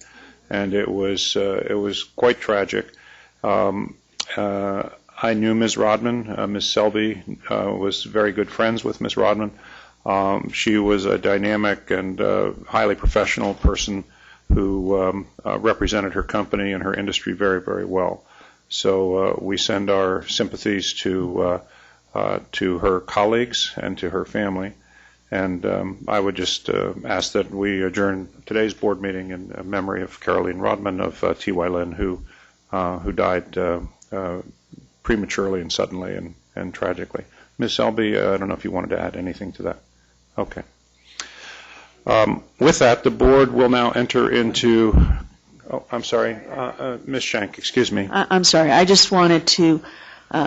and it was quite tragic. I knew Ms. Rodman. Ms. Selby was very good friends with Ms. Rodman. She was a dynamic and highly professional person who represented her company and her industry very, very well. So we send our sympathies to her colleagues and to her family. And I would just ask that we adjourn today's board meeting in memory of Caroline Rodman of T.Y. Lin, who died prematurely and suddenly and tragically. Ms. Selby, I don't know if you wanted to add anything to that. Okay. With that, the board will now enter into, I'm sorry, Ms. Shank, excuse me. I'm sorry. I just wanted to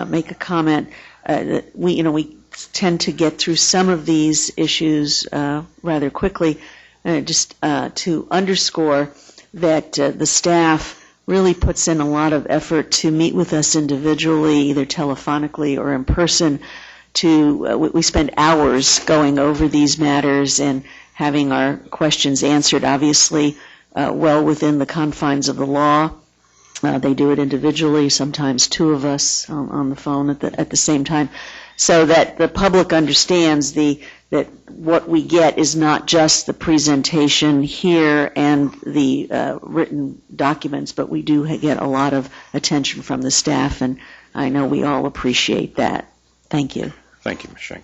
make a comment. That we tend to get through some of these issues rather quickly. Just to underscore that the staff really puts in a lot of effort to meet with us individually, either telephonically or in person. We spend hours going over these matters and having our questions answered, obviously well within the confines of the law. They do it individually, sometimes two of us on the phone at the same time, so that the public understands that what we get is not just the presentation here and the written documents, but we do get a lot of attention from the staff, and I know we all appreciate that. Thank you. Thank you, Ms. Shank.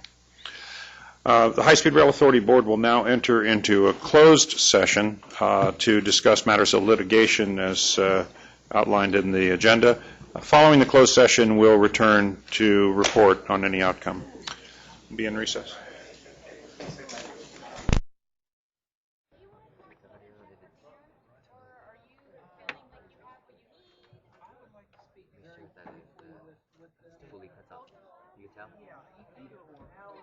The High Speed Rail Authority Board will now enter into a closed session to discuss matters of litigation as outlined in the agenda. Following the closed session, we'll return to report on any outcome. We'll be in recess. Fully cuts off. You can tell?